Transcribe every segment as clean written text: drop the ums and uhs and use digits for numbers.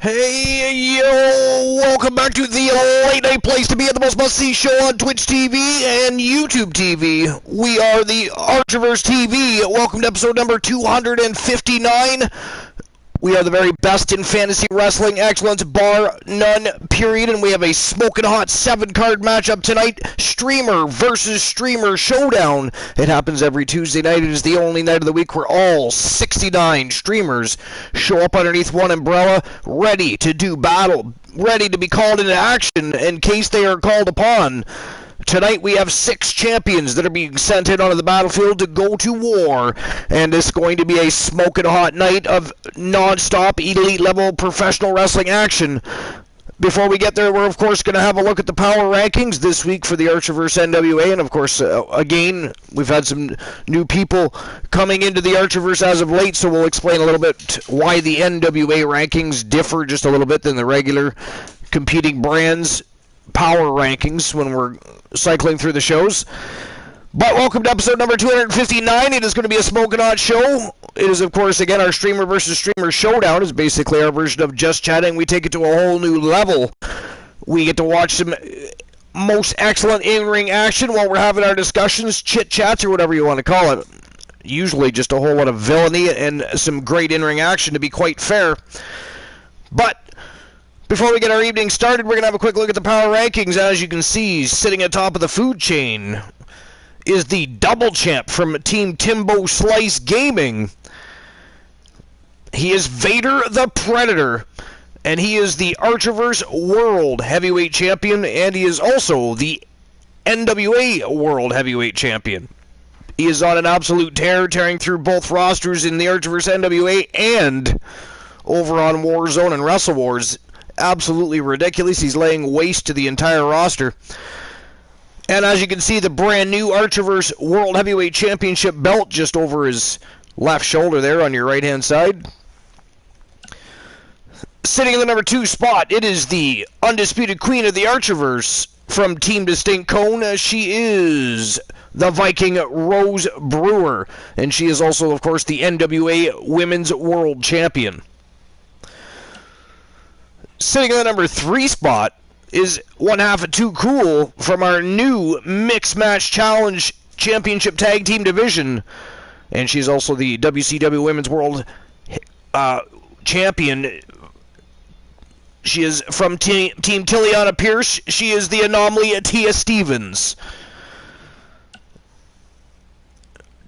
Hey, yo, welcome back to the late night place to be at the most must-see show on Twitch TV and YouTube TV. We are the Archiverse TV. Welcome to episode number 259. We are the very best in fantasy wrestling excellence, bar none, period. And we have a smoking hot 7-card matchup tonight. Streamer versus Streamer Showdown. It happens every Tuesday night. It is the only night of the week where all 69 streamers show up underneath one umbrella, ready to do battle, ready to be called into action in case they are called upon. Tonight we have 6 champions that are being sent in onto the battlefield to go to war, and it's going to be a smoking hot night of non-stop elite level professional wrestling action. Before we get there, we're of course going to have a look at the power rankings this week for the Archiverse NWA, and of course, again, we've had some new people coming into the Archiverse as of late, so we'll explain a little bit why the NWA rankings differ just a little bit than the regular competing brands power rankings when we're cycling through the shows. But welcome to episode number 259. It is going to be a smoking hot show. It is, of course, again, our streamer versus streamer showdown. Is basically our version of just chatting. We take it to a whole new level. We get to watch some most excellent in-ring action while we're having our discussions, chit-chats, or whatever you want to call it. Usually just a whole lot of villainy and some great in-ring action, to be quite fair. But before we get our evening started, we're going to have a quick look at the power rankings. As you can see, sitting atop of the food chain is the double champ from Team Timbo Slice Gaming. He is Vader the Predator, and he is the Archiverse World Heavyweight Champion, and he is also the NWA World Heavyweight Champion. He is on an absolute tear, tearing through both rosters in the Archiverse NWA and over on Warzone and Wrestle Wars. Absolutely ridiculous. He's laying waste to the entire roster. And as you can see, the brand new Archiverse World Heavyweight Championship belt just over his left shoulder there on your right hand side. Sitting in the number 2 spot, it is the undisputed queen of the Archiverse from Team Distinct Cone. She is the Viking Rose Brewer, and she is also, of course, the NWA Women's World Champion. Sitting in the number 3 spot is one half of Too Cool from our new Mixed Match Challenge Championship Tag Team Division. And she's also the WCW Women's World Champion. She is from Team Tiliana Pierce. She is the Anomaly Tia Stevens.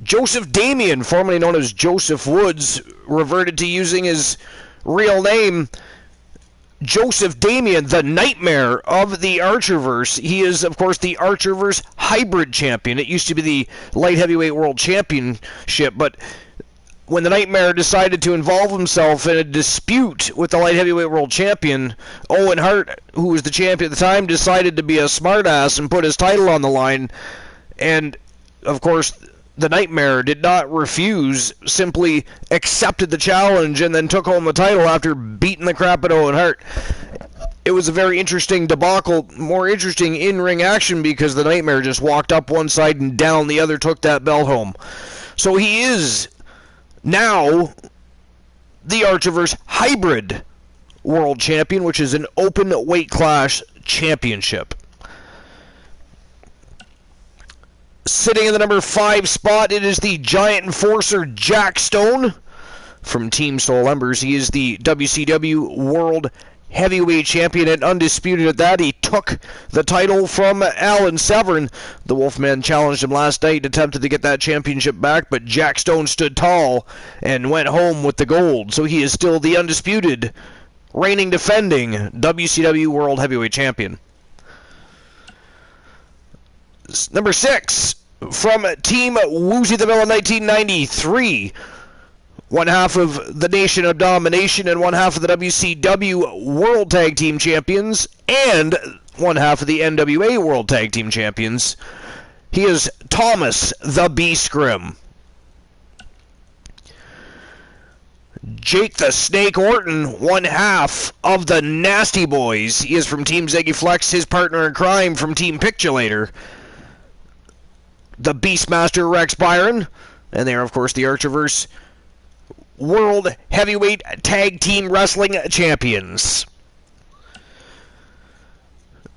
Joseph Damien, formerly known as Joseph Woods, reverted to using his real name, Joseph Damien, the Nightmare of the Archiverse. He is, of course, the Archiverse Hybrid Champion. It used to be the Light Heavyweight World Championship, but when the Nightmare decided to involve himself in a dispute with the Light Heavyweight World Champion, Owen Hart, who was the champion at the time, decided to be a smartass and put his title on the line. And, of course, the Nightmare did not refuse, simply accepted the challenge and then took home the title after beating the crap out of Owen Hart. It was a very interesting debacle, more interesting in-ring action because the Nightmare just walked up one side and down the other, took that belt home. So he is now the Archiverse Hybrid World Champion, which is an open weight class championship. Sitting in the number 5 spot, it is the Giant Enforcer Jack Stone from Team Soul Embers. He is the WCW World Heavyweight Champion and undisputed at that. He took the title from Alan Severn. The Wolfman challenged him last night and attempted to get that championship back, but Jack Stone stood tall and went home with the gold. So he is still the undisputed, reigning, defending WCW World Heavyweight Champion. Number 6, from Team Woozy the Villain 1993, one half of the Nation of Domination and one half of the WCW World Tag Team Champions and one half of the NWA World Tag Team Champions. He is Thomas the Beast Grimm. Jake the Snake Orton, one half of the Nasty Boys. He is from Team Zeggy Flex, his partner in crime from Team Pictulator, the Beastmaster Rex Byron, and they are, of course, the Archiverse World Heavyweight Tag Team Wrestling Champions.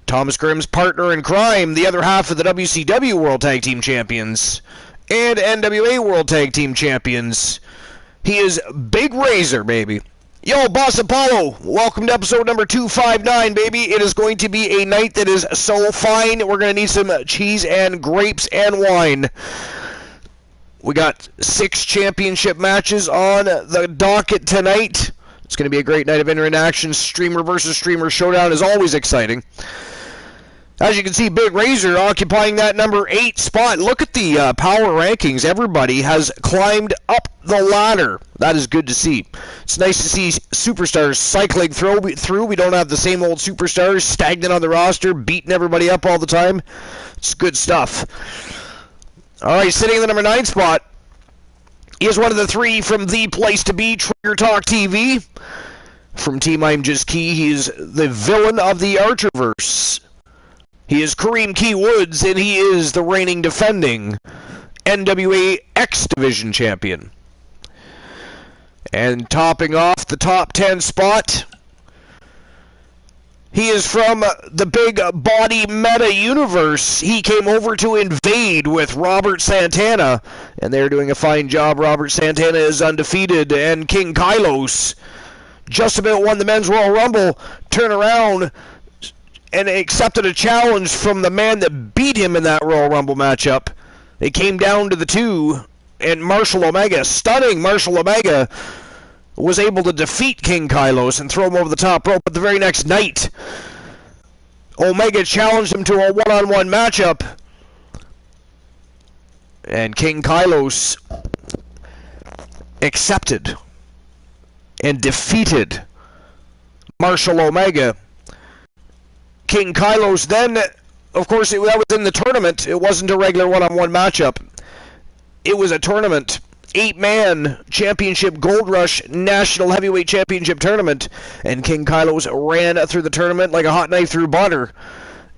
Thomas Grimm's partner in crime, the other half of the WCW World Tag Team Champions and NWA World Tag Team Champions. He is Big Razor, baby. Yo, Boss Apollo, welcome to episode number 259, baby. It is going to be a night that is so fine. We're going to need some cheese and grapes and wine. We got 6 championship matches on the docket tonight. It's going to be a great night of in-ring action. Streamer versus streamer showdown is always exciting. As you can see, Big Razor occupying that number 8 spot. Look at the power rankings. Everybody has climbed up the ladder. That is good to see. It's nice to see superstars cycling through. We don't have the same old superstars stagnant on the roster, beating everybody up all the time. It's good stuff. All right, sitting in the number 9 spot is one of the 3 from The Place to Be, Trigger Talk TV. From Team I'm Just Key, he is the villain of the Archerverse. He is Kareem Key Woods, and he is the reigning defending NWA X Division champion. And topping off the top 10 spot, he is from the Big Body Meta Universe. He came over to invade with Robert Santana, and they're doing a fine job. Robert Santana is undefeated, and King Kylos just about won the Men's Royal Rumble. Turn around and accepted a challenge from the man that beat him in that Royal Rumble matchup. It came down to the 2, and Marshall Omega, stunning Marshall Omega, was able to defeat King Kylos and throw him over the top rope. But the very next night, Omega challenged him to a one-on-one matchup, and King Kylos accepted and defeated Marshall Omega. King Kylos then, of course, that was in the tournament. It wasn't a regular one-on-one matchup. It was a tournament, 8-man championship Gold Rush National Heavyweight Championship tournament, and King Kylos ran through the tournament like a hot knife through butter.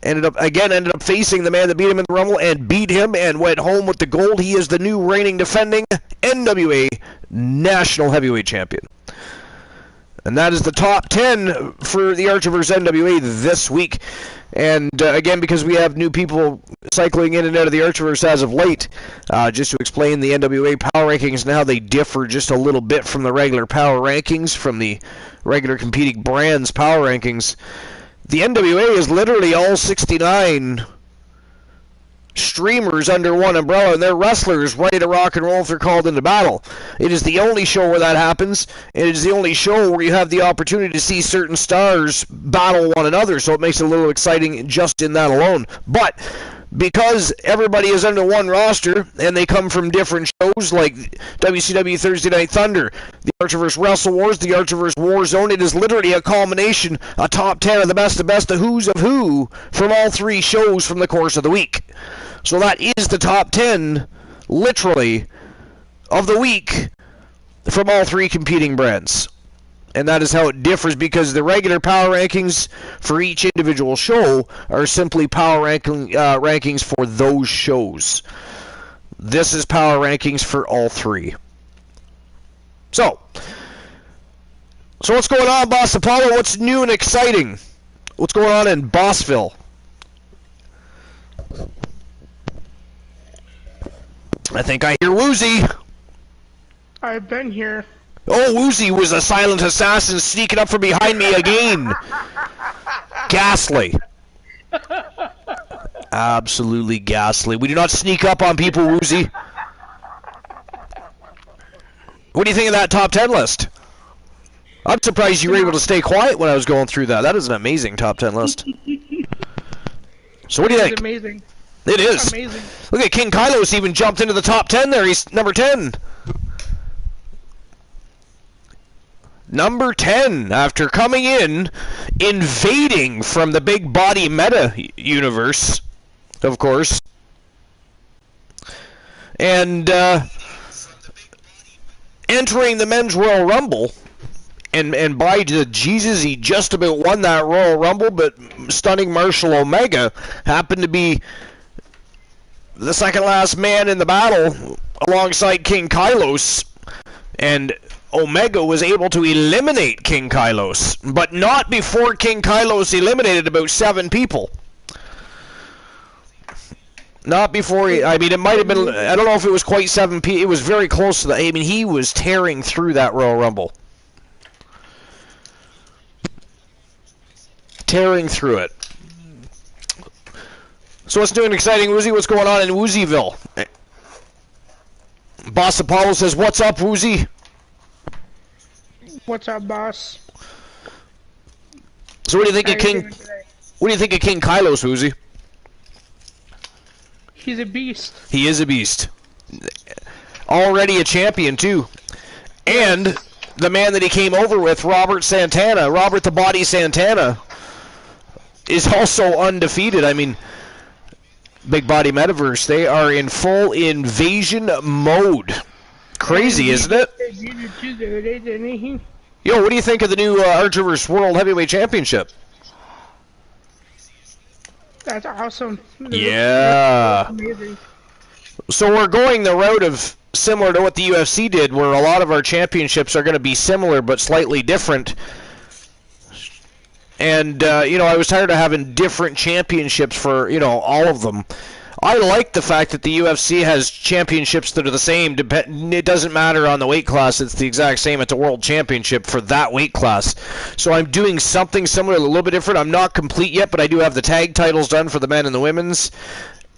Ended up facing the man that beat him in the Rumble and beat him and went home with the gold. He is the new reigning defending NWA National Heavyweight Champion. And that is the top 10 for the Archerverse NWA this week. And again, because we have new people cycling in and out of the Archerverse as of late, just to explain the NWA power rankings and how they differ just a little bit from the regular power rankings, from the regular competing brands power rankings. The NWA is literally all 69 streamers under one umbrella, and they're wrestlers ready to rock and roll if they're called into battle. It is the only show where that happens. It is the only show where you have the opportunity to see certain stars battle one another, so it makes it a little exciting just in that alone. But because everybody is under one roster and they come from different shows like WCW Thursday Night Thunder, the Archerverse Wrestle Wars, the Archerverse Warzone, it is literally a culmination, a top 10 of the best of who's of who from all 3 shows from the course of the week. So that is the top 10, literally, of the week from all 3 competing brands. And that is how it differs, because the regular power rankings for each individual show are simply power rankings for those shows. This is power rankings for all 3. So what's going on, Boss Apollo? What's new and exciting? What's going on in Bossville? I think I hear Woozy. I've been here. Oh, Woozy was a silent assassin sneaking up from behind me again. Ghastly. Absolutely ghastly. We do not sneak up on people, Woozy. What do you think of that top 10 list? I'm surprised you were able to stay quiet when I was going through that. That is an amazing top 10 list. So what do you think? It's amazing. It is. Amazing. Look at King Kylos even jumped into the top 10 there. He's number 10. Number 10, after coming in, invading from the Big Body Meta Universe, of course. And entering the Men's Royal Rumble. And by Jesus, he just about won that Royal Rumble, but stunning Marshall Omega happened to be the second last man in the battle alongside King Kylos, and Omega was able to eliminate King Kylos, but not before King Kylos eliminated about 7 people. Not before he, I mean, it might have been, I don't know if it was quite 7 people. It was very close to that. I mean, he was tearing through that Royal Rumble. Tearing through it. So what's new and exciting, Woozy? What's going on in Woozyville? Boss Apollo says, what's up, Woozy? What's up, boss? So what do you think of King? What do you think of King Kylos, Woozy? He's a beast. He is a beast. Already a champion too, and the man that he came over with, Robert the Body Santana, is also undefeated. I mean, Big Body Metaverse, they are in full invasion mode. Crazy, isn't it? Yo, what do you think of the new Archerverse World Heavyweight Championship? That's awesome. Yeah. Amazing. So we're going the route of similar to what the UFC did, where a lot of our championships are going to be similar but slightly different. And, I was tired of having different championships for, all of them. I like the fact that the UFC has championships that are the same. It doesn't matter on the weight class. It's the exact same at the World Championship for that weight class. So I'm doing something similar, a little bit different. I'm not complete yet, but I do have the tag titles done for the men and the women's.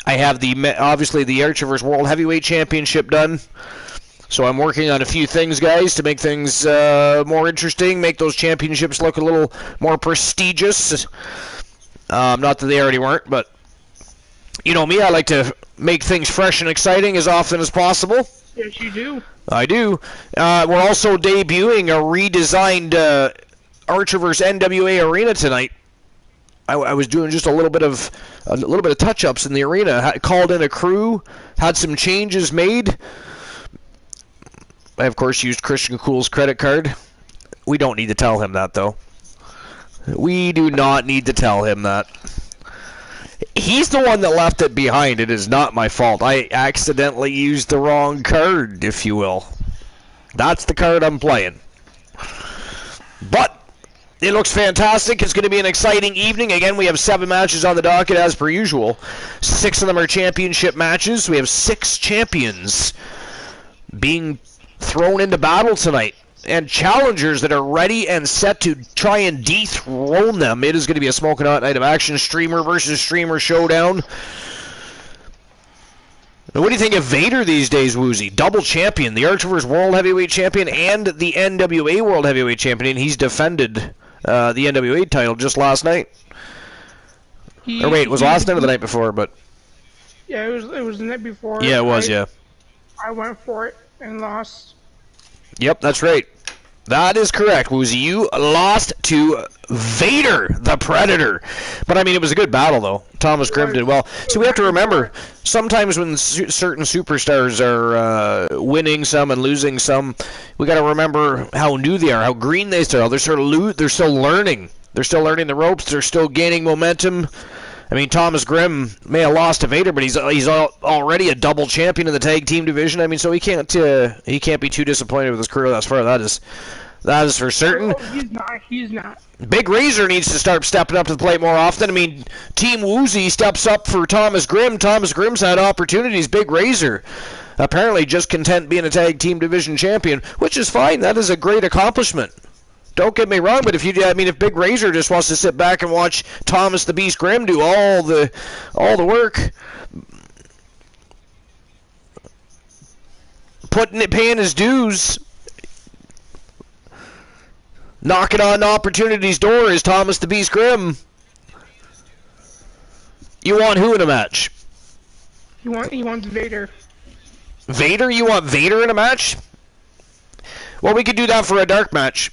I have obviously the Archerverse World Heavyweight Championship done. So I'm working on a few things, guys, to make things more interesting, make those championships look a little more prestigious. Not that they already weren't, but you know me, I like to make things fresh and exciting as often as possible. Yes, you do. I do. We're also debuting a redesigned Archerverse NWA arena tonight. I was doing just a little bit of touch-ups in the arena. Called in a crew, had some changes made. I, of course, used Christian Cool's credit card. We don't need to tell him that, though. We do not need to tell him that. He's the one that left it behind. It is not my fault. I accidentally used the wrong card, if you will. That's the card I'm playing. But it looks fantastic. It's going to be an exciting evening. Again, we have 7 matches on the docket as per usual. 6 of them are championship matches. We have 6 champions being thrown into battle tonight, and challengers that are ready and set to try and dethrone them. It is going to be a smoking hot night of action. Streamer versus streamer showdown. Now, what do you think of Vader these days, Woozy? Double champion, the Archerverse World Heavyweight Champion and the NWA World Heavyweight Champion. He's defended the NWA title just last night. Or wait, it was last night or the night before? But yeah, it was the night before. Yeah, it was. Yeah. I went for it and lost. Yep, that's right. That is correct, Woozy. You lost to Vader, the Predator. But, I mean, it was a good battle, though. Thomas Grimm did well. So we have to remember, sometimes when certain superstars are winning some and losing some, we got to remember how new they are, how green they still are. They're still learning. They're still learning the ropes. They're still gaining momentum. I mean, Thomas Grimm may have lost to Vader, but he's already a double champion in the tag team division. I mean, so he can't be too disappointed with his career thus far. That is for certain. Oh, he's not. Big Razor needs to start stepping up to the plate more often. I mean, Team Woozy steps up for Thomas Grimm. Thomas Grimm's had opportunities. Big Razor apparently just content being a tag team division champion, which is fine. That is a great accomplishment. Don't get me wrong, but if Big Razor just wants to sit back and watch Thomas the Beast Grimm do all the work, paying his dues, knocking on opportunity's door is Thomas the Beast Grimm. You want who in a match? He wants Vader. Vader? You want Vader in a match? Well, we could do that for a dark match.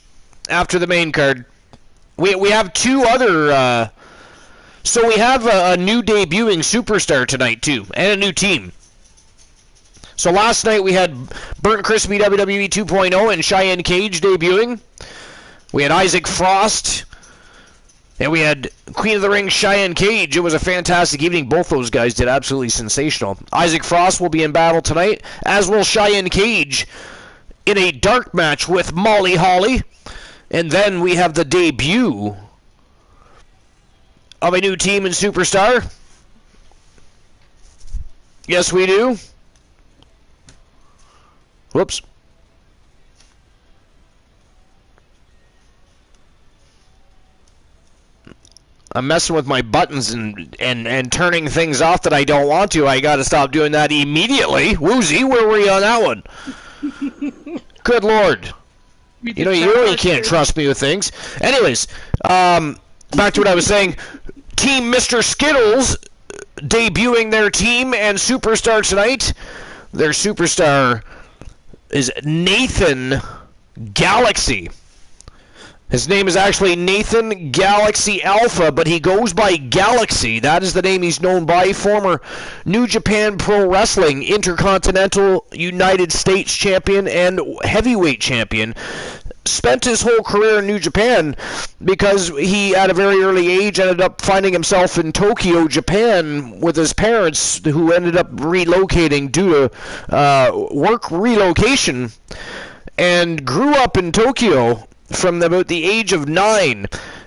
After the main card, we have 2 other. So we have a new debuting superstar tonight too, and a new team. So last night we had Burnt Crispy WWE 2.0 and Cheyenne Cage debuting. We had Isaac Frost, and we had Queen of the Ring Cheyenne Cage. It was a fantastic evening. Both those guys did absolutely sensational. Isaac Frost will be in battle tonight, as will Cheyenne Cage. in a dark match with Molly Holly. And then we have the debut of a new team in Superstar. Yes, we do. Whoops. I'm messing with my buttons and turning things off that I don't want to. I got to stop doing that immediately. Woozy, where were you on that one? Good Lord. You know, you really can't trust me with things. Anyways, back to what I was saying. Team Mr. Skittles debuting their team and Superstar tonight. Their Superstar is Nathan Galaxy. His name is actually Nathan Galaxy Alpha, but he goes by Galaxy. That is the name he's known by. Former New Japan Pro Wrestling Intercontinental United States Champion and Heavyweight Champion. Spent his whole career in New Japan because he, at a very early age, ended up finding himself in Tokyo, Japan, with his parents, who ended up relocating due to work relocation, and grew up in Tokyo from about the age of 9.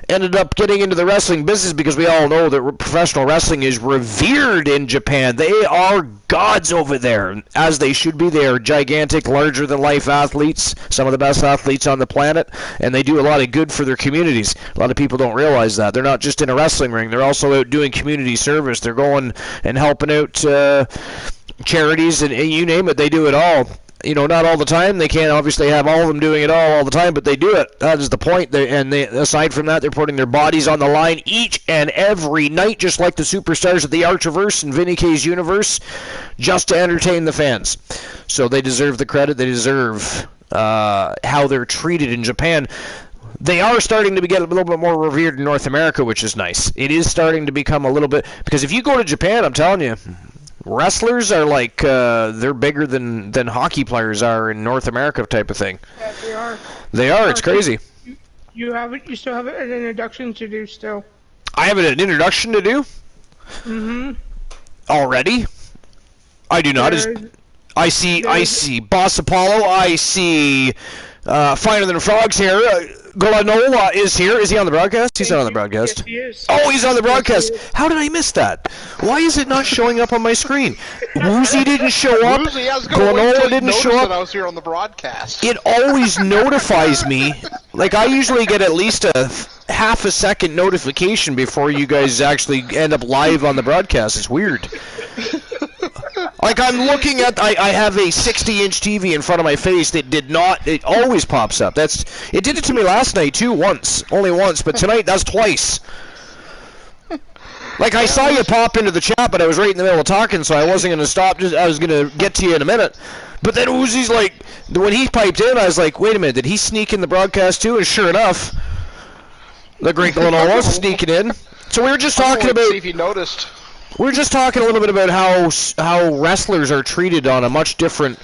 Ended up getting into the wrestling business because we all know that professional wrestling is revered in Japan. They are gods over there, as they should be. They are gigantic, larger-than-life athletes, some of the best athletes on the planet, and they do a lot of good for their communities. A lot of people don't realize that. They're not just in a wrestling ring. They're also out doing community service. They're going and helping out charities, and you name it, they do it all. You know, not all the time. They can't obviously have all of them doing it all the time, but they do it. That is the point. Aside from that, they're putting their bodies on the line each and every night, just like the Superstars of the Archiverse and Vinny K's universe, just to entertain the fans. So they deserve the credit. They deserve how they're treated in Japan. They are starting to get a little bit more revered in North America, which is nice. It is starting to become a little bit, because if you go to Japan, I'm telling you, wrestlers are like they're bigger than hockey players are in North America, type of thing. Yeah, they are. They are. It's crazy. You still have an introduction to do still. I have an introduction to do. Already. I do not. I see Boss Apollo. I see Finer Than Frogs here. Golanola is here. Is he on the broadcast? He's not on the broadcast. Yes, he is. Oh, he's on the broadcast. How did I miss that? Why is it not showing up on my screen? Woozy didn't show up. Golanola didn't show up. I was here on the broadcast. It always notifies me. Like, I usually get at least a half a second notification before you guys actually end up live on the broadcast. It's weird. Like, I'm looking at, I have a 60-inch TV in front of my face that did not, it always pops up. It did it to me last night, too, only once, but tonight, that's twice. Like, I saw you pop into the chat, but I was right in the middle of talking, so I wasn't going to stop, I was going to get to you in a minute. But then Uzi's like, when he piped in, I was like, wait a minute, did he sneak in the broadcast, too? And sure enough, the great Glenn was sneaking in. So we were just talking about... See if you noticed. We're just talking a little bit about how wrestlers are treated on a much different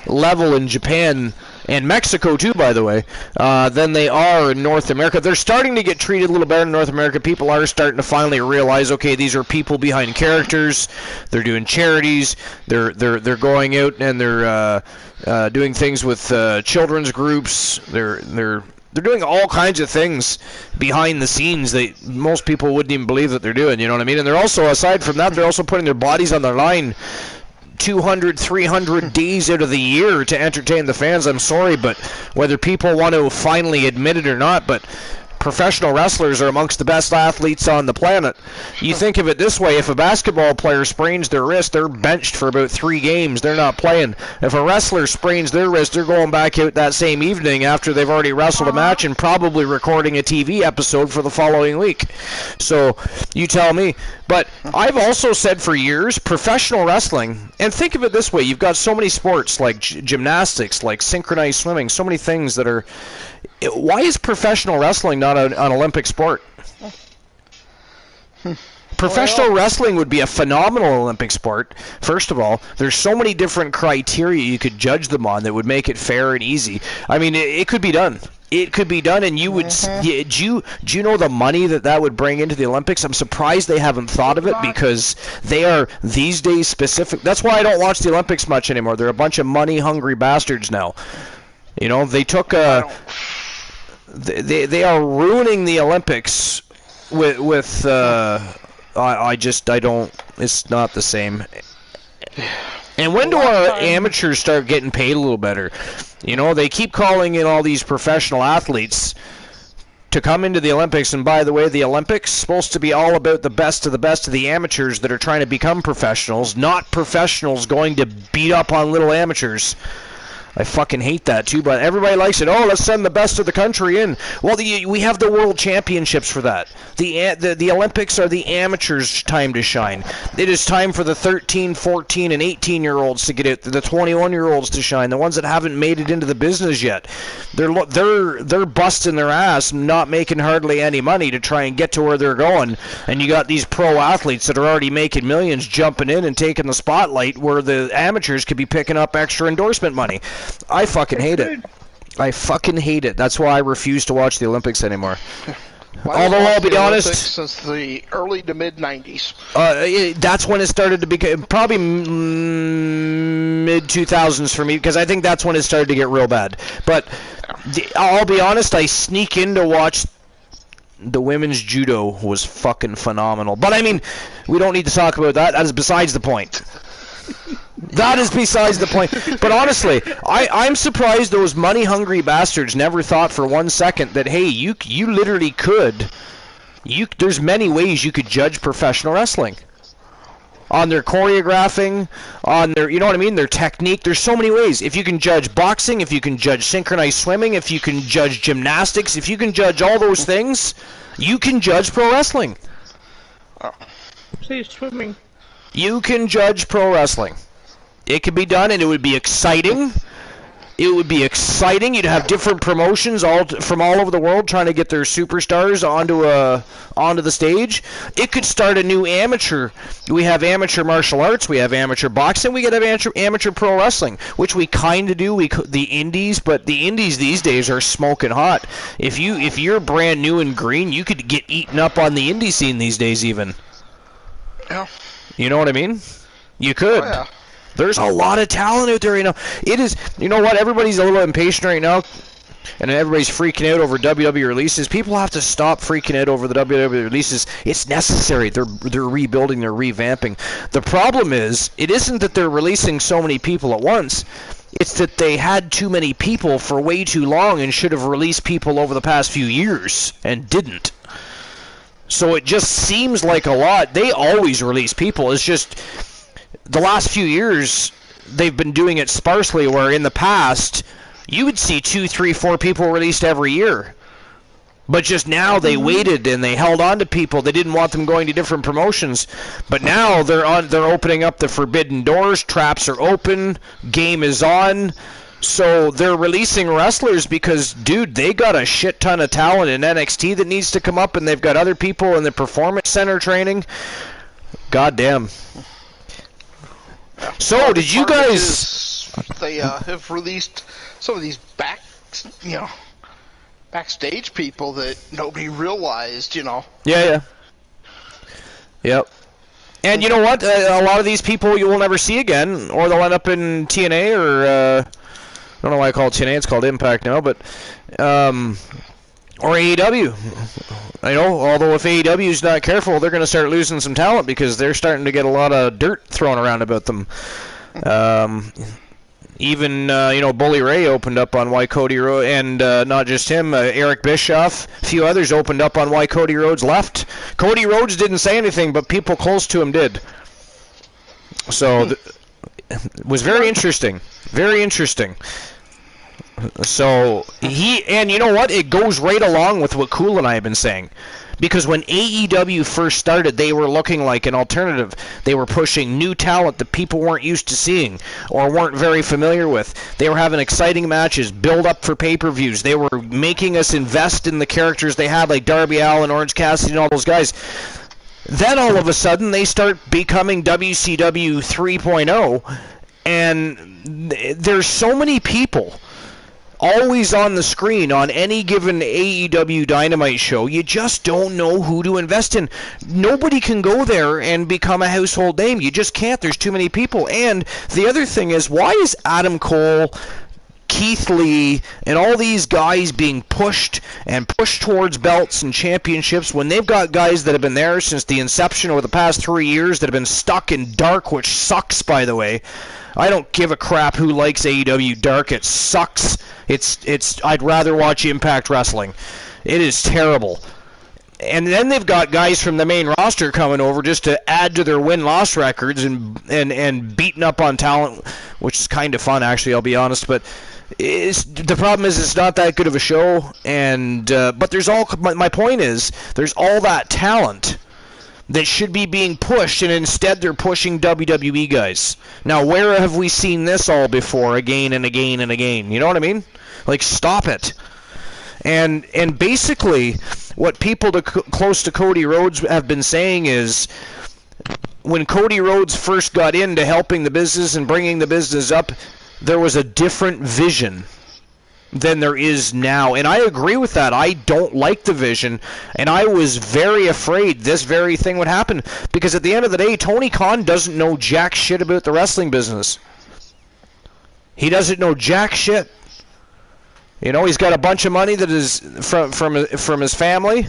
level in Japan and Mexico too, by the way, than they are in North America. They're starting to get treated a little better in North America. People are starting to finally realize, okay, these are people behind characters. They're doing charities. They're going out and they're doing things with children's groups. They're doing all kinds of things behind the scenes that most people wouldn't even believe that they're doing, you know what I mean? And they're also, aside from that, they're also putting their bodies on the line 200, 300 days out of the year to entertain the fans. I'm sorry, but whether people want to finally admit it or not, but professional wrestlers are amongst the best athletes on the planet. You think of it this way, if a basketball player sprains their wrist, they're benched for about 3 games. They're not playing. If a wrestler sprains their wrist, they're going back out that same evening after they've already wrestled a match and probably recording a TV episode for the following week. So, you tell me. But I've also said for years, professional wrestling, and think of it this way, you've got so many sports like gymnastics, like synchronized swimming, so many things that are... Why is professional wrestling not an Olympic sport? Professional wrestling would be a phenomenal Olympic sport. First of all, there's so many different criteria you could judge them on that would make it fair and easy. I mean, it could be done. It could be done, and you would. Do you know the money that would bring into the Olympics? I'm surprised they haven't thought of it, because they are these days specific. That's why I don't watch the Olympics much anymore. They're a bunch of money-hungry bastards now. You know, they took they are ruining the Olympics with I don't. It's not the same. And when do our amateurs start getting paid a little better? You know, they keep calling in all these professional athletes to come into the Olympics, and by the way, the Olympics is supposed to be all about the best of the amateurs that are trying to become professionals, not professionals going to beat up on little amateurs. I fucking hate that too, but everybody likes it. Oh, let's send the best of the country in. Well, we have the World Championships for that. The Olympics are the amateurs' time to shine. It is time for the 13, 14, and 18-year-olds to get it. The 21-year-olds to shine. The ones that haven't made it into the business yet. They're busting their ass, not making hardly any money to try and get to where they're going. And you got these pro athletes that are already making millions jumping in and taking the spotlight, where the amateurs could be picking up extra endorsement money. I fucking hate it. I fucking hate it. That's why I refuse to watch the Olympics anymore. Although I'll be honest, since the early to mid '90s. That's when it started to become probably mid 2000s for me, because I think that's when it started to get real bad. But I'll be honest, I sneak in to watch. The women's judo was fucking phenomenal. But I mean, we don't need to talk about that. That is besides the point. That is besides the point. But honestly, I'm surprised those money-hungry bastards never thought for 1 second that, hey, you literally could. There's many ways you could judge professional wrestling. On their choreographing, on their, you know what I mean, their technique. There's so many ways. If you can judge boxing, if you can judge synchronized swimming, if you can judge gymnastics, if you can judge all those things, you can judge pro wrestling. Say swimming. You can judge pro wrestling. It could be done, and it would be exciting. It would be exciting. You'd have different promotions from all over the world trying to get their superstars onto the stage. It could start a new amateur. We have amateur martial arts. We have amateur boxing. We could have amateur pro wrestling, which we kind of do. The indies, but the indies these days are smoking hot. If you're brand new and green, you could get eaten up on the indie scene these days even. Yeah. You know what I mean? You could. Oh, yeah. There's a lot of talent out there, you know. It is, you know what, everybody's a little impatient right now, and everybody's freaking out over WWE releases. People have to stop freaking out over the WWE releases. It's necessary. They're rebuilding, they're revamping. The problem is, it isn't that they're releasing so many people at once. It's that they had too many people for way too long and should have released people over the past few years and didn't. So it just seems like a lot. They always release people. It's just the last few years they've been doing it sparsely, where in the past you would see 2, 3, 4 people released every year. But just now they waited and they held on to people. They didn't want them going to different promotions. But now they're opening up the forbidden doors. Traps are open. Game is on. So they're releasing wrestlers because, dude, they got a shit ton of talent in NXT that needs to come up, and they've got other people in the Performance Center training. God damn. So, did you guys... They have released some of these backstage people that nobody realized, you know. Yeah. Yep. And you know what? A lot of these people you will never see again, or they'll end up in TNA, or... I don't know why I call it TNA. It's called Impact now, but... or AEW. I know, although if AEW is not careful, they're going to start losing some talent because they're starting to get a lot of dirt thrown around about them. Even, Bully Ray opened up on why Cody Rhodes, and not just him, Eric Bischoff, a few others opened up on why Cody Rhodes left. Cody Rhodes didn't say anything, but people close to him did. So, it was very interesting. Very interesting. So, and you know what? It goes right along with what Cool and I have been saying. Because when AEW first started, they were looking like an alternative. They were pushing new talent that people weren't used to seeing or weren't very familiar with. They were having exciting matches, build up for pay-per-views. They were making us invest in the characters they had, like Darby Allin, Orange Cassidy, and all those guys. Then all of a sudden, they start becoming WCW 3.0, and there's so many people always on the screen on any given AEW Dynamite show. You just don't know who to invest in. Nobody can go there and become a household name. You just can't. There's too many people. And the other thing is, why is Adam Cole Keith Lee and all these guys being pushed and pushed towards belts and championships when they've got guys that have been there since the inception over the past 3 years that have been stuck in dark, which sucks, by the way. I don't give a crap who likes AEW dark. It sucks. I'd rather watch Impact Wrestling. It is terrible. And then they've got guys from the main roster coming over just to add to their win-loss records and beating up on talent, which is kind of fun, actually, I'll be honest. But the problem is it's not that good of a show. But there's my point is there's all that talent that should be being pushed, and instead they're pushing WWE guys. Now, where have we seen this all before, again and again and again? You know what I mean? Like, stop it. And basically, what people close to Cody Rhodes have been saying is, when Cody Rhodes first got into helping the business and bringing the business up, there was a different vision than there is now. And I agree with that. I don't like the vision, and I was very afraid this very thing would happen, because at the end of the day, Tony Khan doesn't know jack shit about the wrestling business. He doesn't know jack shit. You know, he's got a bunch of money that is from his family,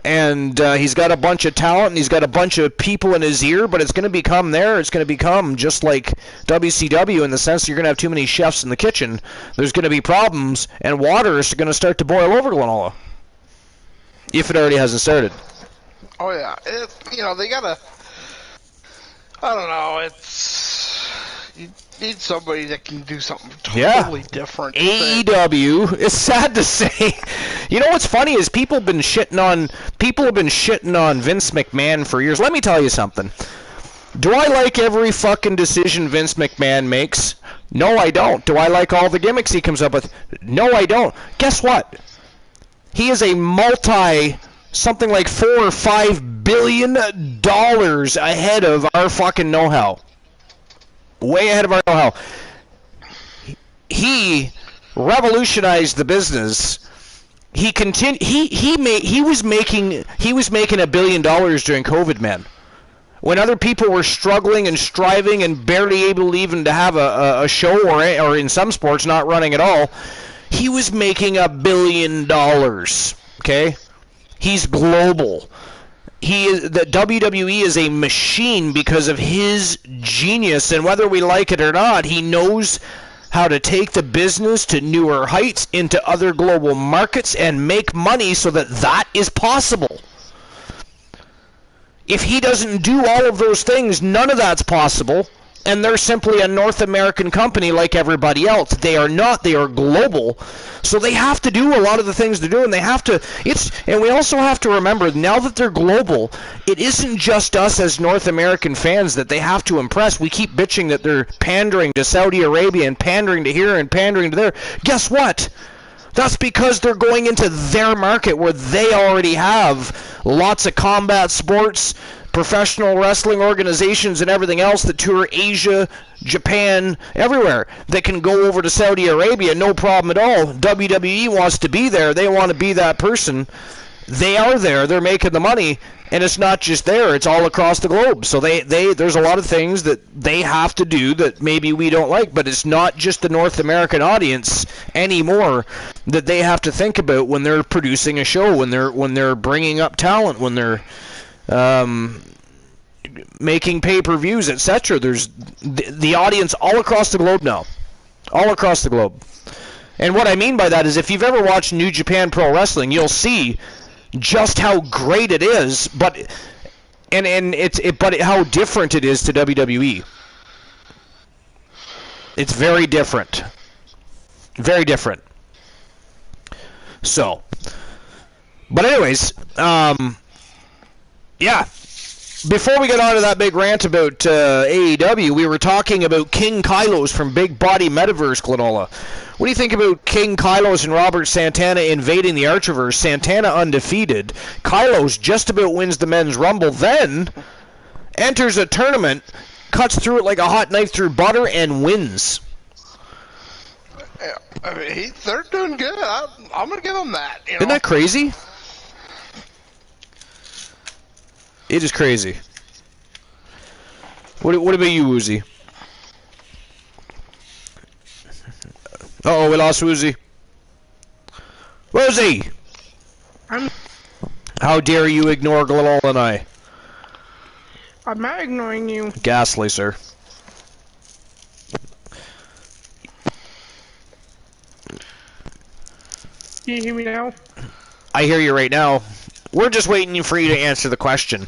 and he's got a bunch of talent, and he's got a bunch of people in his ear, but it's going to become It's going to become just like WCW in the sense that you're going to have too many chefs in the kitchen. There's going to be problems, and water is going to start to boil over Glenala, if it already hasn't started. Oh, yeah. They got to... I don't know, you need somebody that can do something totally different. AEW. It's sad to say. You know what's funny is people have been shitting on Vince McMahon for years. Let me tell you something. Do I like every fucking decision Vince McMahon makes? No, I don't. Do I like all the gimmicks he comes up with? No, I don't. Guess what? He is a something like $4 or $5 billion ahead of our fucking know-how. Way ahead of our know-how. He revolutionized the business. He was making $1 billion during COVID, man. When other people were struggling and striving and barely able even to have a show or in some sports not running at all, he was making $1 billion. Okay, he's global. The WWE is a machine because of his genius, and whether we like it or not, he knows how to take the business to newer heights into other global markets and make money so that is possible. If he doesn't do all of those things, none of that's possible, and they're simply a North American company like everybody else. They are not. They are global. So they have to do a lot of the things they're doing. And we also have to remember, now that they're global, it isn't just us as North American fans that they have to impress. We keep bitching that they're pandering to Saudi Arabia and pandering to here and pandering to there. Guess what? That's because they're going into their market where they already have lots of combat sports, professional wrestling organizations, and everything else that tour Asia, Japan, everywhere, that can go over to Saudi Arabia, no problem at all. WWE wants to be there. They want to be that person. They are there. They're making the money, and it's not just there. It's all across the globe. So there's a lot of things that they have to do that maybe we don't like, but it's not just the North American audience anymore that they have to think about when they're producing a show, when they're bringing up talent, when they're making pay-per-views, etc. There's the audience all across the globe now. All across the globe. And what I mean by that is if you've ever watched New Japan Pro Wrestling, you'll see just how great it is, but how different it is to WWE. It's very different. Very different. So, but anyways, yeah. Before we get on to that big rant about AEW, we were talking about King Kylos from Big Body Metaverse, Glenola. What do you think about King Kylos and Robert Santana invading the Archerverse? Santana undefeated. Kylos just about wins the Men's Rumble, then enters a tournament, cuts through it like a hot knife through butter, and wins. I mean, they're doing good. I'm going to give them that. Isn't that crazy? It is crazy. What about you, Woozy? Uh-oh, we lost Woozy. Woozy! How dare you ignore Glalola and I? I'm not ignoring you. Ghastly, sir. Can you hear me now? I hear you right now. We're just waiting for you to answer the question.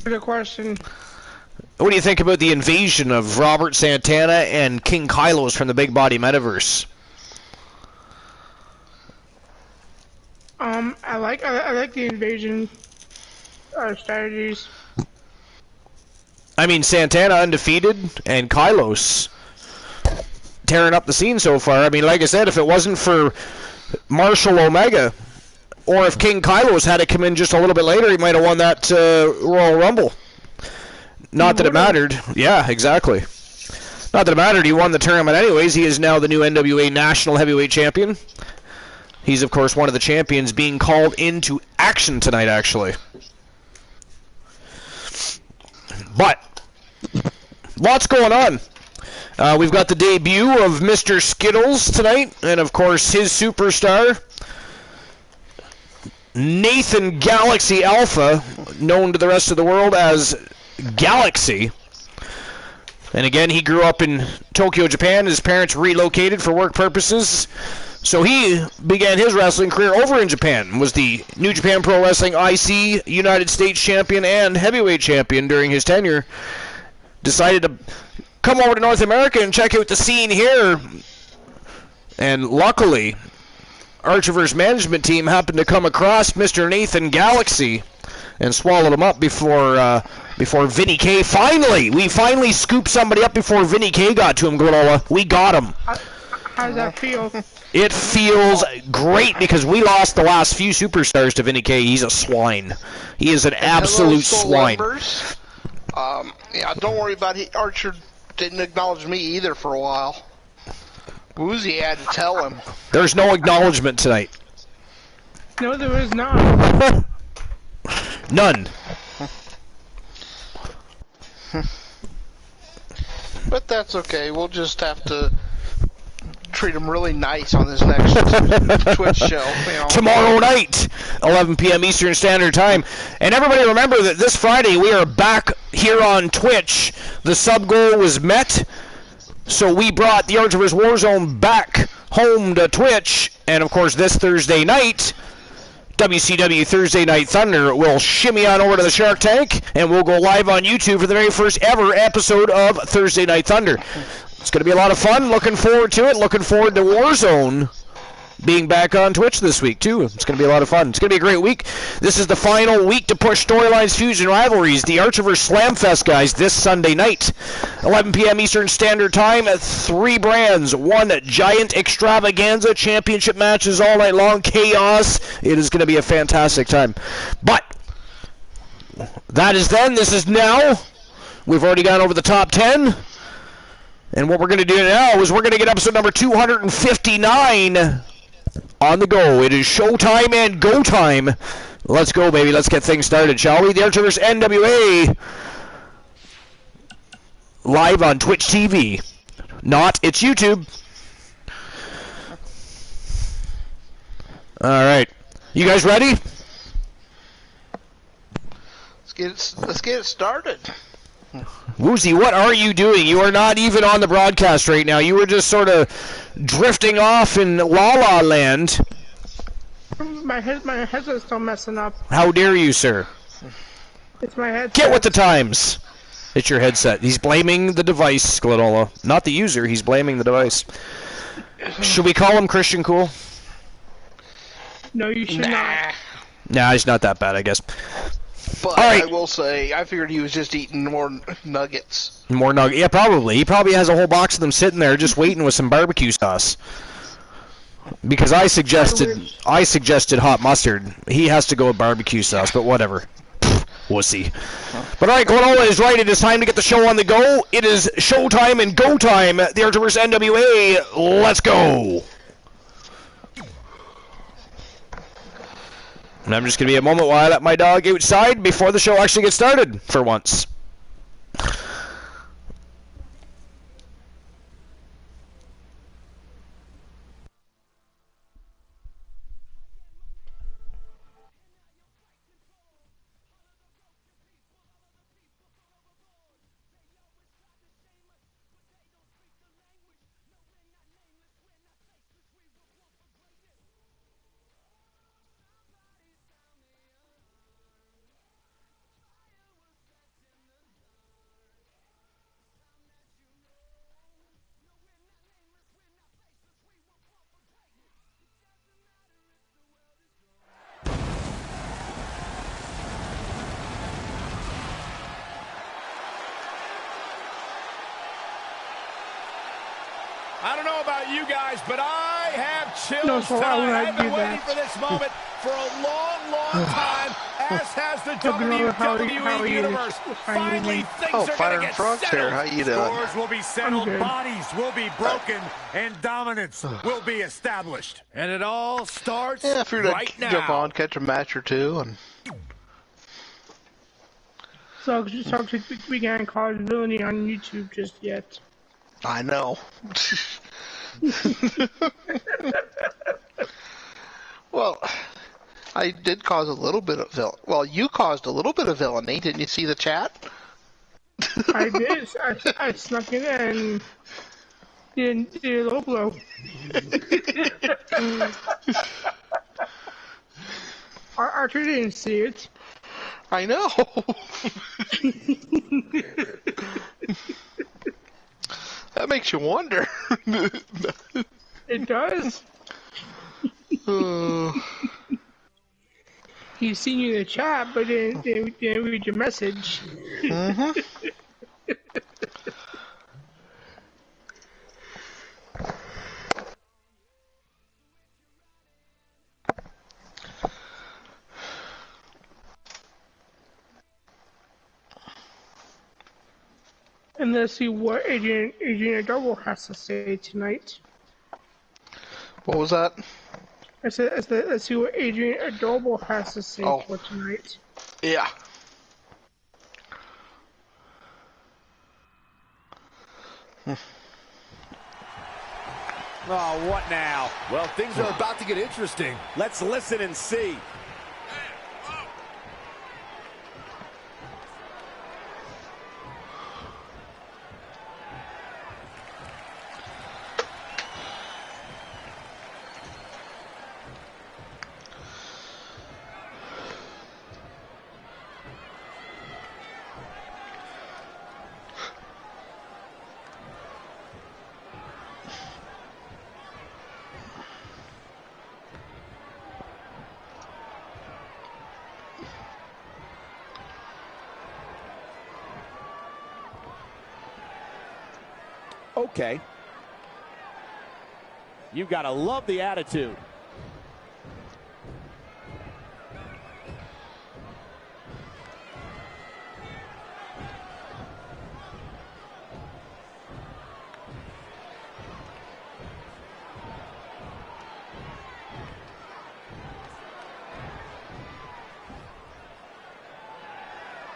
The question. What do you think about the invasion of Robert Santana and King Kylos from the Big Body Metaverse? I like the invasion strategies. I mean, Santana undefeated and Kylos tearing up the scene so far. I mean, like I said, if it wasn't for Marshall Omega, or if King Kylos had to come in just a little bit later, he might have won that Royal Rumble. Not that it mattered. Yeah, exactly. Not that it mattered. He won the tournament anyways. He is now the new NWA National Heavyweight Champion. He's, of course, one of the champions being called into action tonight, actually. But lots going on. We've got the debut of Mr. Skittles tonight, and, of course, his superstar, Nathan Galaxy Alpha, known to the rest of the world as Galaxy. And again, he grew up in Tokyo, Japan. His parents relocated for work purposes. So he began his wrestling career over in Japan, was the New Japan Pro Wrestling IC United States Champion and Heavyweight Champion during his tenure. Decided to come over to North America and check out the scene here. And luckily, Archiver's management team happened to come across Mr. Nathan Galaxy and swallowed him up before Vinny K. We finally scooped somebody up before Vinny K got to him, Glanola. We got him. How does that feel? It feels great because we lost the last few superstars to Vinny K. He's a swine. He is an absolute swine. Yeah, don't worry about it. Archer didn't acknowledge me either for a while. Woozy had to tell him. There's no acknowledgement tonight. No, there is not. None. But that's okay. We'll just have to treat him really nice on this next Twitch show. You know. Tomorrow night, 11 p.m. Eastern Standard Time. And everybody remember that this Friday we are back here on Twitch. The sub goal was met, so we brought the Archiver's Warzone back home to Twitch. And of course, this Thursday night, WCW Thursday Night Thunder will shimmy on over to the Shark Tank, and we'll go live on YouTube for the very first ever episode of Thursday Night Thunder. It's going to be a lot of fun. Looking forward to it. Looking forward to Warzone being back on Twitch this week, too. It's going to be a lot of fun. It's going to be a great week. This is the final week to push storylines, feuds, and rivalries. The Archiverse Slamfest, guys, this Sunday night. 11 p.m. Eastern Standard Time. 3 brands. 1 giant extravaganza. Championship matches all night long. Chaos. It is going to be a fantastic time. But that is then. This is now. We've already gone over the top 10. And what we're going to do now is we're going to get episode number 259 on the go. It is showtime and go time. Let's go, baby. Let's get things started, shall we? The Archiver's NWA live on Twitch TV. Not, it's YouTube. All right. You guys ready? Let's get it started. Woozy, what are you doing? You are not even on the broadcast right now. You were just sort of drifting off in La La Land. My headset's still messing up. How dare you, sir? It's my headset. Get with the times. It's your headset. He's blaming the device, Glanola. Not the user, he's blaming the device. Should we call him Christian Cool? No, you should not. Nah, he's not that bad, I guess. But right. I will say, I figured he was just eating more nuggets. More nuggets? Yeah, probably. He probably has a whole box of them sitting there just waiting with some barbecue sauce. Because I suggested hot mustard. He has to go with barbecue sauce, but whatever. Wussy. But alright, Glanola is right. It is time to get the show on the go. It is showtime and go time. The Archiver's NWA. Let's go. And I'm just going to be a moment while I let my dog outside before the show actually gets started, for once. I don't know about you guys, but I have chills No, so tonight. I've been waiting that. for this moment for a long, long time, as has the WWE Universe. Finally, things are going to get settled. How you doing? Scores will be settled, bodies will be broken, and dominance will be established. And it all starts if you're right to now. jump on, catch a match or two, and So we can't call it villainy on YouTube just yet. I know. Well, I did cause a little bit of Well, you caused a little bit of villainy. Didn't you see the chat? I did. I snuck in and did a low blow. Archer didn't see it. I know. That makes you wonder. It does. He's seen you in the chat, but didn't read your message. Mm-hmm. And let's see what Adrian Adorable has to say tonight. What was that? I said, let's see what Adrian Adorable has to say for tonight. Yeah. Oh, what now? Well, things are about to get interesting. Let's listen and see. Okay. You gotta love the attitude.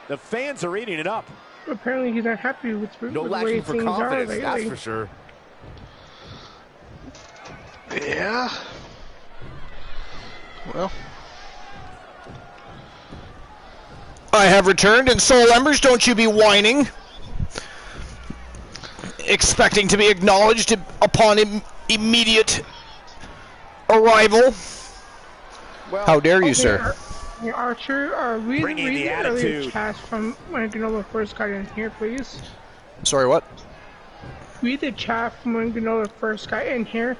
The fans are eating it up. Apparently he's not happy with the way lacking for things confidence, are that's lately. for sure. Yeah. Well. I have returned, and Soul Embers, don't you be whining. Expecting to be acknowledged upon immediate arrival. Well, how dare you, sir? Archer, read the earlier attitude. chat from when Granola first got in here, please. Sorry, what? Read the chat from when Granola first got in here.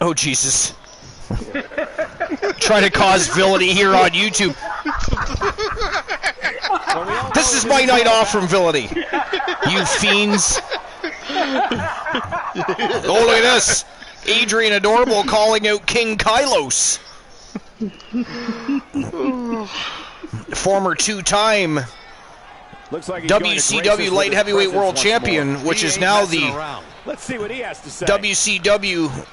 Oh, Jesus. Trying to cause villainy here on YouTube. This is my night off from villainy. You fiends. Oh, look at this. Adrian Adorable calling out King Kylos. Former two-time WCW Light Heavyweight World Champion, which is now the Let's see what he has to say. WCW.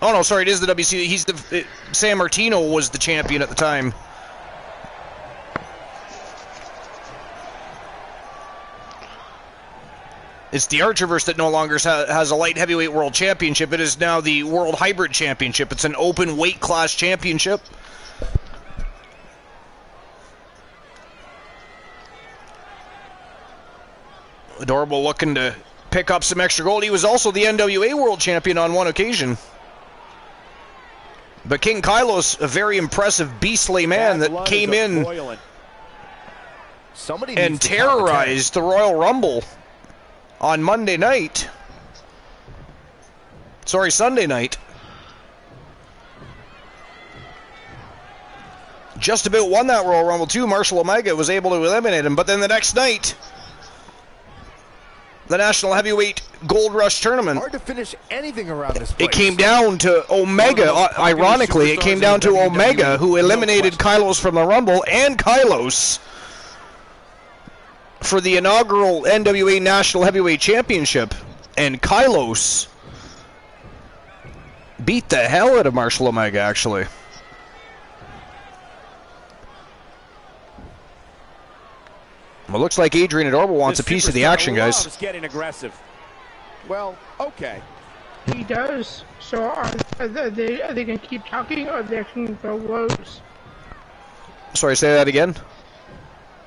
Oh no, sorry, it is the WCW. He's the San Martino was the champion at the time. It's the Archerverse that no longer has a light heavyweight world championship. It is now the World Hybrid Championship. It's an open weight class championship. Adorable looking to pick up some extra gold. He was also the NWA World Champion on one occasion. But King Kylos, a very impressive beastly man that came in and terrorized the Royal Rumble on Monday night. Sorry, Sunday night. just about won that Royal Rumble too. Marshall Omega was able to eliminate him, but then the next night, the National Heavyweight Gold Rush Tournament, hard to finish anything around this place. It came down to Omega. Ironically, it came down to Omega, who eliminated Kylos from the Rumble, and Kylos for the inaugural NWA National Heavyweight Championship. And Kylos beat the hell out of Marshall Omega, actually. Well, looks like Adrian Adorable wants a piece of the action, guys. Getting aggressive. Well, okay. He does. So are they going to keep talking, or are they going to go lows? Sorry, say that again.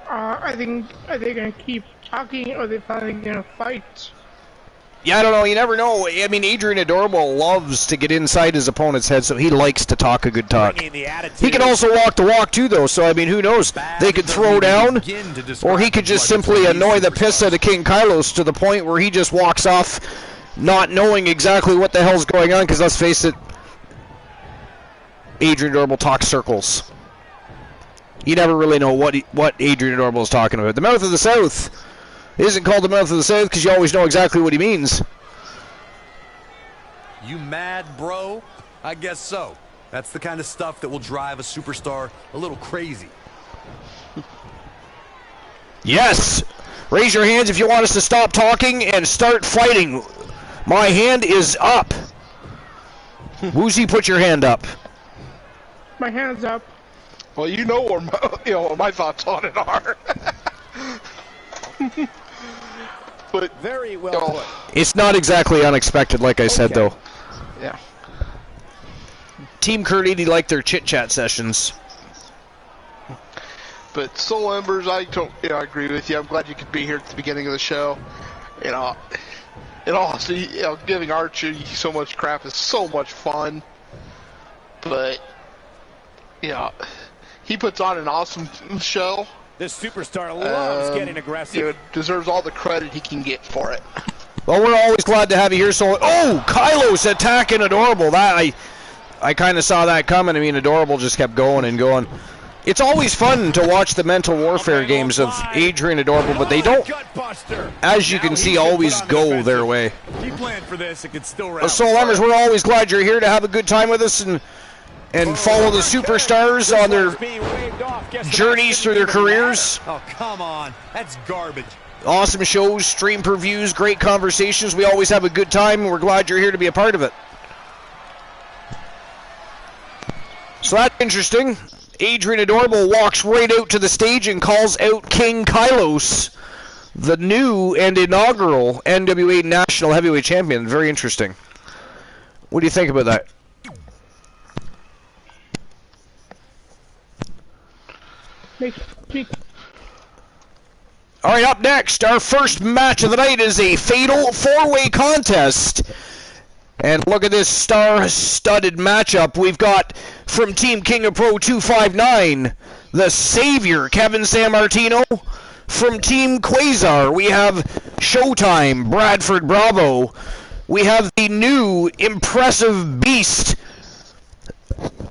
Are they going to keep talking, or are they finally going to fight? Yeah, I don't know. You never know. I mean, Adrian Adorable loves to get inside his opponent's head, so he likes to talk a good talk. He can also walk the walk, too, though, so, I mean, who knows? They could throw down, or he could just simply annoy the piss out of King Kylos to the point where he just walks off not knowing exactly what the hell's going on, because let's face it, Adrian Adorable talks circles. You never really know what Adrian Adorable is talking about. The Mouth of the South isn't called the Mouth of the South because you always know exactly what he means. You mad, bro? I guess so. That's the kind of stuff that will drive a superstar a little crazy. Yes! Raise your hands if you want us to stop talking and start fighting. My hand is up. Woozy, put your hand up. My hand's up. Well, you know what my thoughts on it are. But very well put. It's not exactly unexpected, like I said, though. Yeah. Team Kurt 80 like their chit-chat sessions. But Soul Embers, I agree with you. I'm glad you could be here at the beginning of the show. And also, giving Archie so much crap is so much fun. But he puts on an awesome show. This superstar loves getting aggressive. Deserves all the credit he can get for it. Well, we're always glad to have you here. So, Kylos attacking Adorable. That I kind of saw that coming. I mean, Adorable just kept going and going. It's always fun to watch the mental warfare games of Adrian Adorable, but they don't, as you can see, always go their way. He planned for this. It could still round. Soul Embers, we're always glad you're here to have a good time with us and follow the superstars on their journeys through their careers. Oh, come on. That's garbage. Awesome shows, stream previews, great conversations. We always have a good time, and we're glad you're here to be a part of it. So that's interesting. Adrian Adorable walks right out to the stage and calls out King Kylos, the new and inaugural NWA National Heavyweight Champion. Very interesting. What do you think about that? All right, up next, our first match of the night is a fatal four-way contest. And look at this star-studded matchup. We've got from Team King of Pro 259, the Savior, Kevin Sammartino. From Team Quasar, we have Showtime, Bradford Bravo. We have the new impressive beast,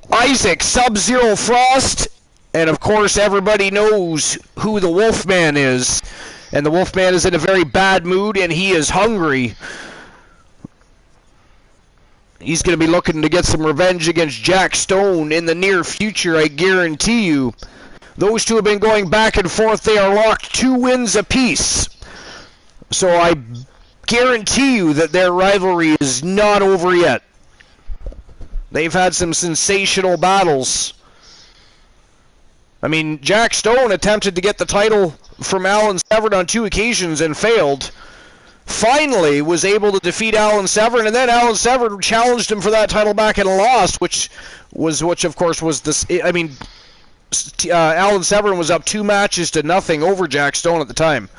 Isaac Sub-Zero Frost. And, of course, everybody knows who the Wolfman is. And the Wolfman is in a very bad mood, and he is hungry. He's going to be looking to get some revenge against Jack Stone in the near future, I guarantee you. Those two have been going back and forth. They are locked 2 wins apiece. So I guarantee you that their rivalry is not over yet. They've had some sensational battles. I mean, Jack Stone attempted to get the title from Alan Severn on 2 occasions and failed. Finally was able to defeat Alan Severn, and then Alan Severn challenged him for that title back and lost, which of course was this. I mean, Alan Severn was up 2-0 over Jack Stone at the time.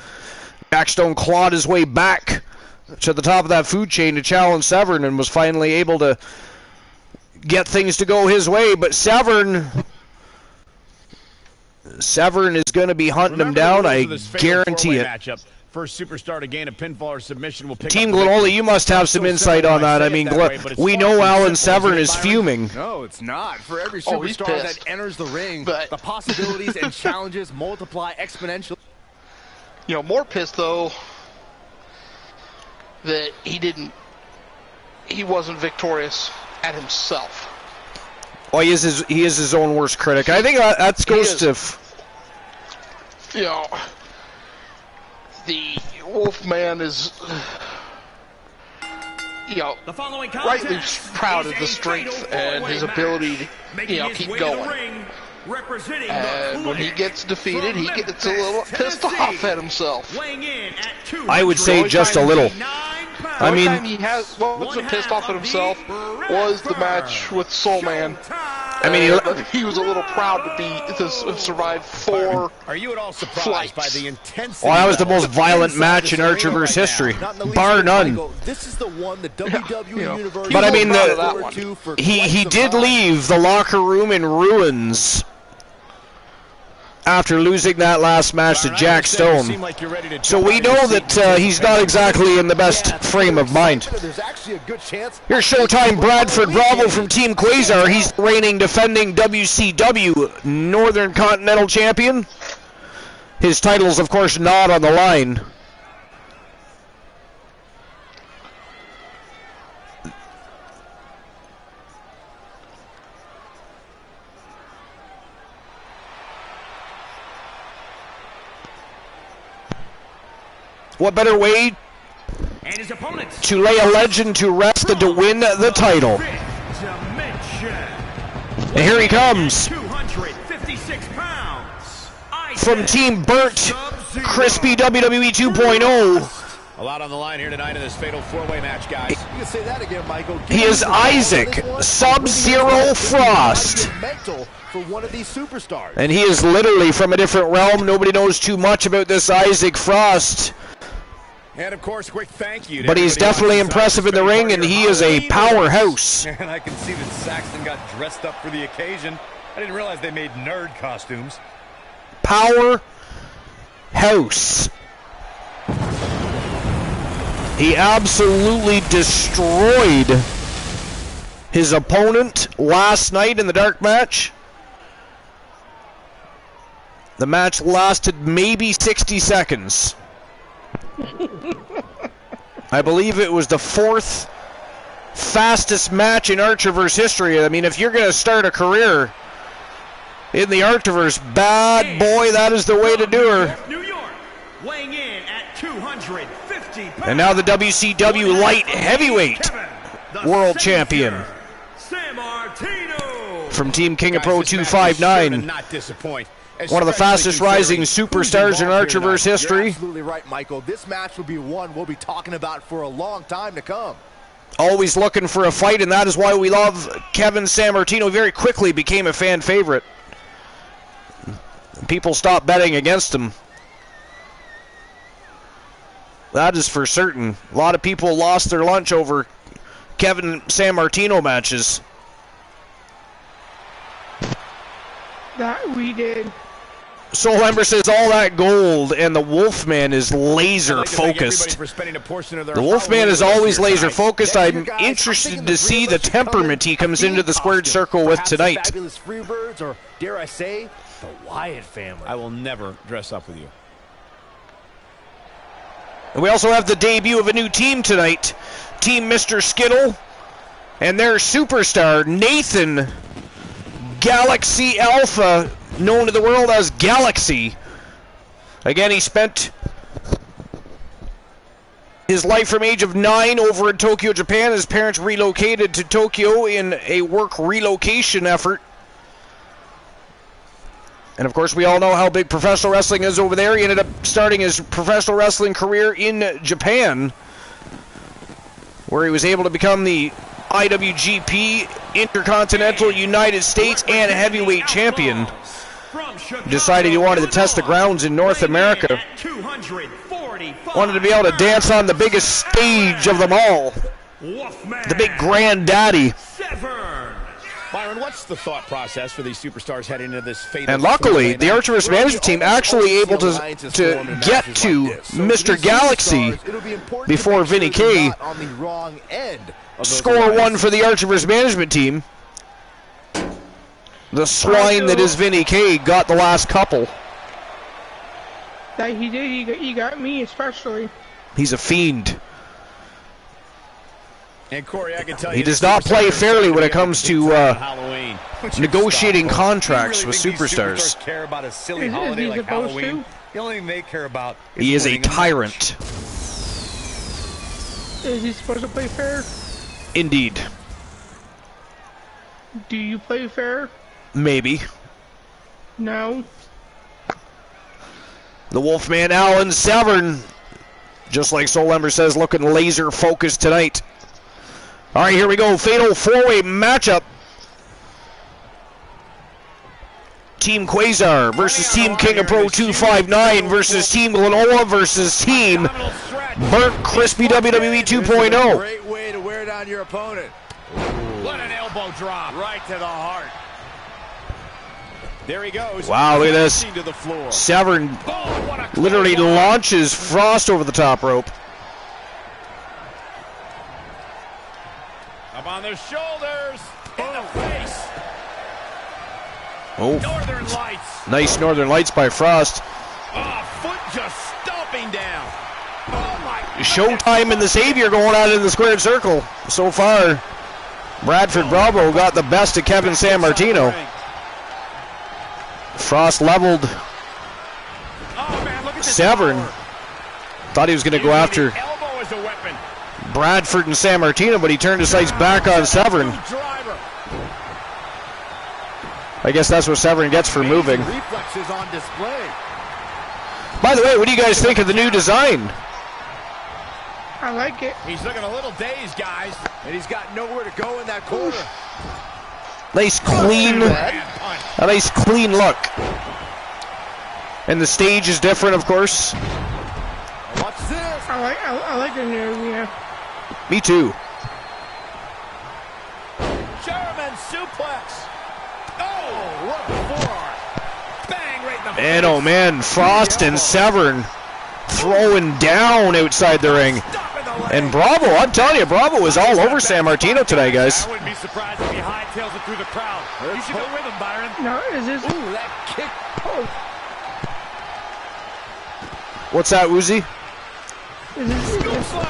Jack Stone clawed his way back to the top of that food chain to challenge Severn and was finally able to get things to go his way, but Severn is going to be hunting him down, I guarantee it. first superstar to gain a pinfall or submission will pick Team up the Glenola, you must have some insight on that. I mean, we know Alan Severn is fuming. No, it's not. For every superstar that enters the ring, the possibilities and challenges multiply exponentially. You know, more pissed though that he wasn't victorious at himself. Well, he is his own worst critic. I think that goes to. You know, the Wolfman is, you know, rightly proud of the strength and his ability to, you know, keep going. And when he gets defeated, he gets a little pissed off at himself. I would say just a little. I mean, time he wasn't pissed off at himself was the match with Soul Man. I mean, he was a little proud to survive 4 Are you at all surprised by the intensity? Well, that was the most violent match in Archerverse history, bar none. This is the one the WWE Universe. But I mean, he did leave the locker room in ruins after losing that last match to Jack Stone. So we know that he's not exactly in the best frame of mind. Here's Showtime Bradford Bravo from Team Quasar. He's the reigning defending WCW Northern Continental Champion. His title's, of course, not on the line. What better way to lay a legend to rest than to win the title? And here he comes. From Team Burnt, Crispy WWE 2.0. A lot on the line here tonight in this fatal 4-way match, guys. You can say that again, Michael. He is Isaac Sub-Zero Frost. For one of these superstars. And he is literally from a different realm. Nobody knows too much about this Isaac Frost. And of course, quick thank you to but he's definitely impressive in the ring, and he is a powerhouse. And I can see that Saxton got dressed up for the occasion. I didn't realize they made nerd costumes. Powerhouse. He absolutely destroyed his opponent last night in the dark match. The match lasted maybe 60 seconds. I believe it was the 4th fastest match in Archerverse history. I mean, if you're going to start a career in the Archerverse, bad boy, that is the way to do her. New York, weighing in at 250 pounds. And now the WCW Light Heavyweight World Champion from Team King of Pro 259. Not disappoint. One of the fastest rising superstars in Archerverse history. You're absolutely right, Michael. This match will be one we'll be talking about for a long time to come. Always looking for a fight, and that is why we love Kevin Sammartino. Very quickly became a fan favorite. People stopped betting against him. That is for certain. A lot of people lost their lunch over Kevin Sammartino matches. That we did. Soul Ember says all that gold, and the Wolfman is laser focused. The Wolfman is always laser focused. I'm interested to see the temperament he comes into the squared circle with tonight. Fabulous Freebirds, or dare I say, the Wyatt family. I will never dress up with you. And we also have the debut of a new team tonight. Team Mr. Skittle and their superstar, Nathan Galaxy Alpha, known to the world as Galaxy. Again, he spent his life from age of 9 over in Tokyo, Japan. His parents relocated to Tokyo in a work relocation effort. And of course, we all know how big professional wrestling is over there. He ended up starting his professional wrestling career in Japan, where he was able to become the IWGP Intercontinental United States and Heavyweight Champion. He decided he wanted to test the grounds in North America. Wanted to be able to dance on the biggest stage of them all. The big granddaddy. Byron, what's the thought process for these superstars heading into this fatal? And luckily, the Archivist management team actually able to get to Mr. Galaxy before Vinny K. Score one for the Archivist management team. The swine that is Vinny K got the last couple. That he did. He got me especially. He's a fiend. And Corey, I can tell he does not play fairly when it comes to negotiating contracts with superstars. Care about a silly holiday like Halloween. The only thing they care about is he is a tyrant. Is he supposed to play fair? Indeed. Do you play fair? Maybe. No. The Wolfman Alan Severn, just like Soul Ember says, looking laser focused tonight. All right, here we go. Fatal four-way matchup. Team Quasar versus Team King of Pro 259 versus Team Glenola versus Team Burnt Crispy WWE 2.0. Great way to wear down your opponent. What an elbow drop right to the heart. There he goes. Wow, look at this. Severn literally launches Frost over the top rope. Up on their shoulders, in the face. Oh, Northern Lights. Nice Northern Lights by Frost. Oh, foot just stomping down. Oh my. Showtime and the Savior going out in the squared circle. So far, Bradford Bravo got the best of Kevin Sammartino. Frost leveled. Oh, man, look at Severn. Thought he was going to go after elbow as a weapon. Bradford and Sammartino, but he turned his sights back on Severn. I guess that's what Severn gets for moving. Reflexes on display. By the way, what do you guys think of the new design? I like it. He's looking a little dazed, guys, and he's got nowhere to go in that corner. Nice clean, a nice clean look. And the stage is different, of course. What's this? I like the new arena. Me too. German suplex. Oh, what a forearm. Bang right in the face. And oh man, Frost and Severn throwing down outside the ring. And Bravo, I'm telling you, Bravo is all over Sammartino today, guys. I wouldn't be surprised if he hightails it through the crowd. You should go with him, Byron. No, is this? Ooh, that kick. Oh. What's that, Uzi? Is this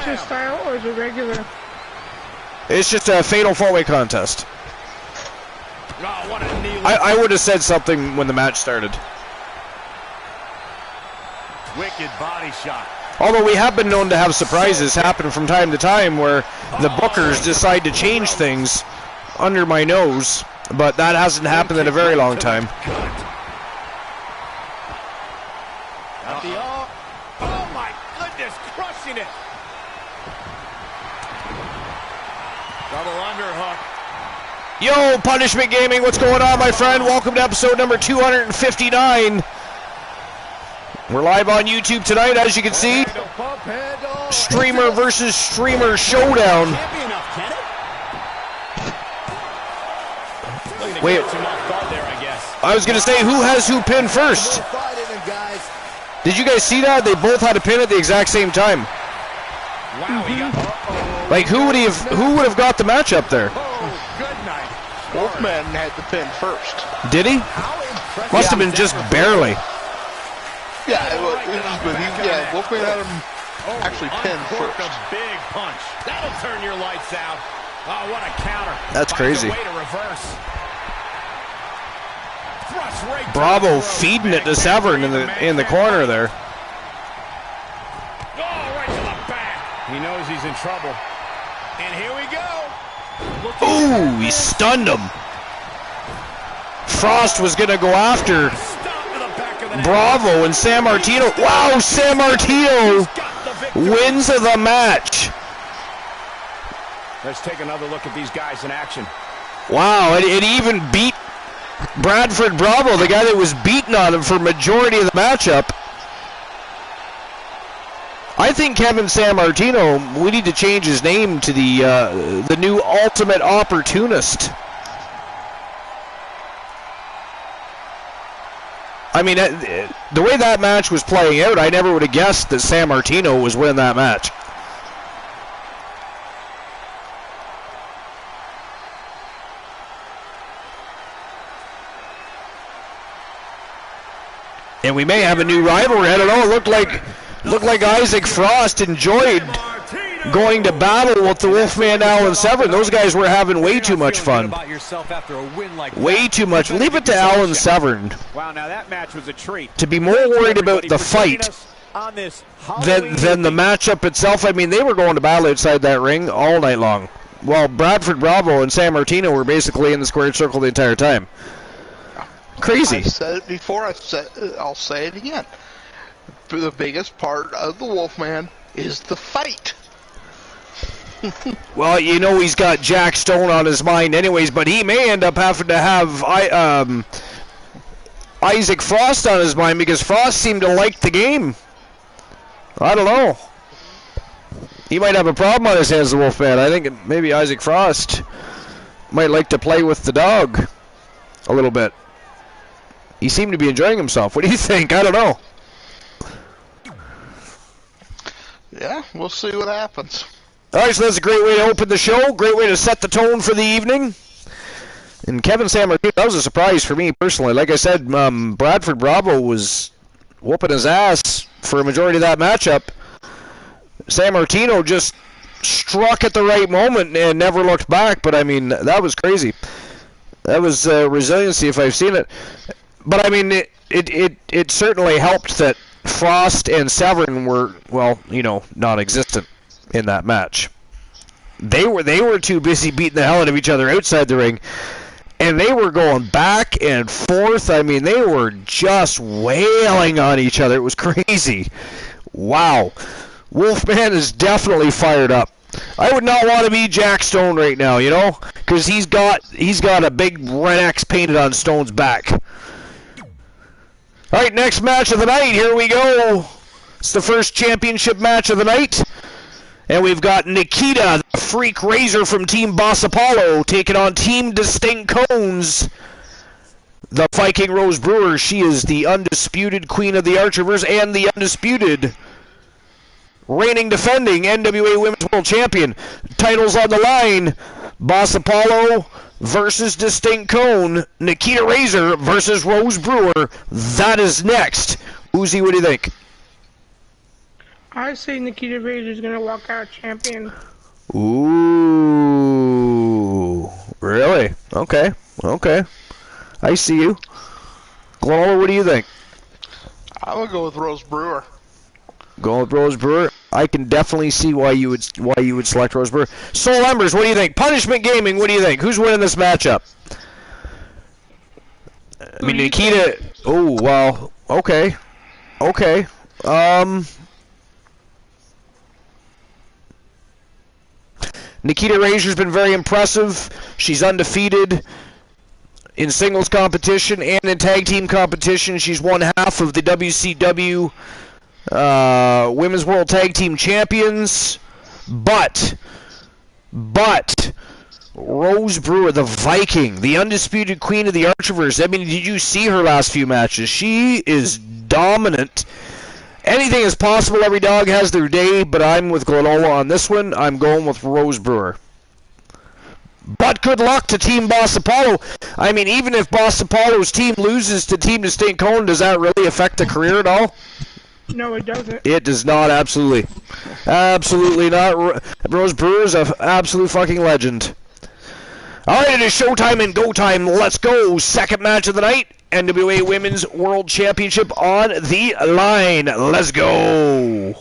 just style or is it regular? It's just a fatal four-way contest. Oh, what a knee. I would have said something when the match started. Wicked body shot. Although we have been known to have surprises happen from time to time where the bookers decide to change things under my nose, but that hasn't happened in a very long time. Oh my goodness, crushing it. Double underhook. Yo, Punishment Gaming, what's going on, my friend? Welcome to episode number 259. We're live on YouTube tonight, as you can see. Streamer versus streamer showdown. Wait, I was going to say, who has who pinned first? Did you guys see that? They both had a pin at the exact same time. Like, who would have got the match up there? Wolfman had the pin first. Did he? Must have been just barely. Yeah, Wolfman had him actually pinned first. A big punch. That'll turn your lights out. Oh, what a counter. That's crazy. Way to reverse. Right Bravo feeding it to Severn in the corner there. Oh, right to the back. He knows he's in trouble. And here we go. Ooh, he stunned him. Frost was going to go after Bravo and Sammartino. Wow, Sammartino wins the match. Let's take another look at these guys in action. Wow, it even beat Bradford Bravo, the guy that was beaten on him for majority of the matchup. I think Kevin Sammartino, we need to change his name to the new Ultimate Opportunist. I mean, the way that match was playing out, I never would have guessed that San Martino was winning that match. And we may have a new rivalry. I don't know. It looked like Isaac Frost enjoyed going to battle with the Wolfman Alan Severn. Those guys were having way too much fun. Way too much. Leave it to Alan Severn. Wow, now that match was a treat. To be more worried about the fight than the matchup itself. I mean, they were going to battle outside that ring all night long. While Bradford Bravo and San Martino were basically in the squared circle the entire time. Crazy. I've said it before, I'll say it again. The biggest part of the Wolfman is the fight. Well, you know he's got Jack Stone on his mind anyways, but he may end up having to have Isaac Frost on his mind because Frost seemed to like the game. I don't know. He might have a problem on his hands, the Wolfman. I think maybe Isaac Frost might like to play with the dog a little bit. He seemed to be enjoying himself. What do you think? I don't know. Yeah, we'll see what happens. All right, so that's a great way to open the show. Great way to set the tone for the evening. And Kevin San Martino, that was a surprise for me personally. Like I said, Bradford Bravo was whooping his ass for a majority of that matchup. San Martino just struck at the right moment and never looked back. But, I mean, that was crazy. That was resiliency if I've seen it. But, I mean, it certainly helped that Frost and Severn were, well, you know, non-existent in that match. They were too busy beating the hell out of each other outside the ring, and they were going back and forth. I mean, they were just wailing on each other. It was crazy. Wow. Wolfman is definitely fired up. I would not want to be Jack Stone right now, you know, because he's got a big red X painted on Stone's back. All right, next match of the night. Here we go. It's the first championship match of the night. And we've got Nikita, the Freak Razor from Team Boss Apollo, taking on Team Distinct Cones, the Viking Rose Brewer. She is the undisputed Queen of the Archivers and the undisputed reigning defending NWA Women's World Champion. Titles on the line. Boss Apollo versus Distinct Cone. Nikita Razor versus Rose Brewer. That is next. Uzi, what do you think? I say Nikita Razor's gonna walk out champion. Ooh, really? Okay. I see you. Glow, what do you think? I would go with Rose Brewer. Going with Rose Brewer. I can definitely see why you would select Rose Brewer. Soul Embers, what do you think? Punishment Gaming, what do you think? Who's winning this matchup? I mean, Nikita. Oh, well, okay. Nikita Razor's been very impressive. She's undefeated in singles competition and in tag team competition. She's won half of the WCW Women's World Tag Team Champions. But Rose Brewer, the Viking, the undisputed Queen of the Archivers. I mean, did you see her last few matches? She is dominant. Anything is possible. Every dog has their day, but I'm with Glenola on this one. I'm going with Rose Brewer. But good luck to Team Boss Apollo. I mean, even if Boss Apollo's team loses to Team Distinct Cone, does that really affect the career at all? No, it doesn't. It does not, absolutely. Absolutely not. Rose Brewer's an absolute fucking legend. All right, it is showtime and go time. Let's go. Second match of the night. NWA Women's World Championship on the line. Let's go.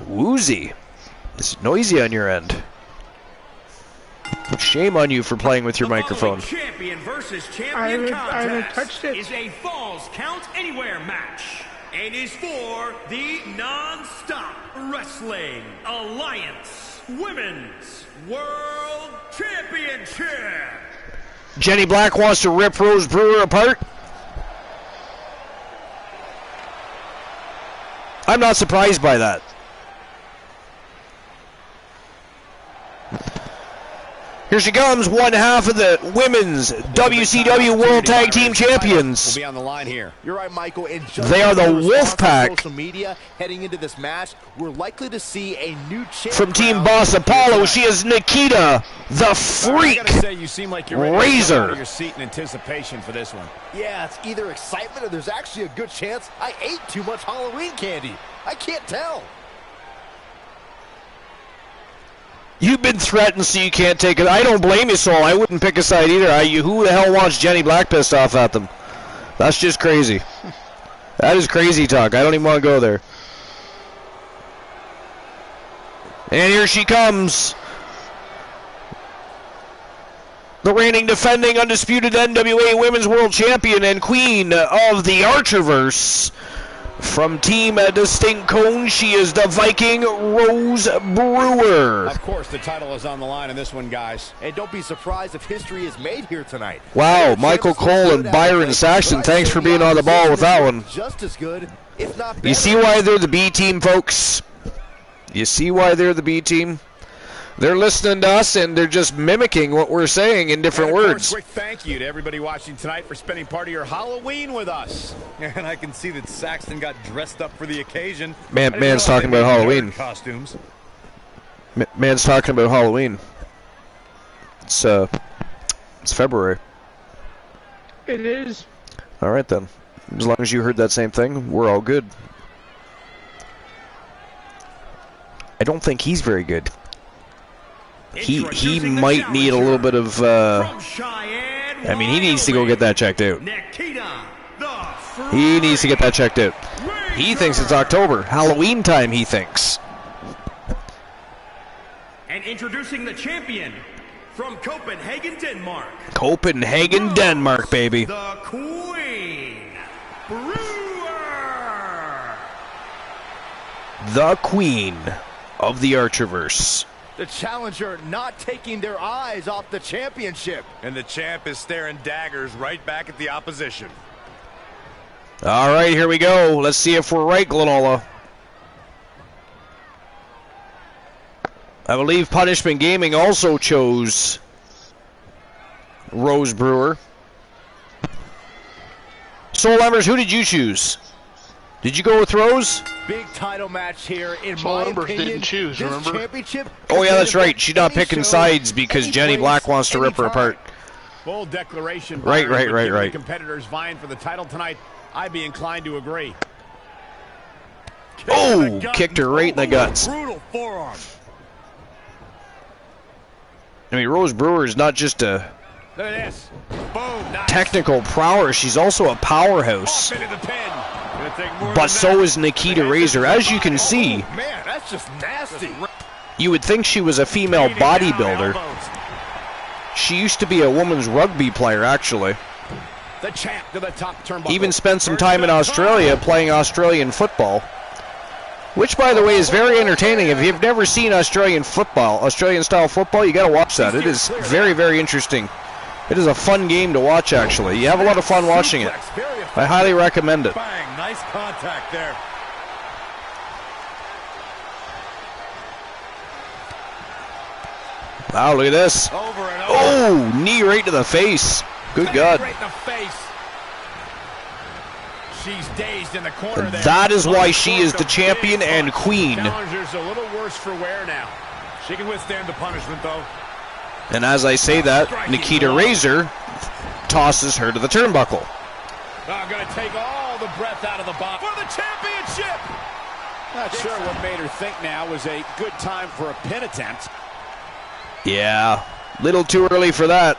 Woozy. This is noisy on your end. Shame on you for playing with your microphone. Champion versus champion I haven't touched it. Is a Falls Count Anywhere match and is for the Non-Stop Wrestling Alliance Women's World Championship. Jenny Black wants to rip Rose Brewer apart. I'm not surprised by that. Here she comes, one half of the women's WCW World Tag Team Champions. Will be on the line here. You're right, Michael. They are the Wolfpack. Social media heading into this match, we're likely to see a new champ from Team Boss Apollo. She is Nikita, the Freak you seem like you're Razor. Your seat in anticipation for this one. Yeah, it's either excitement or there's actually a good chance I ate too much Halloween candy. I can't tell. You've been threatened, so you can't take it. I don't blame you, Soul. I wouldn't pick a side either. Who the hell wants Jenny Black pissed off at them? That's just crazy. That is crazy talk. I don't even want to go there. And here she comes. The reigning, defending, undisputed NWA Women's World Champion and Queen of the Archerverse. From Team Distinct Cone, she is the Viking Rose Brewer. Of course, the title is on the line in this one, guys. And don't be surprised if history is made here tonight. Wow, Michael Cole and Byron Saxton, thanks for being on the ball with that one. Just as good, if not better. You see why they're the B team, folks? You see why they're the B team? They're listening to us, and they're just mimicking what we're saying in different words. Quick thank you to everybody watching tonight for spending part of your Halloween with us. And I can see that Saxton got dressed up for the occasion. Man's talking about Halloween. Costumes. Man's talking about Halloween. It's February. It is. All right, then. As long as you heard that same thing, we're all good. I don't think he's very good. He might need a little bit of, I mean, he needs to go get that checked out. He needs to get that checked out. He thinks it's October. Halloween time, he thinks. And introducing the champion from Copenhagen, Denmark. Copenhagen, Denmark, baby. The Queen Brewer. The Queen of the Archerverse. The challenger not taking their eyes off the championship. And the champ is staring daggers right back at the opposition. All right, here we go. Let's see if we're right, Glenola. I believe Punishment Gaming also chose Rose Brewer. Soul Embers, who did you choose? Did you go with Rose? Big title match here. In Soul my Embers opinion, didn't choose, this remember? championship. Oh, yeah, that's right. She's not picking sides because Jenny Black wants to rip her apart. Bold declaration. Right. Competitors vying for the title tonight. I'd be inclined to agree. Oh, kicked her right in the guts. Brutal forearm. I mean, Rose Brewer is not just a Look at this. Boom. Nice. technical prowess. She's also a powerhouse. Off into the pin. Gonna take more But than so that. is Nikita Razor. As you can see, Man, that's just nasty. you would think she was a female bodybuilder. She used to be a women's rugby player, actually. The champ to the top turnbuckle. Even spent some time in Australia playing Australian football. Which, by the way, is very entertaining. If you've never seen Australian football, Australian-style football, you got to watch that. It is very, very interesting. It is a fun game to watch, actually. You have a lot of fun watching it. I highly recommend it. Bang, nice contact there. Wow, look at this. Over and over. Oh, knee right to the face. Good God. Right in the face. She's dazed in the corner there. That is why she is the champion and queen. Challenger's a little worse for wear now. She can withstand the punishment, though. And as I say that, Nikita Razor tosses her to the turnbuckle. Going to take all the breath out of the body for the championship. Not sure what made her think now was a good time for a pin attempt. Yeah, little too early for that.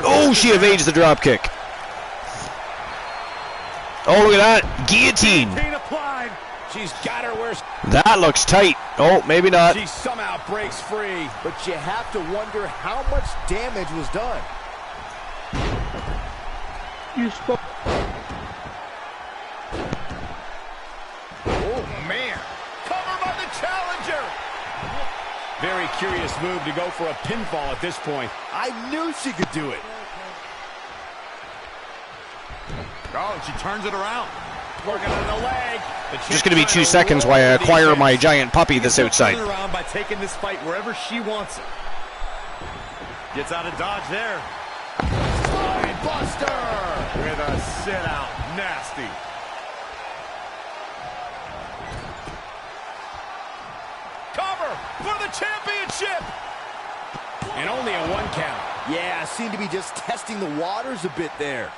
Oh, she evades the drop kick. Oh, look at that. Guillotine. Applied. She's got her where That looks tight. Oh, maybe not. she somehow breaks free. But you have to wonder how much damage was done. You spoke. Oh, man. Cover by the challenger. Very curious move to go for a pinfall at this point. I knew she could do it. Oh, she turns it around. Working on the leg. Just going to be 2 seconds while I acquire my giant puppy that's outside. Around by taking this fight wherever she wants it. Gets out of dodge there. Spine buster with a sit out. Nasty. Cover for the championship. And only a 1 count. Yeah, seemed to be just testing the waters a bit there.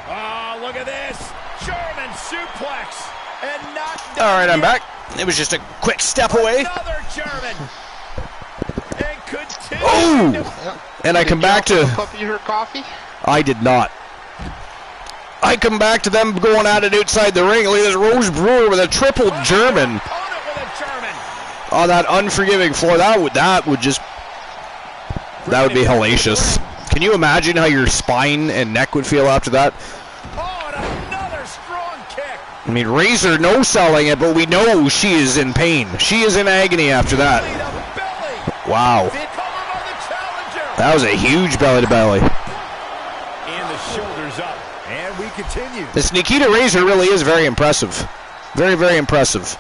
Oh, look at this. German suplex. And knocked down. All right, I'm back. It was just a quick step away. Another German. And continue. Oh! And I come back to... Puppy her coffee? I did not. I come back to them going at it outside the ring. Look at this Rose Brewer with a triple German. On that unforgiving floor. That would be hellacious. Can you imagine how your spine and neck would feel after that? Oh, and another strong kick. I mean, Razor no selling it, but we know she is in pain. She is in agony after that. Wow. That was a huge belly to belly. And the shoulders up. And we continue. This Nikita Razor really is very impressive. Very, very impressive.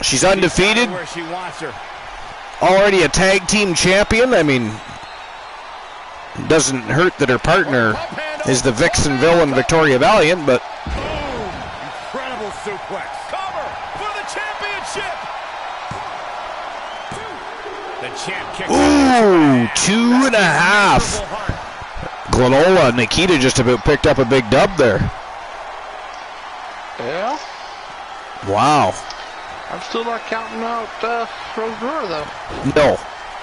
She's undefeated. Where she wants her. Already a tag team champion. I mean, it doesn't hurt that her partner is the Vixen villain Victoria Valiant, but... Incredible suplex. Cover for the championship. The champ kicks. Ooh, 2.5. Glenola and Nikita just about picked up a big dub there. Yeah. Wow. I'm still not counting out Rose Brewer, though. No,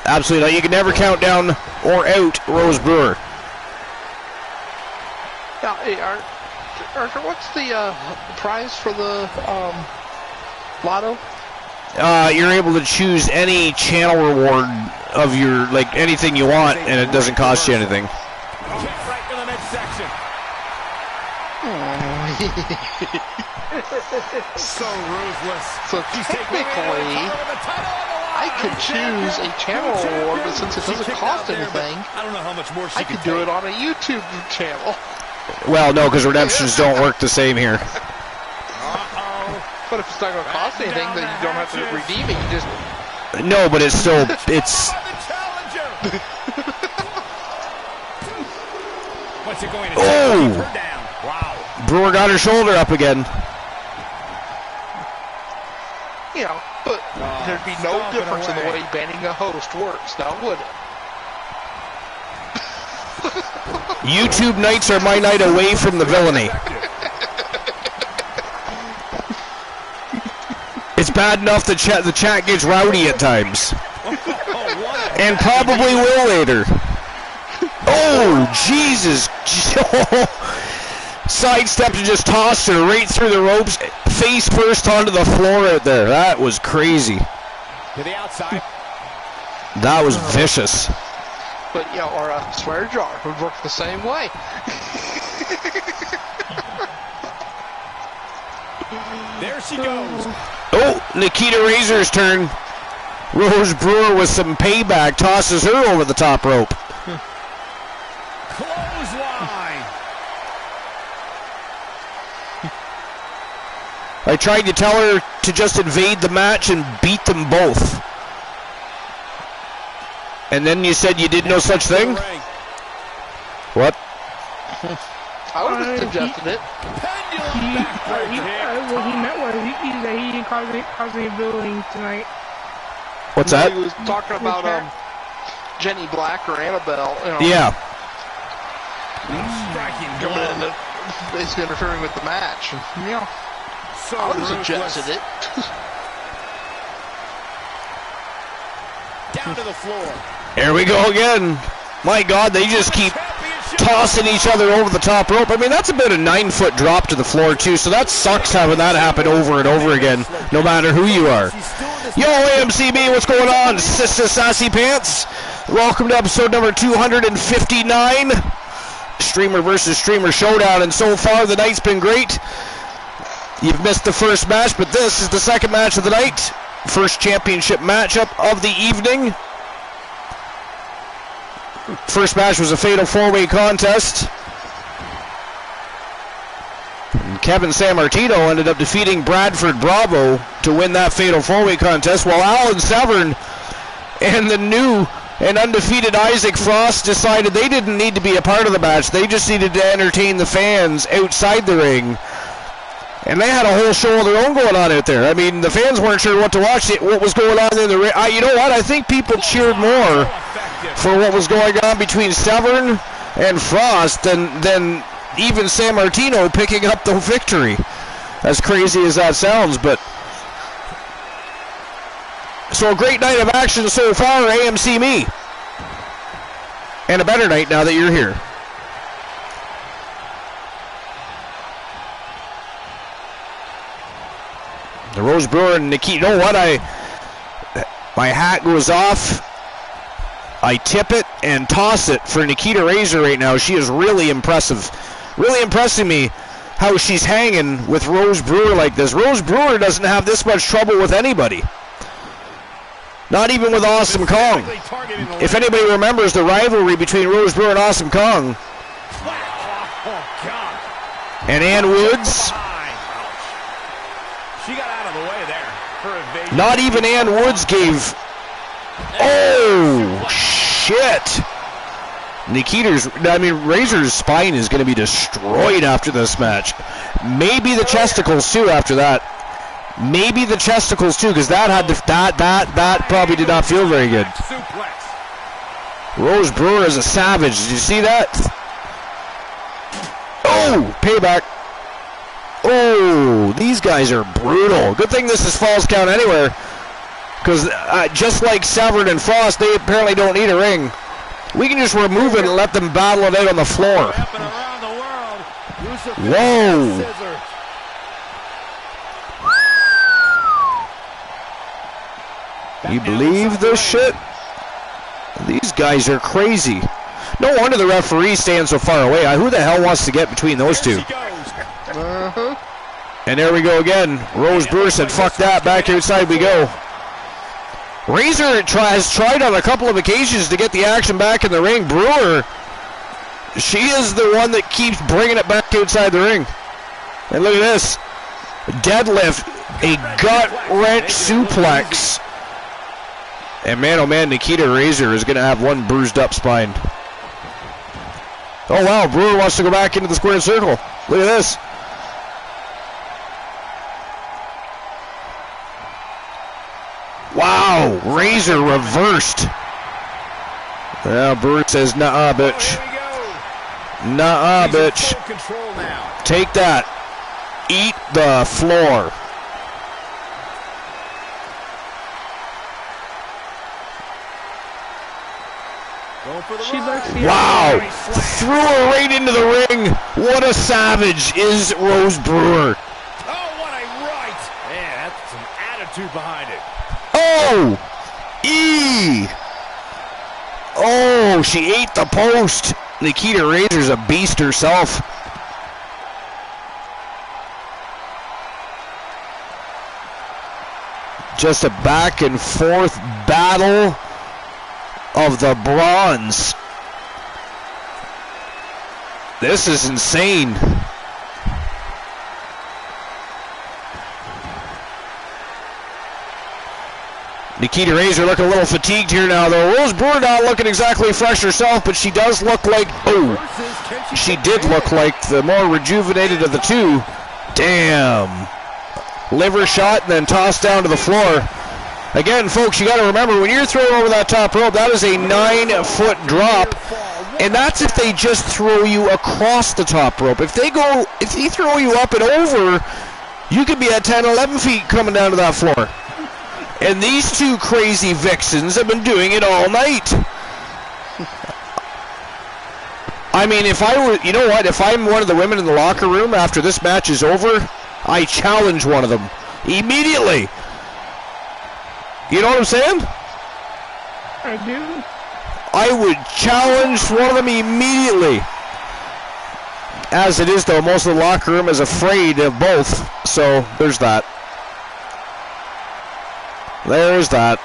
absolutely not. You can never count down or out Rose Brewer. Yeah, hey, Arthur, what's the prize for the lotto? You're able to choose any channel reward of your, like, anything you want, and it doesn't cost you anything. Kick right to the midsection. So ruthless. So technically, I could choose a channel award, but since it doesn't cost anything, I don't know how much more I could do it on a YouTube channel. Well, no, because redemptions don't work the same here. But if it's not going to cost anything, then you don't have to redeem it. You just... No, but it's still, it's... What's it going to Oh! keep her down? Wow. Brewer got her shoulder up again. You know, but there'd be no difference in the way banning a host works, now would it? YouTube nights are my night away from the villainy. It's bad enough the chat gets rowdy at times. And probably will later. Oh, Jesus. Sidestepped and just tossed her right through the ropes, face first onto the floor out there. That was crazy. To the outside. That was vicious. But, you know, or a swear jar would work the same way. There she goes. Oh, Nikita Razor's turn. Rose Brewer with some payback tosses her over the top rope. Clothesline. I tried to tell her to just invade the match and beat them both. And then you said you did no such thing? What? I would have suggested it. What he meant was he didn't cause any villainy tonight. What's that? He was talking about Jenny Black or Annabelle. You know, Yeah. striking coming in and basically interfering with the match. And, you know, So I would have suggested it. Down to the floor. Here we go again. My God, they just keep tossing each other over the top rope. I mean, that's about a 9-foot drop to the floor, too, so that sucks having that happen over and over again, no matter who you are. Yo, AMCB, what's going on? Sister Sassy Pants. Welcome to episode number 259. Streamer versus Streamer Showdown, and so far the night's been great. You've missed the first match, but this is the second match of the night. First championship matchup of the evening. First match was a fatal 4-way contest. And Kevin Sammartino ended up defeating Bradford Bravo to win that fatal 4-way contest, while Alan Severn and the new and undefeated Isaac Frost decided they didn't need to be a part of the match. They just needed to entertain the fans outside the ring. And they had a whole show of their own going on out there. I mean, the fans weren't sure what to watch, what was going on in the ring. You know what? I think people cheered more for what was going on between Severn and Frost than even Sammartino picking up the victory. As crazy as that sounds, but... So a great night of action so far, AMC me. And a better night now that you're here. The Rose Brewer and Nikita. You know what? My hat goes off. I tip it and toss it for Nikita Razor right now. She is really impressive. Really impressing me how she's hanging with Rose Brewer like this. Rose Brewer doesn't have this much trouble with anybody. Not even with Awesome Kong. If anybody remembers the rivalry between Rose Brewer and Awesome Kong. And Ann Woods. She got out of the way there. Her evasion. Not even Ann Woods gave... Oh, shit. Razor's spine is going to be destroyed after this match. Maybe the chesticles too after that. Maybe the chesticles too, because that probably did not feel very good. Rose Brewer is a savage. Did you see that? Oh, payback. Oh, these guys are brutal. Good thing this is Falls Count Anywhere, because just like Severn and Frost, they apparently don't need a ring. We can just remove it and let them battle it out on the floor. Whoa. You believe this shit? These guys are crazy. No wonder the referee stands so far away. Who the hell wants to get between those two? And there we go again. Rose Brewer said, fuck that, back outside we go. Razor has tried on a couple of occasions to get the action back in the ring. Brewer, she is the one that keeps bringing it back outside the ring. And look at this. Deadlift, a gut-wrench suplex. And man, oh man, Nikita Razor is going to have one bruised up spine. Oh wow, Brewer wants to go back into the square circle. Look at this. Wow, Razor reversed. Well, Brewer says, nah, bitch. Nah, bitch. Take that. Eat the floor. Wow. Threw her right into the ring. What a savage is Rose Brewer. Oh, what a right. Man, that's some attitude behind it. Oh! Oh, she ate the post. Nikita Razor's a beast herself. Just a back and forth battle of the bronze. This is insane. Nikita Razor looking a little fatigued here now, though. Rose Brewer not looking exactly fresh herself, but she does look like, she did look like the more rejuvenated of the two. Damn. Liver shot and then tossed down to the floor. Again, folks, you got to remember, when you're throwing over that top rope, that is a 9-foot drop, and that's if they just throw you across the top rope. If they throw you up and over, you could be at 10, 11 feet coming down to that floor. And these two crazy vixens have been doing it all night. I mean, if I were, you know what, if I'm one of the women in the locker room after this match is over, I challenge one of them immediately. You know what I'm saying? I do. I would challenge one of them immediately. As it is, though, most of the locker room is afraid of both. So, there's that. There's that.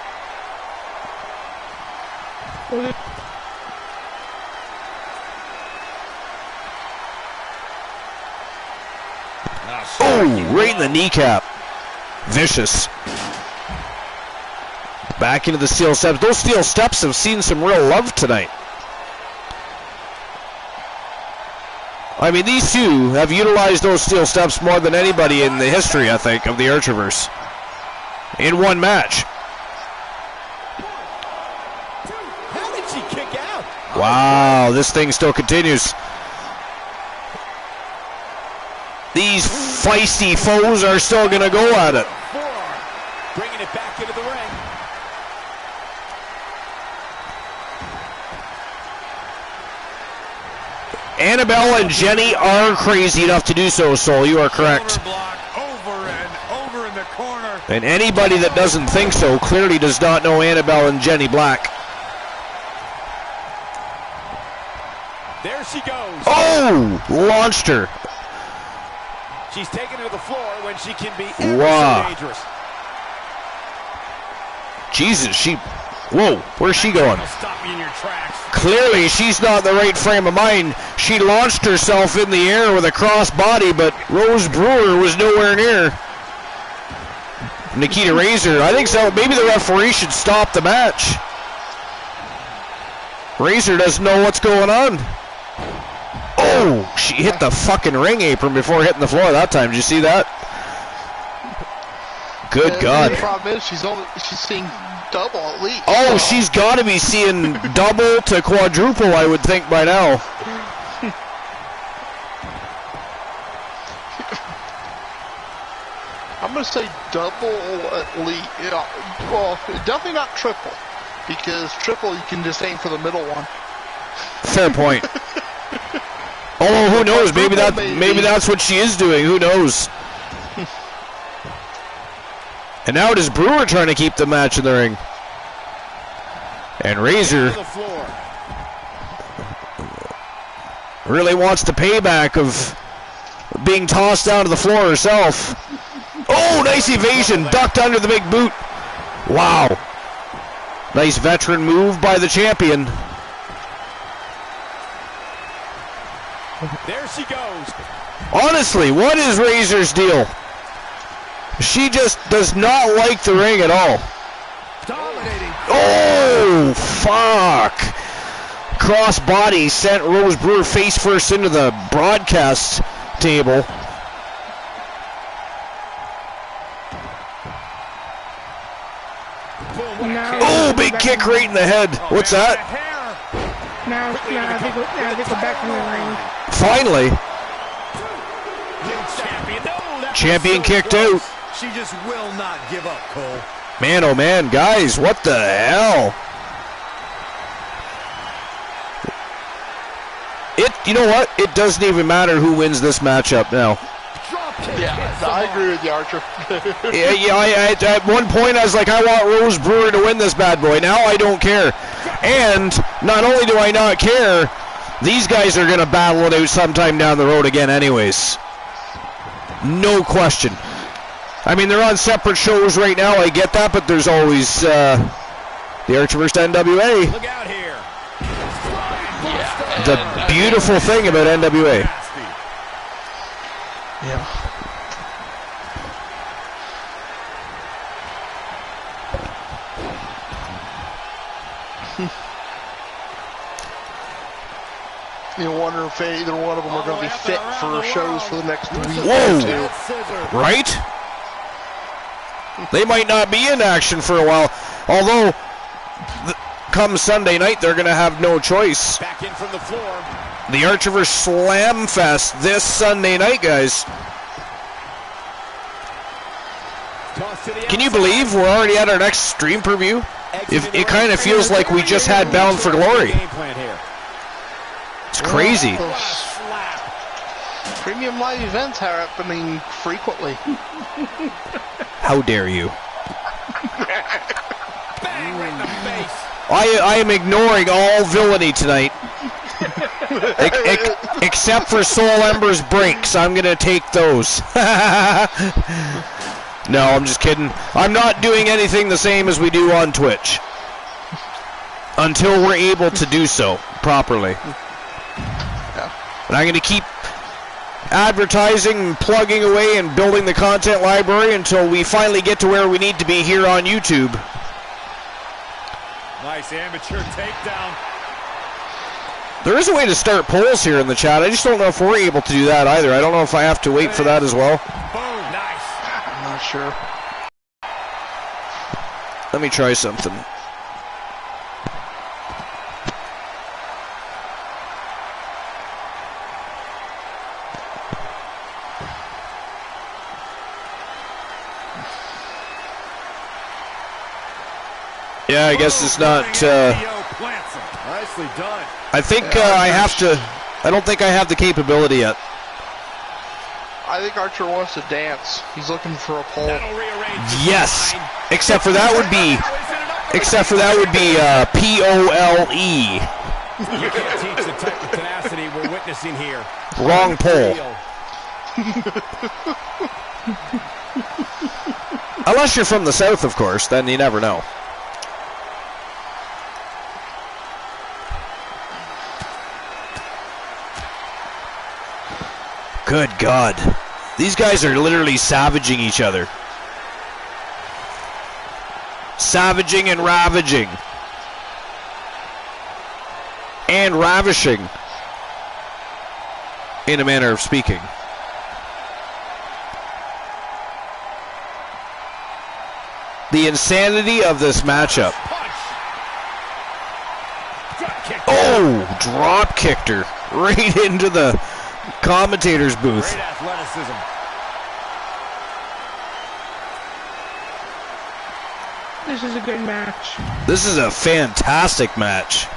Oh, right in the kneecap. Vicious. Back into the steel steps. Those steel steps have seen some real love tonight. I mean, these two have utilized those steel steps more than anybody in the history, I think, of the Archerverse. In one match. How did she kick out? Wow, this thing still continues. These feisty foes are still going to go at it. Bringing it back into the ring. Annabelle and Jenny are crazy enough to do so, Soul. You are correct. Over in the corner. And anybody that doesn't think so clearly does not know Annabelle and Jenny Black. There she goes. Oh! Launched her. She's taken her to the floor when she can be ever Wow. so dangerous. Jesus, whoa, where's she going? Stop me in your tracks. Clearly, she's not in the right frame of mind. She launched herself in the air with a cross body, but Rose Brewer was nowhere near. Nikita Razor, I think so. Maybe the referee should stop the match. Razor doesn't know what's going on. Oh, she hit the fucking ring apron before hitting the floor that time. Did you see that? Good God. The problem is she's seeing double at least. Oh, she's got to be seeing double to quadruple, I would think, by now. I'm going to say double at least. Yeah, well, definitely not triple, because triple you can just aim for the middle one. Fair point. Oh, who knows? Maybe that's what she is doing. Who knows? And now it is Brewer trying to keep the match in the ring. And Razor really wants the payback of being tossed down to the floor herself. Oh, nice evasion. Ducked under the big boot. Wow. Nice veteran move by the champion. There she goes. Honestly, what is Razor's deal? She just does not like the ring at all. Dominating. Oh, fuck. Cross body sent Rose Brewer face first into the broadcast table. Oh, big kick right in the head. What's that? Now they go back in the ring. Finally. Champion kicked out. She just will not give up, Cole. Man, oh man, guys, what the hell? You know what? It doesn't even matter who wins this matchup now. Yeah, I agree with you, Archer. At one point I was like, I want Rose Brewer to win this bad boy. Now I don't care. And not only do I not care, these guys are going to battle it out sometime down the road again anyways. No question. I mean, they're on separate shows right now, I get that, but there's always the Archerverse NWA. Look out here. The beautiful thing about NWA. Yeah. You wonder if either one of them are going to be fit for shows for the next week or two. Right? They might not be in action for a while. Although, come Sunday night, they're going to have no choice. Back in from the floor. The Archerverse Slam Fest this Sunday night, guys. Can you believe we're already at our next stream preview? It kind of feels like we just had Bound for Glory. It's crazy. Premium live events are happening frequently. How dare you? Bang right in the face. I am ignoring all villainy tonight. Except for Soul Ember's breaks. I'm going to take those. No, I'm just kidding. I'm not doing anything the same as we do on Twitch. Until we're able to do so properly. And I'm going to keep advertising, plugging away, and building the content library until we finally get to where we need to be here on YouTube. Nice amateur takedown. There is a way to start polls here in the chat. I just don't know if we're able to do that either. I don't know if I have to wait for that as well. Boom. Nice. I'm not sure. Let me try something. Yeah, I guess it's not. Nicely done. I think I have to. I don't think I have the capability yet. I think Archer wants to dance. He's looking for a pole. Yes, except for that would be. Except for that would be P-O-L-E. You can't teach the type of tenacity we're witnessing here. Wrong pole. Unless you're from the South, of course, then you never know. Good God. These guys are literally savaging each other. Savaging and ravaging. And ravishing. In a manner of speaking. The insanity of this matchup. Oh, drop kicked her right into the commentator's booth. Great athleticism. This is a good match. This is a fantastic match.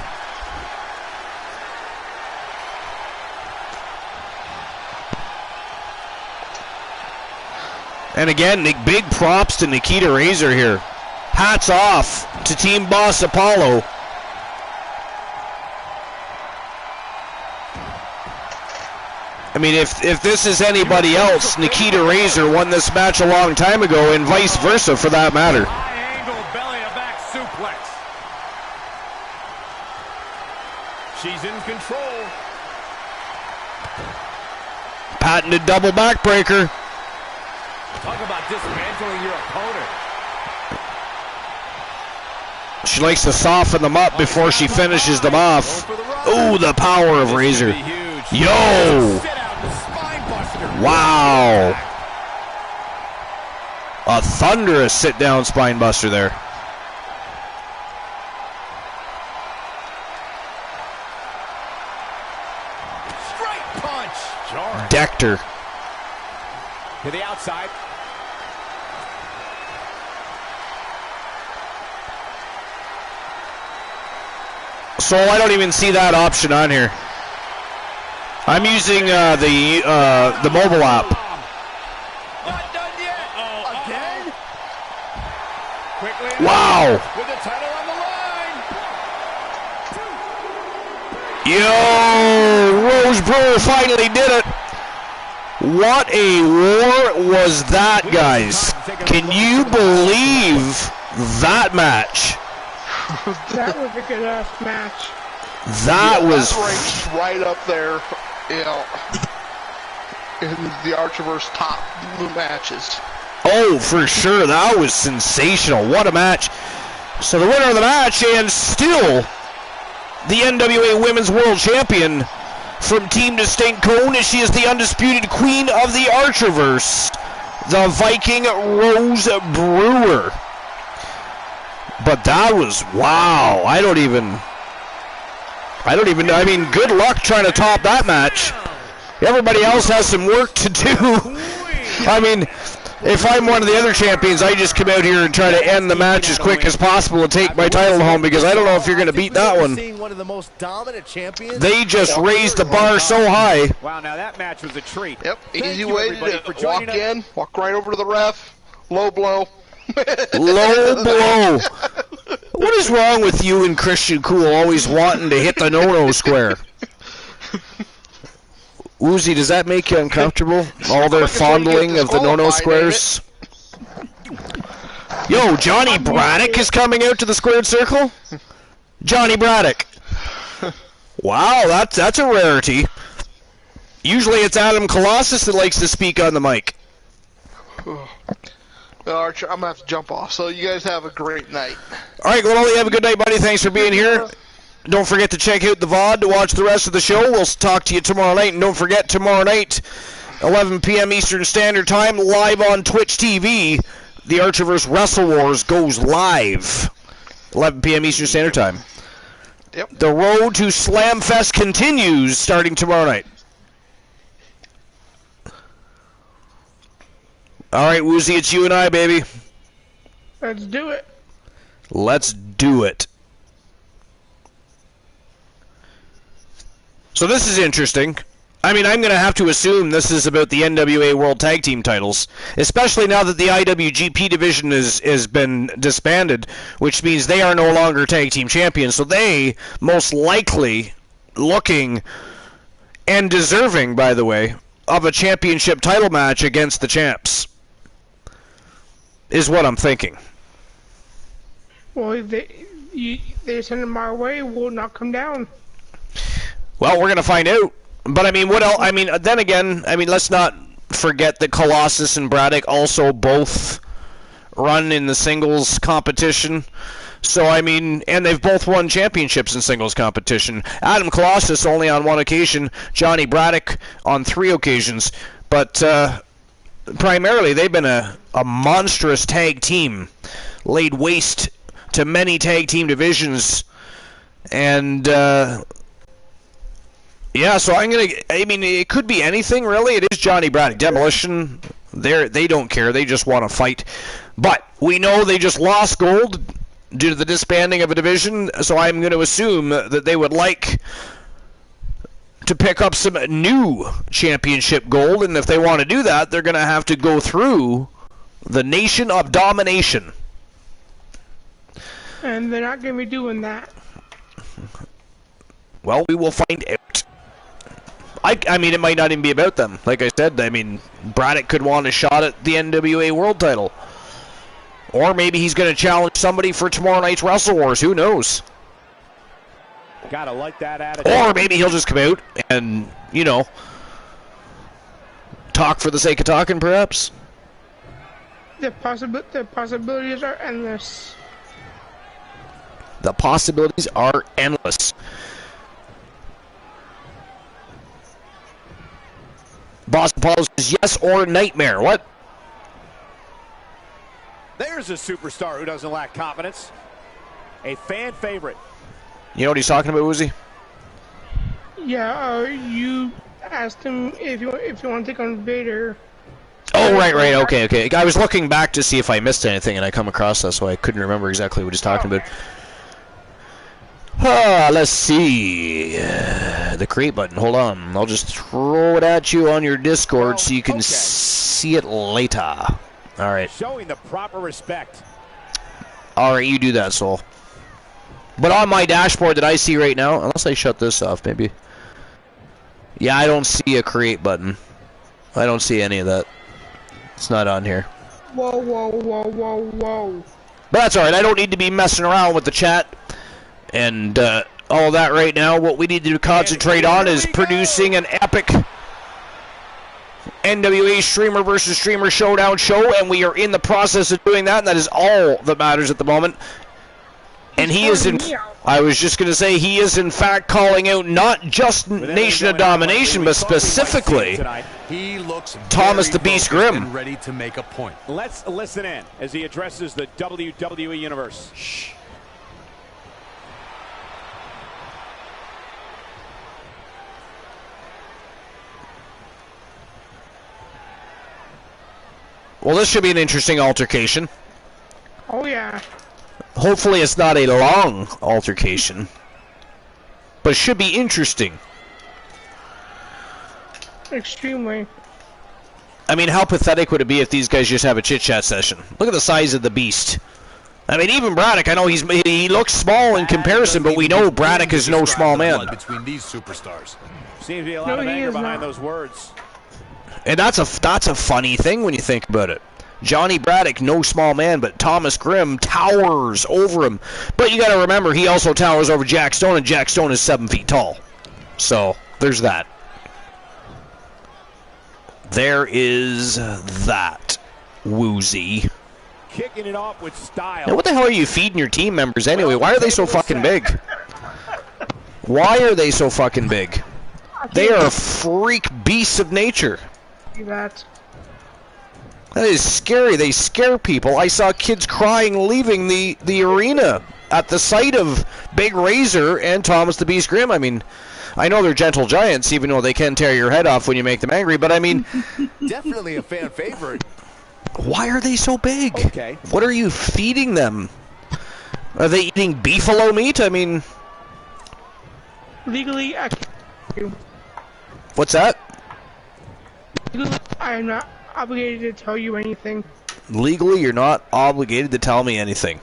And again, big props to Nikita Razor here. Hats off to Team Boss Apollo. I mean, if this is anybody else, Nikita Razor won this match a long time ago, and vice versa for that matter. High angle belly to back suplex. She's in control. Patented double backbreaker. Talk about dismantling your opponent. She likes to soften them up before she finishes them off. Ooh, the power of Razor. Yo! Wow! A thunderous sit-down spine buster there. Straight punch. Decked her. To the outside. So I don't even see that option on here. I'm using the mobile app. Not done yet. Again? Quickly. Wow! With the title on the line. Yo! Rose Brewer finally did it. What a war was that, guys? Can you believe that match? That was a good ass match. That was that ranks right up there, you know, in the Archerverse top matches. Oh, for sure. That was sensational. What a match. So the winner of the match, and still the NWA Women's World Champion from Team Distinct Cone, she is the undisputed queen of the Archerverse, the Viking Rose Brewer. But that was, wow. I mean, good luck trying to top that match. Everybody else has some work to do. I mean, if I'm one of the other champions, I just come out here and try to end the match as quick as possible and take my title home, because I don't know if you're going to beat that one. They just raised the bar so high. Wow, now that match was a treat. Yep, easy way to walk in, walk right over to the ref, low blow. Low blow. What is wrong with you and Christian Cool always wanting to hit the no-no square? Woozy, does that make you uncomfortable? All their fondling of the no-no squares? Yo, Johnny Braddock is coming out to the squared circle? Johnny Braddock. Wow, that's a rarity. Usually it's Adam Colossus that likes to speak on the mic. Well, Archer, I'm going to have to jump off. So you guys have a great night. All right, Gloli, have a good night, buddy. Thanks for being here. Don't forget to check out the VOD to watch the rest of the show. We'll talk to you tomorrow night. And don't forget, tomorrow night, 11 p.m. Eastern Standard Time, live on Twitch TV, the Archerverse Wrestle Wars goes live. 11 p.m. Eastern Standard Time. Yep. The road to Slamfest continues starting tomorrow night. All right, Woozy, it's you and I, baby. Let's do it. Let's do it. So this is interesting. I mean, I'm going to have to assume this is about the NWA World Tag Team titles, especially now that the IWGP division has been disbanded, which means they are no longer tag team champions. So they most likely looking and deserving, by the way, of a championship title match against the champs, is what I'm thinking. Well, if they send them our way, we'll not come down. Well, we're going to find out. But, I mean, what else? I mean, then again, I mean, let's not forget that Colossus and Braddock also both run in the singles competition. So, I mean, and they've both won championships in singles competition. Adam Colossus only on one occasion, Johnny Braddock on 3 occasions. But primarily, they've been a monstrous tag team, laid waste to many tag team divisions. And yeah, so I mean, it could be anything, really. It is Johnny Braddock. Demolition, they don't care. They just want to fight. But we know they just lost gold due to the disbanding of a division, so I'm going to assume that they would like to pick up some new championship gold, and if they want to do that, they're going to have to go through the Nation of Domination. And they're not going to be doing that. Well, we will find out. I mean, it might not even be about them. Like I said, I mean, Braddock could want a shot at the NWA World title. Or maybe he's going to challenge somebody for tomorrow night's Wrestle Wars. Who knows? Gotta like that attitude. Or maybe he'll just come out and, you know, talk for the sake of talking, perhaps. The possibilities are endless. The possibilities are endless. Boston Paulo says yes or nightmare. What? There's a superstar who doesn't lack confidence. A fan favorite. You know what he's talking about, Woozy? Yeah, you asked him if you want to take on Vader. Oh, right, okay. I was looking back to see if I missed anything, and I come across that, so I couldn't remember exactly what he's talking about. Let's see. The create button. Hold on. I'll just throw it at you on your Discord so you can see it later. All right. Showing the proper respect. All right, you do that, Soul. But on my dashboard that I see right now, unless I shut this off, maybe. Yeah, I don't see a create button. I don't see any of that. It's not on here. Whoa. But that's all right. I don't need to be messing around with the chat and all that right now. What we need to concentrate on is producing an epic NWA streamer versus streamer showdown show, and we are in the process of doing that, and that is all that matters at the moment. And he is I was just going to say, he is in fact calling out not just Nation of Domination, but specifically he looks Thomas the Beast Grimm. Ready to make a point. Let's listen in as he addresses the WWE Universe. Shh. Well, this should be an interesting altercation. Oh, yeah. Hopefully it's not a long altercation, but it should be interesting. Extremely. I mean, how pathetic would it be if these guys just have a chit-chat session? Look at the size of the beast. I mean, even Braddock, I know he looks small in comparison, but we know Braddock is no small man. Between these superstars. Seems to be a lot of anger behind those words. And that's a funny thing when you think about it. Johnny Braddock, no small man, but Thomas Grimm towers over him. But you got to remember, he also towers over Jack Stone, and Jack Stone is 7 feet tall. So, there's that. There is that. Woozy. Kicking it off with style. Now, what the hell are you feeding your team members anyway? Why are they so fucking big? Why are they so fucking big? They are freak beasts of nature. That is scary. They scare people. I saw kids crying leaving the arena at the sight of Big Razor and Thomas the Beast Grimm. I mean, I know they're gentle giants, even though they can tear your head off when you make them angry, but I mean... Definitely a fan favorite. Why are they so big? Okay. What are you feeding them? Are they eating beefalo meat? I mean... legally, I can't. What's that? Legally, I am not obligated to tell you anything. Legally, you're not obligated to tell me anything.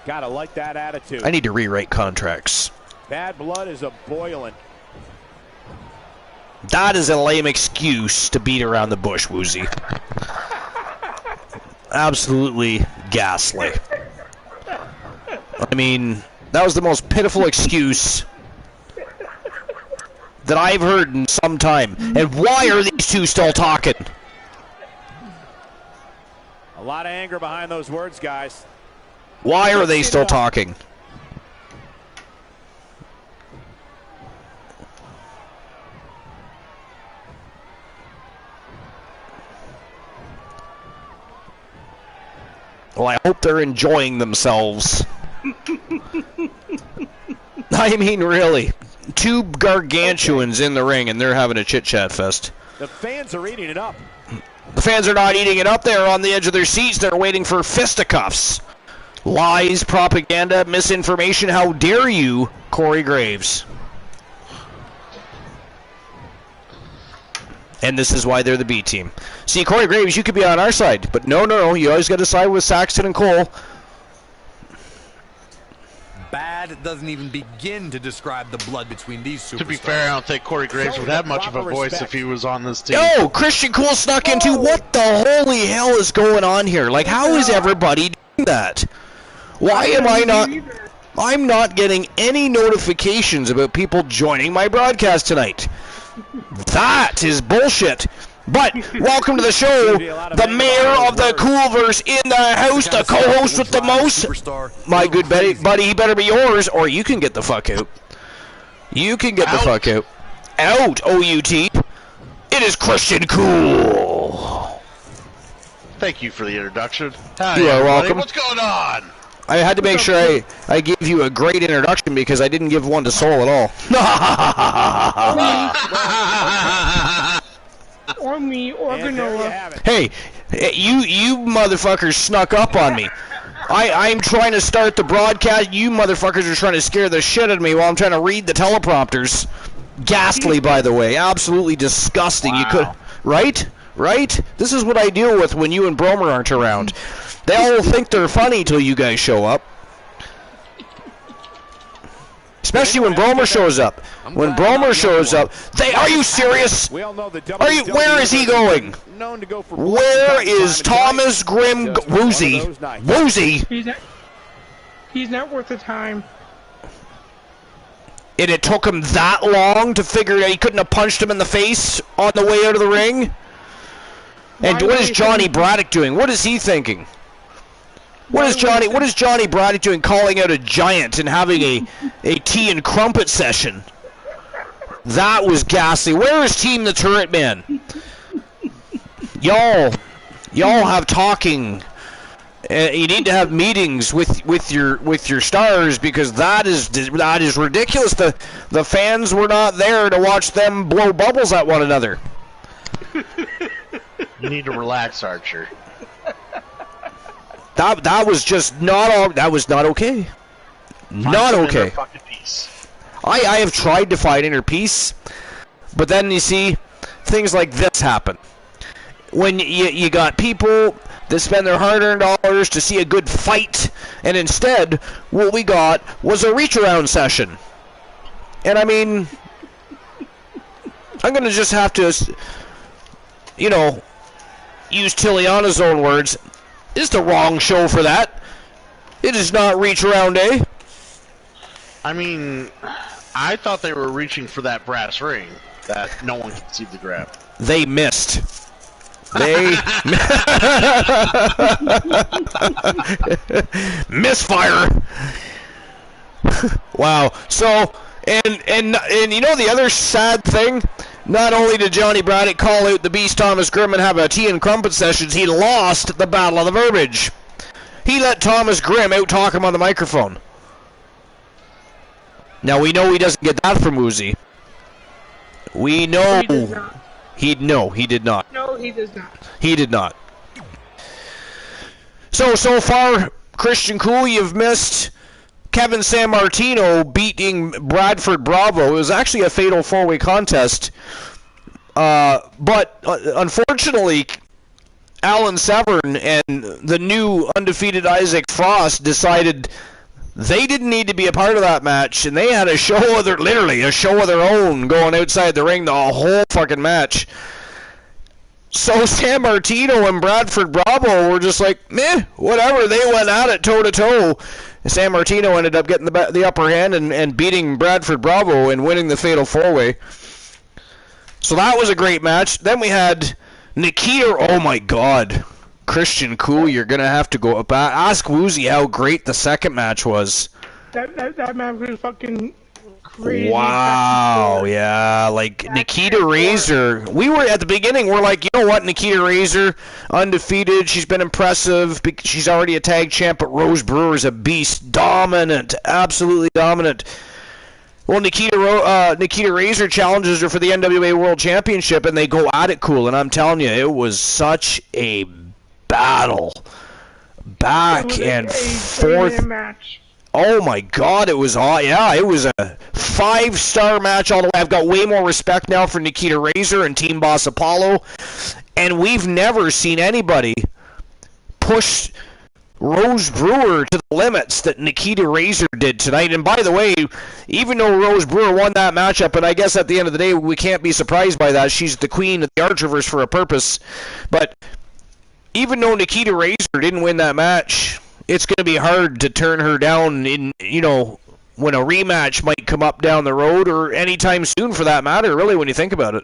Gotta like that attitude. I need to rewrite contracts. Bad blood is a boiling. That is a lame excuse to beat around the bush, Woozy. Absolutely ghastly. I mean, that was the most pitiful excuse that I've heard in some time. And why are these two still talking? A lot of anger behind those words, guys. Why are they still talking? Well, I hope they're enjoying themselves. I mean, really. Two gargantuans in the ring, and they're having a chit-chat fest. The fans are eating it up. The fans are not eating it up. They're on the edge of their seats. They're waiting for fisticuffs. Lies, propaganda, misinformation. How dare you, Corey Graves? And this is why they're the B team. See, Corey Graves, you could be on our side, but no. You always got to side with Saxton and Cole. Bad doesn't even begin to describe the blood between these superstars. To be fair, I don't think Corey Graves would have much of a voice if he was on this team. Oh, Christian Cole snuck into. What the holy hell is going on here? Like, how is everybody doing that? Why am I not... I'm not getting any notifications about people joining my broadcast tonight. That is bullshit. But welcome to the show, the mayor of the Coolverse in the house, the co-host with the most. My good buddy, he better be yours, or you can get the fuck out. You can get the fuck out. Out, O-U-T. It is Christian Cool. Thank you for the introduction. You are welcome. What's going on? I had to make sure I gave you a great introduction because I didn't give one to Soul at all. Or me, or Granola. Hey, you motherfuckers snuck up on me. I'm trying to start the broadcast. You motherfuckers are trying to scare the shit out of me while I'm trying to read the teleprompters. Ghastly, by the way. Absolutely disgusting. Wow. You could, right? This is what I deal with when you and Bromer aren't around. They all think they're funny till you guys show up. Especially when Bromer shows up. When Bromer shows up, are you serious? Where is he going? Where is Thomas Grimm Woozy? Woozy? He's not worth the time. And it took him that long to figure out he couldn't have punched him in the face on the way out of the ring? And what is Johnny Braddock doing? What is he thinking? What is Johnny Braddock doing calling out a giant and having a tea and crumpet session? That was ghastly. Where is Team the Turret Man? Y'all have talking. You need to have meetings with your stars because that is ridiculous. The fans were not there to watch them blow bubbles at one another. You need to relax, Archer. That was just not okay. Not okay. I have tried to find inner peace, but then you see things like this happen. When you got people that spend their hard-earned dollars to see a good fight, and instead what we got was a reach-around session. And I mean, I'm going to just have to, use Tiliana's own words. It's the wrong show for that. It is not reach around day. I mean, I thought they were reaching for that brass ring. that no one can see the grab. They missed. They misfire. Wow. So and you know the other sad thing, not only did Johnny Braddock call out the Beast Thomas Grimm and have a tea and crumpet sessions, he lost the Battle of the Verbiage. He let Thomas Grimm out talk him on the microphone. Now we know he doesn't get that from Woozy. We know he did not. No, he does not. He did not. So far, Christian Cool, you've missed Kevin Sammartino beating Bradford Bravo. It was actually a fatal four-way contest. But unfortunately, Alan Severn and the new undefeated Isaac Frost decided they didn't need to be a part of that match, and they had a show of a show of their own going outside the ring the whole fucking match. So Sammartino and Bradford Bravo were just like, meh, whatever. They went at it toe-to-toe. Sammartino ended up getting the upper hand and beating Bradford Bravo and winning the fatal four-way. So that was a great match. Then we had Nikita. Oh, my God. Christian Cool, you're going to have to go up. Ask Woozy how great the second match was. That match was fucking crazy. Wow, yeah, like Nikita Razor. We were at the beginning, we're like, you know what, Nikita Razor, undefeated, she's been impressive, she's already a tag champ, but Rose Brewer is a beast, dominant, absolutely dominant. Well, Nikita Razor challenges her for the NWA World Championship, and they go at it, Cool, and I'm telling you, it was such a battle, back and forth. Match. Oh my God, it was it was a 5-star match all the way. I've got way more respect now for Nikita Razor and Team Boss Apollo, and we've never seen anybody push Rose Brewer to the limits that Nikita Razor did tonight. And by the way, even though Rose Brewer won that matchup, and I guess at the end of the day we can't be surprised by that, she's the queen of the Archerverse for a purpose, but even though Nikita Razor didn't win that match, it's going to be hard to turn her down in, when a rematch might come up down the road or anytime soon for that matter, really, when you think about it.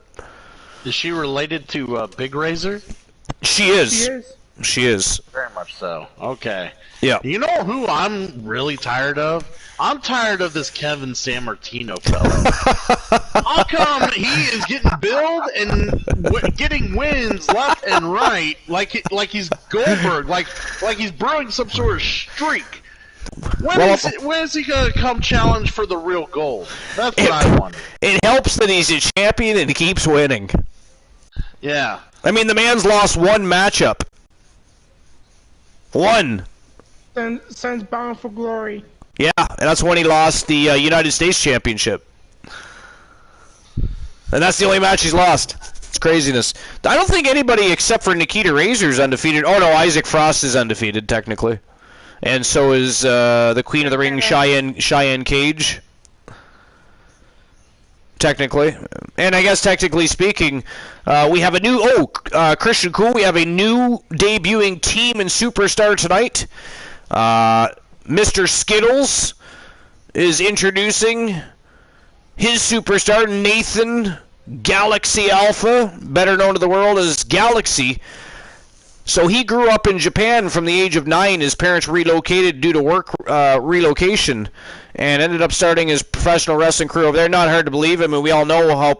Is she related to Big Razor? She is. She is. Very much so. Okay. Yeah. You know who I'm really tired of? I'm tired of this Kevin Sammartino fella. How come he is getting billed and getting wins left and right like he's Goldberg, like he's brewing some sort of streak? When is he going to come challenge for the real gold? That's what I want. It helps that he's a champion and he keeps winning. Yeah. I mean, the man's lost one matchup. One. Since Bound for Glory. Yeah, and that's when he lost the United States Championship. And that's the only match he's lost. It's craziness. I don't think anybody except for Nikita Razor is undefeated. Oh, no, Isaac Frost is undefeated, technically. And so is the Queen of the Ring, Cheyenne Cage. Technically. And I guess technically speaking, we have a new... Christian Cool, we have a new debuting team and superstar tonight. Mr. Skittles is introducing his superstar, Nathan Galaxy Alpha, better known to the world as Galaxy. So he grew up in Japan from the age of 9. His parents relocated due to work relocation and ended up starting his professional wrestling career over there. Not hard to believe. I mean, we all know how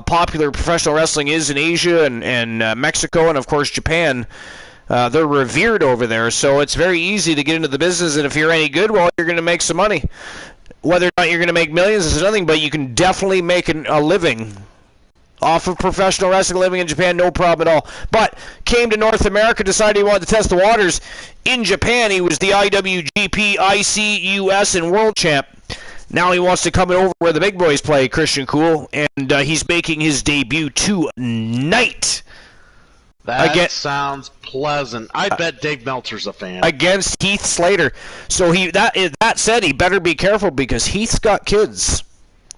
popular professional wrestling is in Asia and Mexico and, of course, Japan. They're revered over there, so it's very easy to get into the business, and if you're any good, well, you're going to make some money. Whether or not you're going to make millions is nothing, but you can definitely make a living off of professional wrestling, living in Japan, no problem at all. But came to North America, decided he wanted to test the waters. In Japan, he was the IWGP, IC, US, and World Champ. Now he wants to come over where the big boys play, Christian Cool, and he's making his debut tonight. That sounds pleasant. I bet Dave Meltzer's a fan. Against Heath Slater. So that said, he better be careful because Heath's got kids.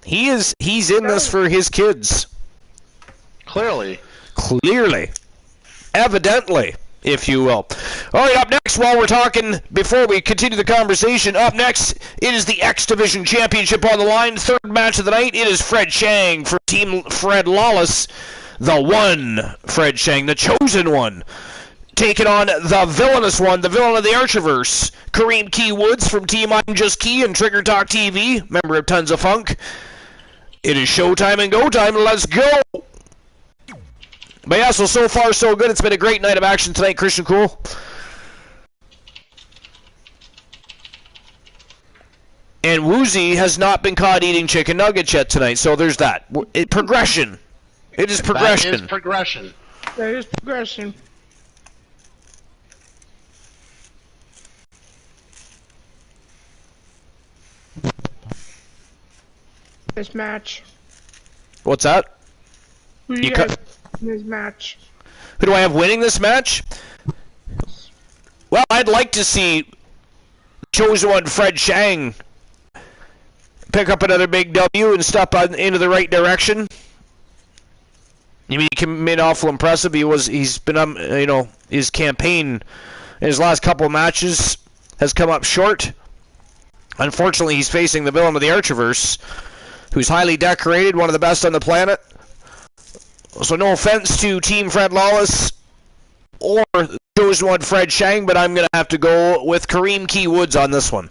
He's in this for his kids. Clearly. Evidently. if you will. All right, up next, while we're talking, before we continue the conversation, up next, it is the X Division Championship on the line. Third match of the night, it is Fred Shang for Team Fred Lawless. The one Fred Shang, the chosen one, taking on the villainous one, the villain of the Archerverse, Kareem Key Woods from Team I'm Just Key and Trigger Talk TV, member of Tons of Funk. It is showtime and go time. Let's go! But yeah, so far so good. It's been a great night of action tonight, Christian Cool. And Woozy has not been caught eating chicken nuggets yet tonight, so there's that. Progression. It is progression. That is progression. That is progression. This match. What's that? Who do you guys in this match? Who do I have winning this match? Well, I'd like to see chosen one Fred Shang pick up another big W and step into the right direction. I mean, he came in awful impressive. He's been, his campaign in his last couple of matches has come up short. Unfortunately, he's facing the villain of the Archerverse, who's highly decorated, one of the best on the planet. So no offense to Team Fred Lawless or chosen one Fred Shang, but I'm going to have to go with Kareem Key Woods on this one.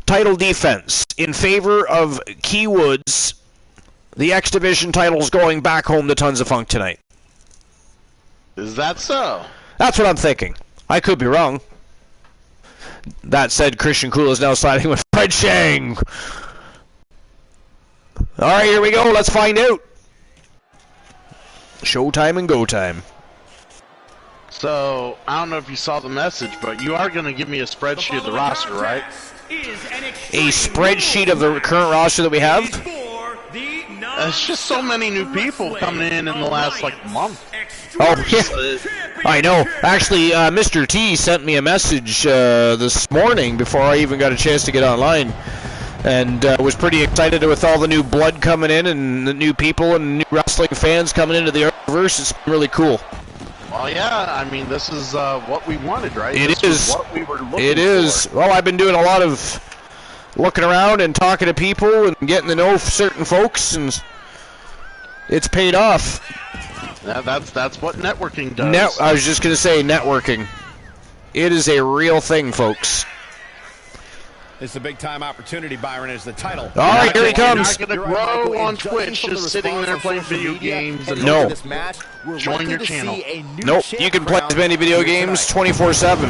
Title defense in favor of Key Woods. The X Division title's going back home to Tons of Funk tonight. Is that so? That's what I'm thinking. I could be wrong. That said, Christian Cool is now siding with Fred Shang. All right, here we go. Let's find out. Showtime and go time. So, I don't know if you saw the message, but you are going to give me a spreadsheet of the roster, right? A spreadsheet of the current roster that we have? It's just so many new people coming in the last, month. Oh, yeah. I know. Actually, Mr. T sent me a message this morning before I even got a chance to get online. And was pretty excited with all the new blood coming in and the new people and new wrestling fans coming into the Archerverse. It's really cool. Well, yeah, I mean, this is what we wanted, right? It is what we were looking It is. for. Well, I've been doing a lot of looking around and talking to people and getting to know certain folks, and it's paid off. Yeah, that's what networking does. I was just going to say networking. It is a real thing, folks. It's a big-time opportunity, Byron, as the title. All right, here he comes. You're not going to grow on Twitch just sitting there playing video games. And no. Join your channel. Nope. You can play as many video games 24/7.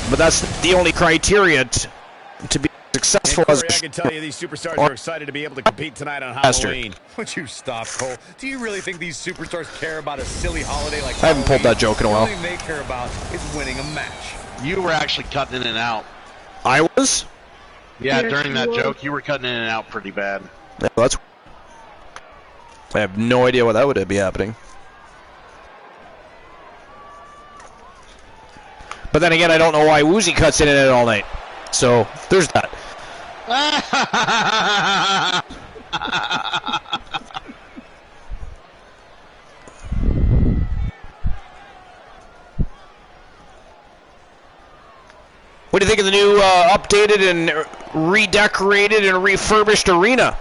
But that's the only criteria to be successful as I can tell you these superstars are excited to be able to compete tonight on Halloween. Would you stop, Cole? Do you really think these superstars care about a silly holiday like I haven't pulled that joke in a while. The only thing they care about is winning a match. You were actually cutting in and out. I was? Yeah, during that joke, you were cutting in and out pretty bad. Yeah, I have no idea why that would be happening. But then again, I don't know why Woozy cuts in and out all night. So, there's that. What do you think of the new updated and redecorated and refurbished arena,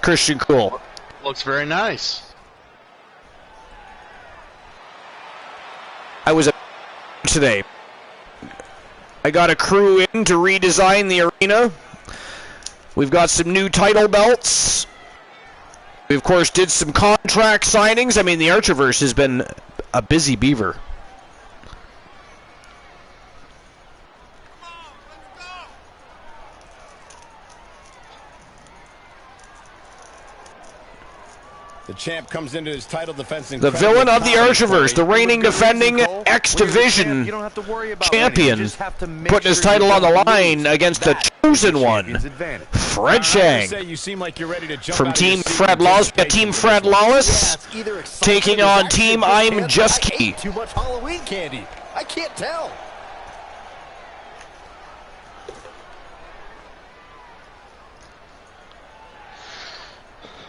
Christian Cool? Looks very nice. I was today. I got a crew in to redesign the arena. We've got some new title belts. We, of course, did some contract signings. I mean, the Archerverse has been a busy beaver. The champ comes into his title defense. The villain of the Archerverse, the reigning defending X Division champion, putting his title on the line against the chosen one, Fred Shang. From Team Fred Lawless, we got Team Fred Lawless taking on Team I'm Just Key. Too much Halloween candy. I can't tell.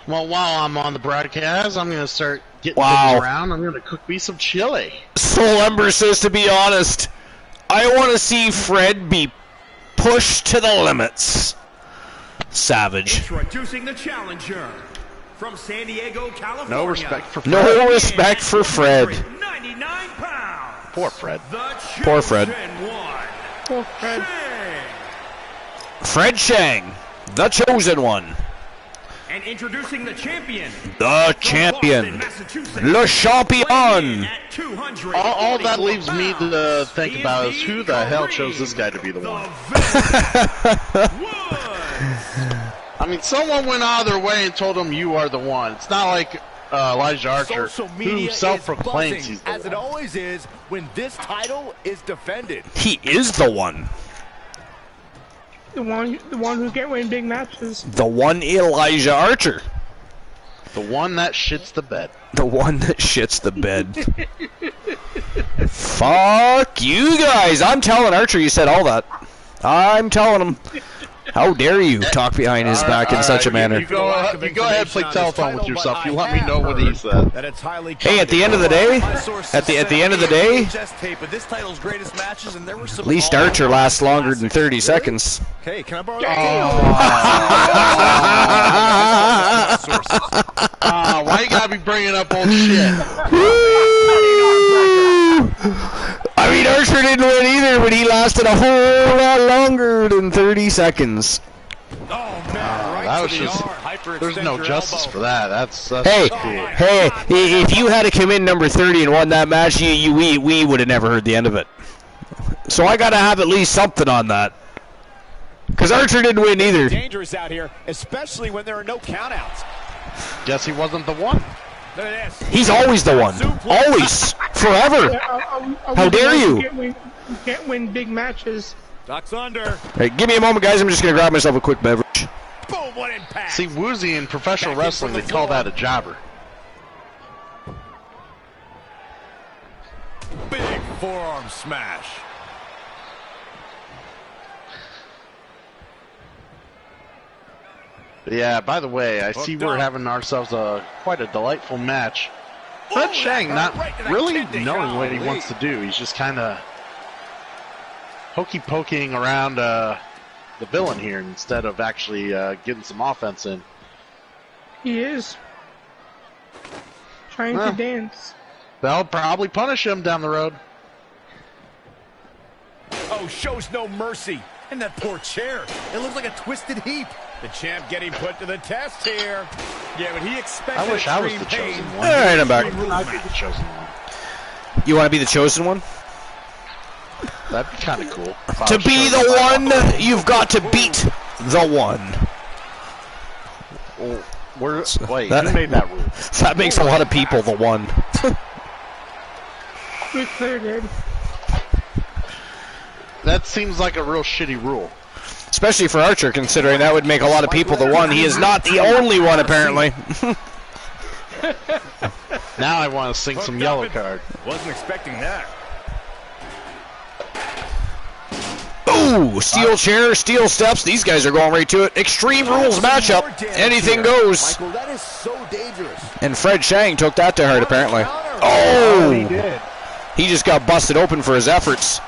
Well, while I'm on the broadcast, I'm going to start getting things around. I'm going to cook me some chili. Soul Ember says, to be honest, I want to see Fred be pushed to the limits. Savage. Introducing the challenger from San Diego, California. No respect for Fred. No respect for Fred. 99 pounds. Poor Fred. Poor Fred. Poor Fred. Fred Shang, the chosen one. And introducing the champion. The champion. Le champion. All that leaves me to think about is who the hell chose this guy to be the one. I mean, someone went out of their way and told him you are the one. It's not like Elijah Archer, who self-proclaims he's the one. As it always is when this title is defended. He is the one. The one who get win big matches. The one Elijah Archer. The one that shits the bed. The one that shits the bed. Fuck you guys. I'm telling Archer you said all that. I'm telling him. How dare you talk behind his back in such a manner? You go ahead and play telephone with yourself. You let me know what he said. Hey, at the end of the day, at the end of the day, at least Archer lasts longer than 30 seconds. Hey, can I borrow why you gotta be bringing up old shit? I mean, Archer didn't win either, but he lasted a whole lot longer than 30 seconds. That was just, there's no justice for that. That's hey, if you had to come in number 30 and won that match, we would have never heard the end of it. So I gotta have at least something on that. Because Archer didn't win either. Dangerous out here, especially when there are no countouts. Guess he wasn't the one. He's always the one. Always. Forever. How dare you? You can't win big matches. Ducks under. Hey, give me a moment, guys. I'm just going to grab myself a quick beverage. Boom, what impact. See, Woozy in professional wrestling, they call that a jobber. big forearm smash? Yeah, by the way, I see we're having ourselves quite a delightful match. Fred Shang not really knowing what he wants to do. He's just kind of hokey-poking around the villain here instead of actually getting some offense in. He is trying to dance. They'll probably punish him down the road. Oh, shows no mercy. And that poor chair. It looks like a twisted heap. The champ getting put to the test here. Yeah, but he expected I wish I was the chosen one. All right, I'm back. I'd be the chosen one. You want to be the chosen one? That'd be kind of cool. To be the one, you've got to beat the one. Well, wait, who made that rule? That makes a lot of people the one. We cleared it. That seems like a real shitty rule. Especially for Archer, considering that would make a lot of people the one. He is not the only one, apparently. Now I want to sing some yellow card. Wasn't expecting that. Ooh, steel chair, steel steps. These guys are going right to it. Extreme Rules matchup. Anything goes. Michael, that is so dangerous. And Fred Shang took that to heart, apparently. Oh! He did. He just got busted open for his efforts.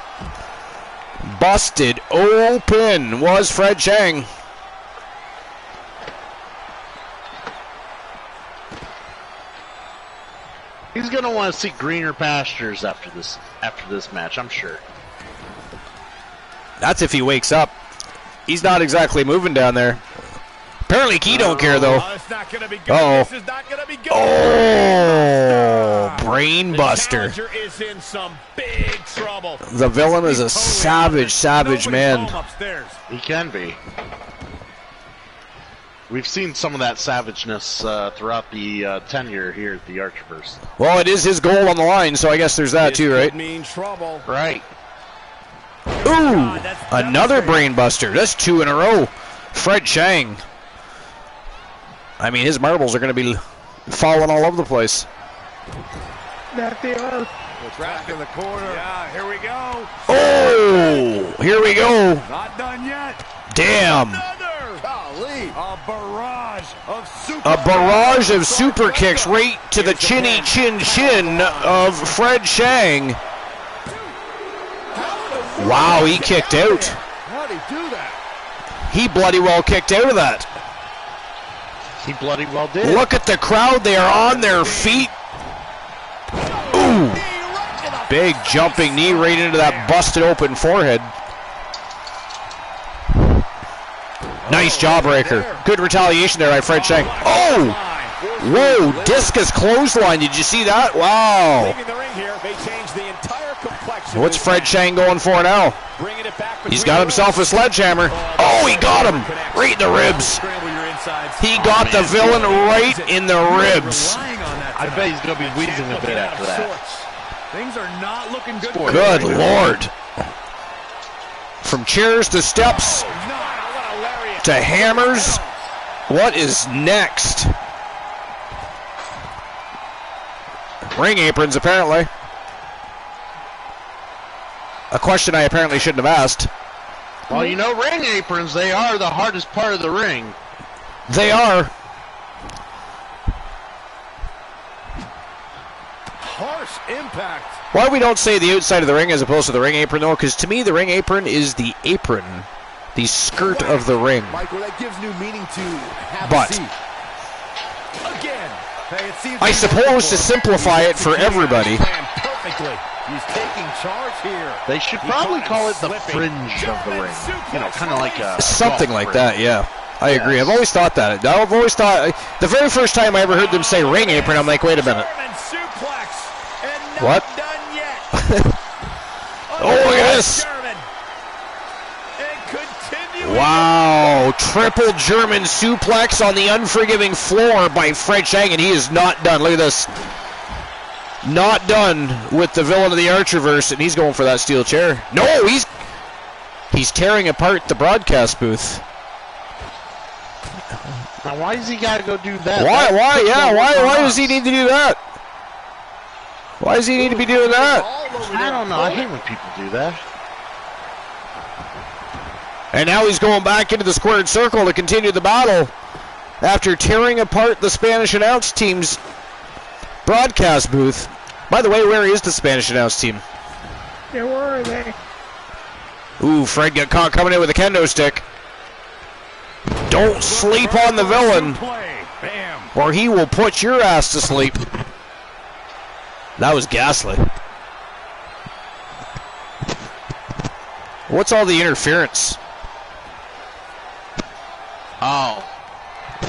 Busted open was Fred Shang. He's going to want to see greener pastures after this match, I'm sure. That's if he wakes up. He's not exactly moving down there. Apparently, Key don't care, though. It's not gonna be good. Uh-oh. This is not gonna be good. Oh, brain buster. The challenger is in some big trouble. The villain is a savage, savage man. He can be. We've seen some of that savageness throughout the tenure here at the Archerverse. Well, it is his goal on the line, so I guess there's that too, right? Mean trouble. Right. Ooh, another brain buster. That's 2 in a row. Fred Shang. I mean, his marbles are going to be falling all over the place. That they are. Trapped in the corner. Yeah, here we go. Oh, here we go. Not done yet. Damn. Another. Golly, a barrage of super kicks right to the chinny chin of Fred Shang. Wow, he kicked out. How'd he do that? He bloody well kicked out of that. He bloody well did. Look at the crowd. They are on their feet. Ooh. Big jumping knee right into that busted open forehead. Nice jawbreaker. Good retaliation there by Fred Shang. Oh! Whoa, discus clothesline. Did you see that? Wow. What's Fred Shang going for now? He's got himself a sledgehammer. Oh, he got him right in the ribs. He got the villain right in the ribs. I bet he's going to be wheezing a bit after that. Things are not looking good. Good Lord. From chairs to steps to hammers. What is next? Ring aprons, apparently. A question I apparently shouldn't have asked. Well, you know, ring aprons, they are the hardest part of the ring. They are. Harsh impact. Why we don't say the outside of the ring as opposed to the ring apron, though? Because to me, the ring apron is the apron, the skirt of the ring. Michael, that gives new meaning to have but a seat. Again. Hey, it seems I suppose to simplify it for everybody. Perfectly. He's taking charge here. They should probably call it the fringe of the ring. You know, kind of like a something like that, yeah. I agree. I've always thought that. I've always thought, the very first time I ever heard them say ring apron, I'm like, wait a minute. What? Oh, look at this. Wow, triple German suplex on the unforgiving floor by Fred Shang, and he is not done. Look at this. Not done with the villain of the Archerverse, and he's going for that steel chair. No, he's tearing apart the broadcast booth. Now, why does he got to go do that? Why does he need to do that? Why does he need to be doing that? I don't know. I hate when people do that. And now he's going back into the squared circle to continue the battle after tearing apart the Spanish announce team's broadcast booth. By the way, where is the Spanish announce team? Yeah, where are they? Ooh, Fred got caught coming in with a kendo stick. Don't sleep on the villain, or he will put your ass to sleep. That was ghastly. What's all the interference? Oh.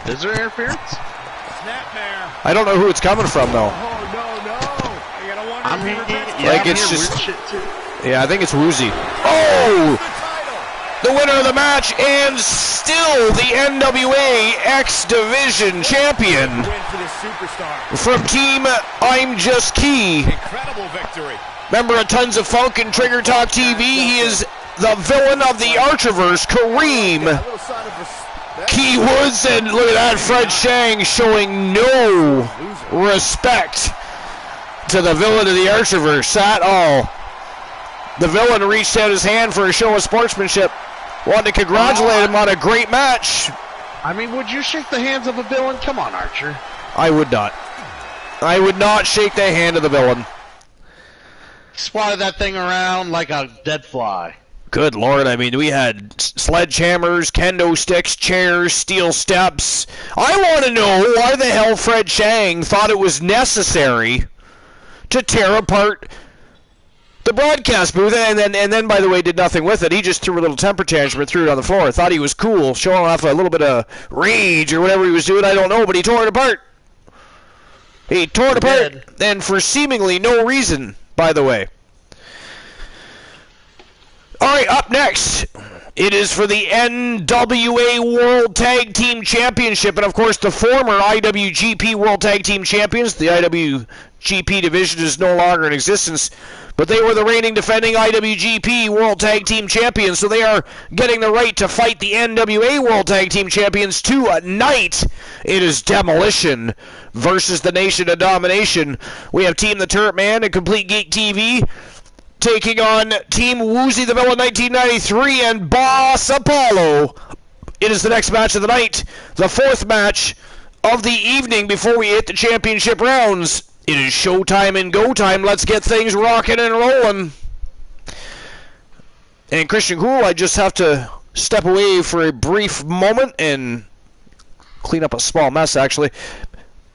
Is there interference? Snapmare. I don't know who it's coming from, though. Oh, no. You're gonna wonder I'm if hearing, like it's just weird shit too. Yeah, I think it's woozy. Oh! The winner of the match and still the NWA X Division champion from Team I'm Just Key. Incredible victory. Member of Tons of Funk and Trigger Talk TV, he is the villain of the Archerverse, Kareem Key Woods, and look at that, Fred Shang showing no respect to the villain of the Archerverse at all. The villain reached out his hand for a show of sportsmanship. Wanted to congratulate him on a great match. I mean, would you shake the hands of a villain? Come on, Archer. I would not. I would not shake the hand of the villain. Swatted that thing around like a dead fly. Good Lord, I mean, we had sledgehammers, kendo sticks, chairs, steel steps. I want to know why the hell Fred Shang thought it was necessary to tear apart the broadcast booth, and then, by the way, did nothing with it. He just threw a little temper tantrum and threw it on the floor. Thought he was cool, showing off a little bit of rage or whatever he was doing. I don't know, but he tore it apart. He tore it apart, and for seemingly no reason, by the way. All right, up next, it is for the NWA World Tag Team Championship, and of course the former IWGP World Tag Team Champions. The IWGP division is no longer in existence, but they were the reigning defending IWGP World Tag Team Champions, so they are getting the right to fight the NWA World Tag Team Champions tonight. It is Demolition versus the Nation of Domination. We have Team the Turret Man and Complete Geek TV taking on Team Woozy the Villain 1993 and Boss Apollo It is the next match of the night, the fourth match of the evening before we hit the championship rounds. It is showtime and go time. Let's get things rocking and rolling. And Christian Cool, I just have to step away for a brief moment and clean up a small mess, actually.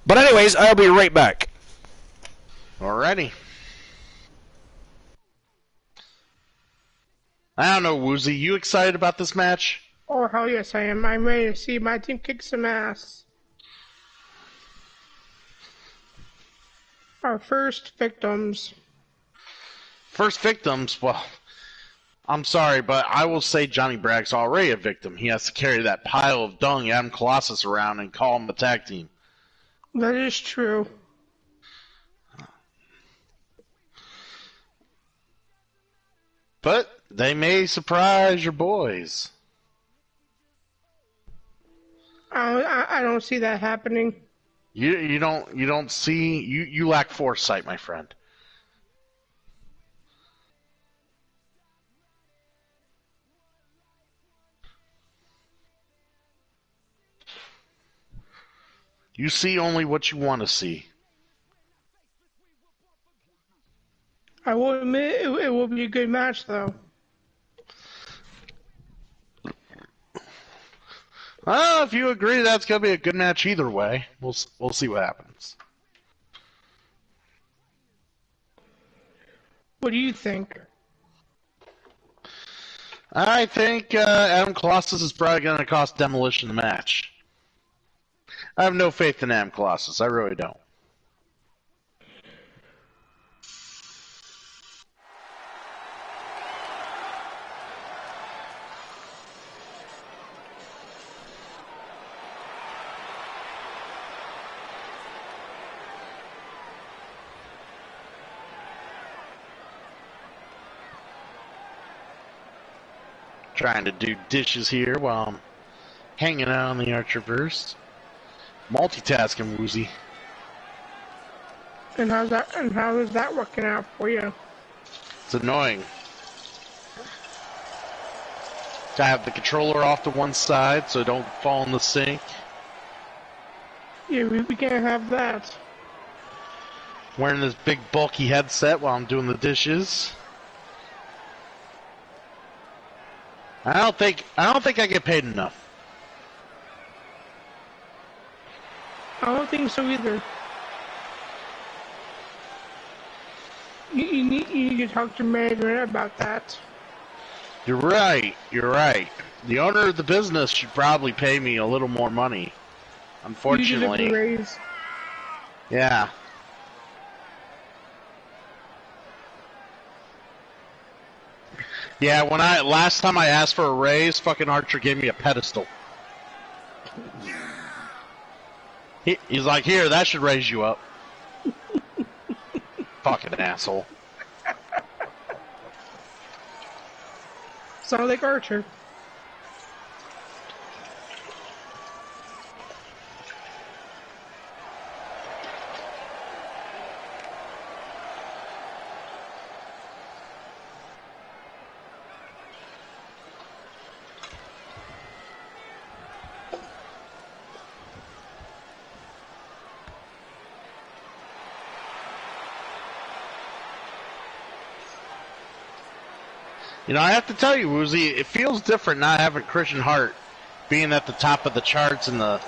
But anyways, I'll be right back. Alrighty. I don't know, Woozy. You excited about this match? Oh, hell yes, I am. I'm ready to see my team kick some ass. Our first victims. First victims? Well, I'm sorry, but I will say Johnny Bragg's already a victim. He has to carry that pile of dung Adam Colossus around and call him a tag team. That is true. But they may surprise your boys. I don't see that happening. You don't see you lack foresight, my friend. You see only what you want to see. I will admit it will be a good match, though. Well, if you agree that's going to be a good match either way, we'll see what happens. What do you think? I think Adam Colossus is probably going to cost Demolition the match. I have no faith in Adam Colossus. I really don't. Trying to do dishes here while I'm hanging out on the Archerverse. Multitasking, Woozy. And how is that working out for you? It's annoying. To have the controller off to one side so it don't fall in the sink. Yeah, we can't have that. Wearing this big bulky headset while I'm doing the dishes. I don't think I get paid enough. I don't think so either. You need to talk to management about that. You're right. The owner of the business should probably pay me a little more money. Unfortunately. You deserve a raise. Yeah. Yeah, last time I asked for a raise, fucking Archer gave me a pedestal. He's like, here, that should raise you up. Fucking asshole. Sound like Archer. You know, I have to tell you, Woozy, it feels different not having Christian Hart being at the top of the charts in the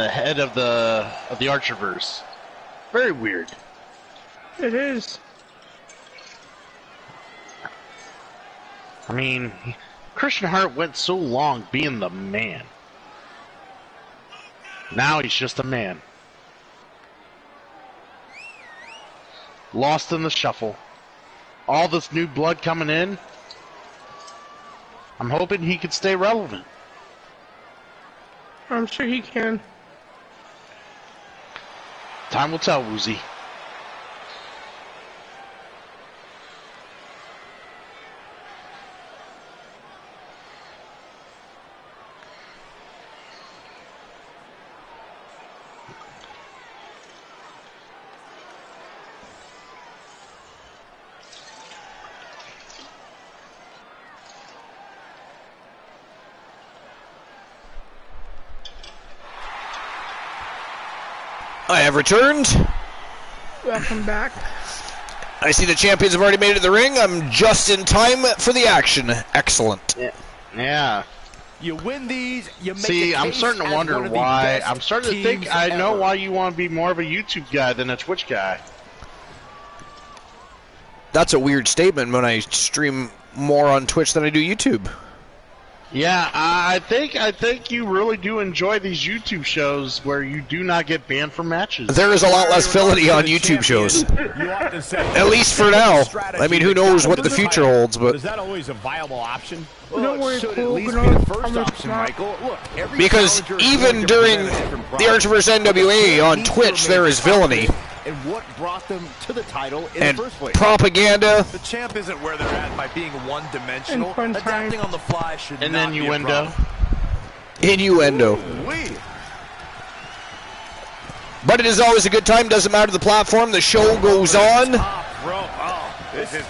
head of the Archerverse. Very weird. It is. I mean, Christian Hart went so long being the man. Now he's just a man. Lost in the shuffle. All this new blood coming in. I'm hoping he can stay relevant. I'm sure he can. Time will tell, Woozy. I have returned. Welcome back. I see the champions have already made it to the ring. I'm just in time for the action. Excellent. Yeah. You win these, you make See, the I'm case starting to as wonder one of the why. best I'm starting to think teams I know ever. why you want to be more of a YouTube guy than a Twitch guy. That's a weird statement when I stream more on Twitch than I do YouTube. Yeah, I think you really do enjoy these YouTube shows where you do not get banned from matches. There is a lot less villainy on YouTube shows. At least for now. I mean, who knows what the future holds, but... Is that always a viable option? Don't worry, should at Cole, least we're be the not first coming option, tomorrow. Michael. Look, every Because challenger is even going to during present a different the product. Archverse NWA on Twitch, there is villainy. And what brought them to the title in And the first place? propaganda. The champ isn't where they're at by being one-dimensional. And fun Adapting time. on the fly should And not then be a innuendo. problem. Innuendo. Wee. But it is always a good time. Doesn't matter the platform. The show goes on. Top rope. Oh, this is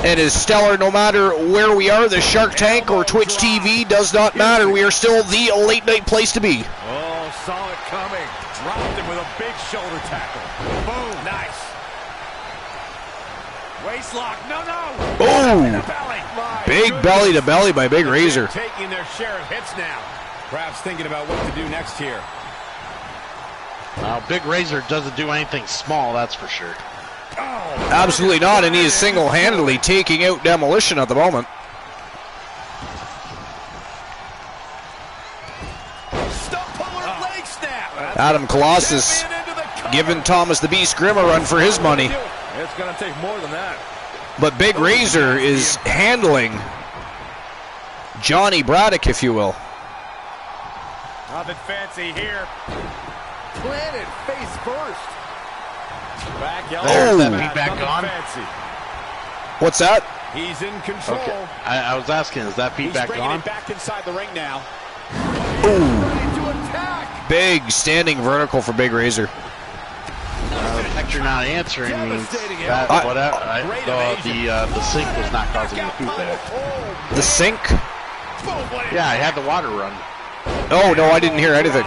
And is stellar no matter where we are. The Shark Tank or Twitch TV does not matter. We are still the late night place to be. Oh, saw it coming. Dropped him with a big shoulder tackle. Boom. Nice. Waist lock. No. Oh, big belly to belly by Big Razor. Taking their share of hits now. Perhaps thinking about what to do next here. Big Razor doesn't do anything small, that's for sure. Absolutely not, and he is single-handedly taking out Demolition at the moment. Leg snap. Adam Colossus giving Thomas the Beast Grimm a run for his money. It's going to take more than that. But Big Razor is handling Johnny Braddock, if you will. Nothing fancy here. Planted face first. Back Oh. That feedback gone? Fancy. What's that? He's in control. Okay. I was asking, is that He's feedback bringing gone? it back inside the ring now. Ready to attack. Big standing vertical for Big Razor. The fact you're not answering means Devastating that I- whatever. Great The sink was not causing the feedback. The sink? Yeah, I had the water run. Oh, no, I didn't hear anything.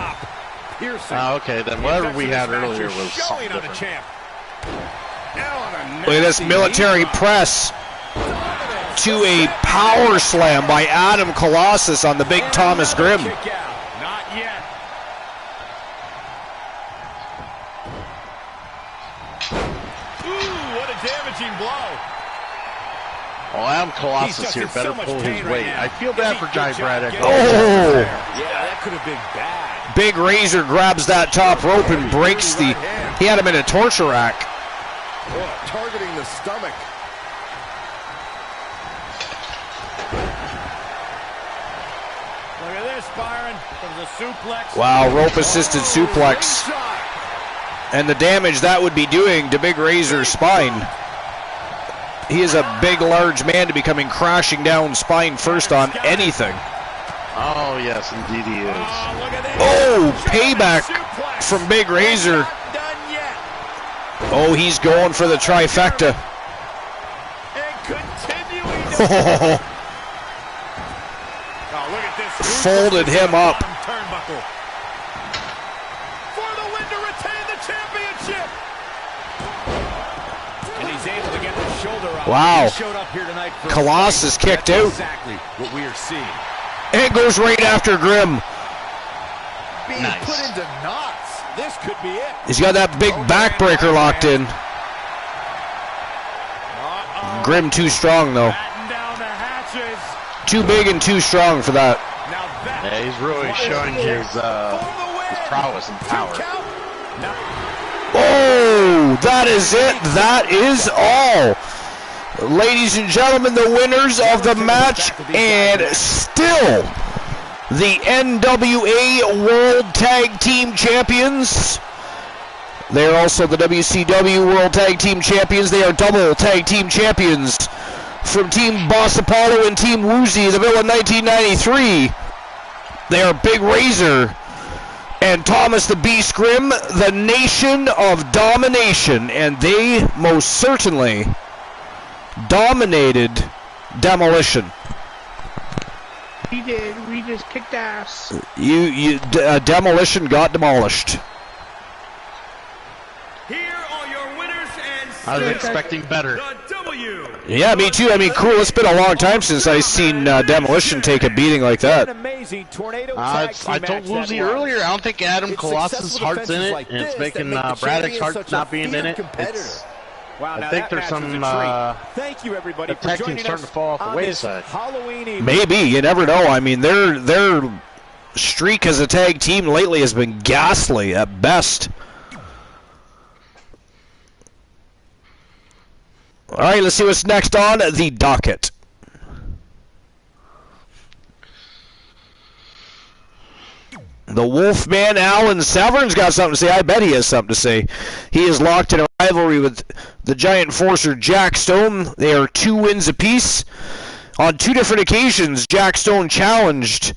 Okay, then whatever we had earlier was something showing on the different. champ. Look at this military press to a power slam by Adam Colossus on the Big Thomas Grimm. Kick out. Not yet. Ooh, what a damaging blow. Well, Adam He's Colossus just here in better so much pull pain his right weight. now. I feel bad for Johnny Braddock. Oh! Yeah, that could have been bad. Big Razor grabs that top rope and breaks the... He had him in a torture rack. Targeting the stomach. Look at this, Byron. There's a suplex. Wow, rope-assisted suplex. And the damage that would be doing to Big Razor's spine. He is a big, large man to be coming crashing down spine first on anything. Oh, yes, indeed he is. Look at this. Oh, payback Suplex. from Big Razor. Not done yet. Oh, he's going for the trifecta. And continuing to oh, look at this. Folded him up. Turnbuckle. For the win to retain the championship. And he's able to get the shoulder up. Wow. He showed up here tonight for Colossus kicked out. exactly what we are seeing. And goes right after Grimm. Being Nice. put into knots. This could be it. He's got that big backbreaker locked in. Grimm too strong, though. Batten down the hatches. Too big and too strong for that. Now that Yeah, he's really showing his prowess and power. Oh, that is it. That is all. Ladies and gentlemen, the winners of the match and still the NWA World Tag Team Champions. They are also the WCW World Tag Team Champions. They are double Tag Team Champions from Team Boss Apollo and Team Woozy, the Villain 1993. They are Big Razor and Thomas the Beast Grimm, the Nation of Domination. And they most certainly dominated Demolition. We did. We just kicked ass. Demolition got demolished. I was expecting better. Yeah, me too. I mean, cool. It's been a long time since I've seen Demolition take a beating like that. I told Woozy earlier, I don't think Adam Colossus' heart's in it, and it's making Braddock's heart not being in it. I think there's some attacking starting to fall off the wayside. Maybe. You never know. I mean, their streak as a tag team lately has been ghastly at best. All right, let's see what's next on the docket. The Wolfman, Alan Severn's got something to say. I bet he has something to say. He is locked in a rivalry with the Giant Enforcer Jack Stone. They are 2 wins apiece. On 2 different occasions, Jack Stone challenged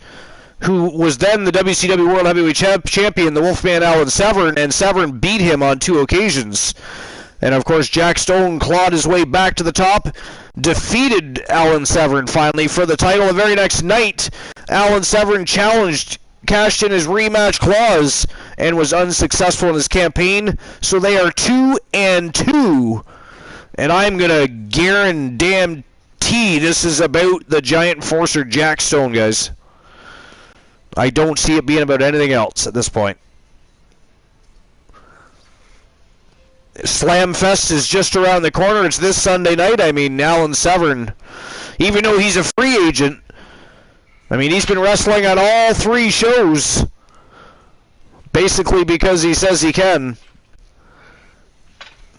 who was then the WCW World Heavyweight Champion, the Wolfman Alan Severn, and Severn beat him on 2 occasions. And of course, Jack Stone clawed his way back to the top, defeated Alan Severn finally for the title. The very next night, Alan Severn cashed in his rematch clause and was unsuccessful in his campaign. So they are 2-2, and I'm gonna guarantee this is about the Giant Enforcer Jack Stone, guys. I don't see it being about anything else at this point. Slamfest is just around the corner. It's this Sunday night. I mean, Alan Severn, even though he's a free agent, I mean, he's been wrestling on all 3 shows, basically because he says he can.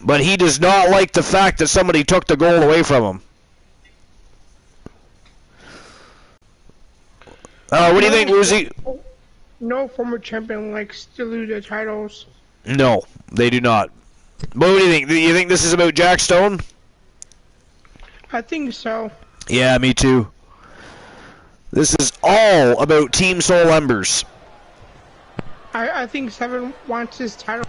But he does not like the fact that somebody took the gold away from him. What do you think, Woozy? No former champion likes to lose their titles. No, they do not. But what do you think? Do you think this is about Jack Stone? I think so. Yeah, me too. This is all about Team Soul Embers. I think Severn wants his title.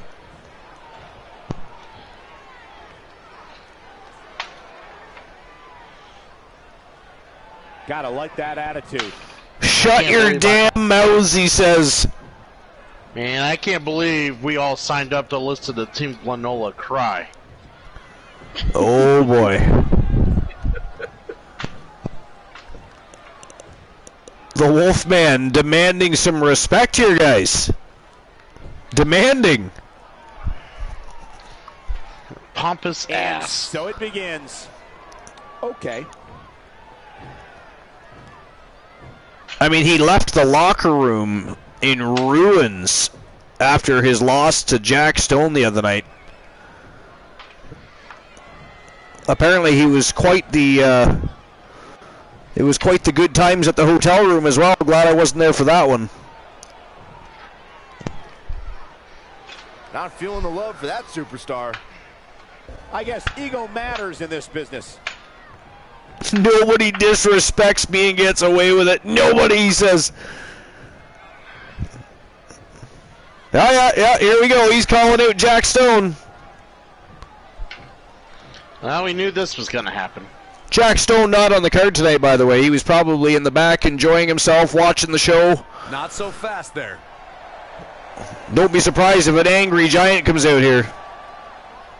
Gotta like that attitude. Shut your damn mouths, he says. Man, I can't believe we all signed up to listen to Team Glenola cry. Oh boy. The Wolfman demanding some respect here, guys. Demanding. Pompous ass. So it begins. Okay. I mean, he left the locker room in ruins after his loss to Jack Stone the other night. Apparently, he was quite the. It was quite the good times at the hotel room as well. Glad I wasn't there for that one. Not feeling the love for that superstar. I guess ego matters in this business. Nobody disrespects me and gets away with it. Nobody, he says. Yeah, here we go. He's calling out Jack Stone. Well, we knew this was going to happen. Jack Stone not on the card tonight, by the way. He was probably in the back enjoying himself, watching the show. Not so fast there. Don't be surprised if an angry giant comes out here.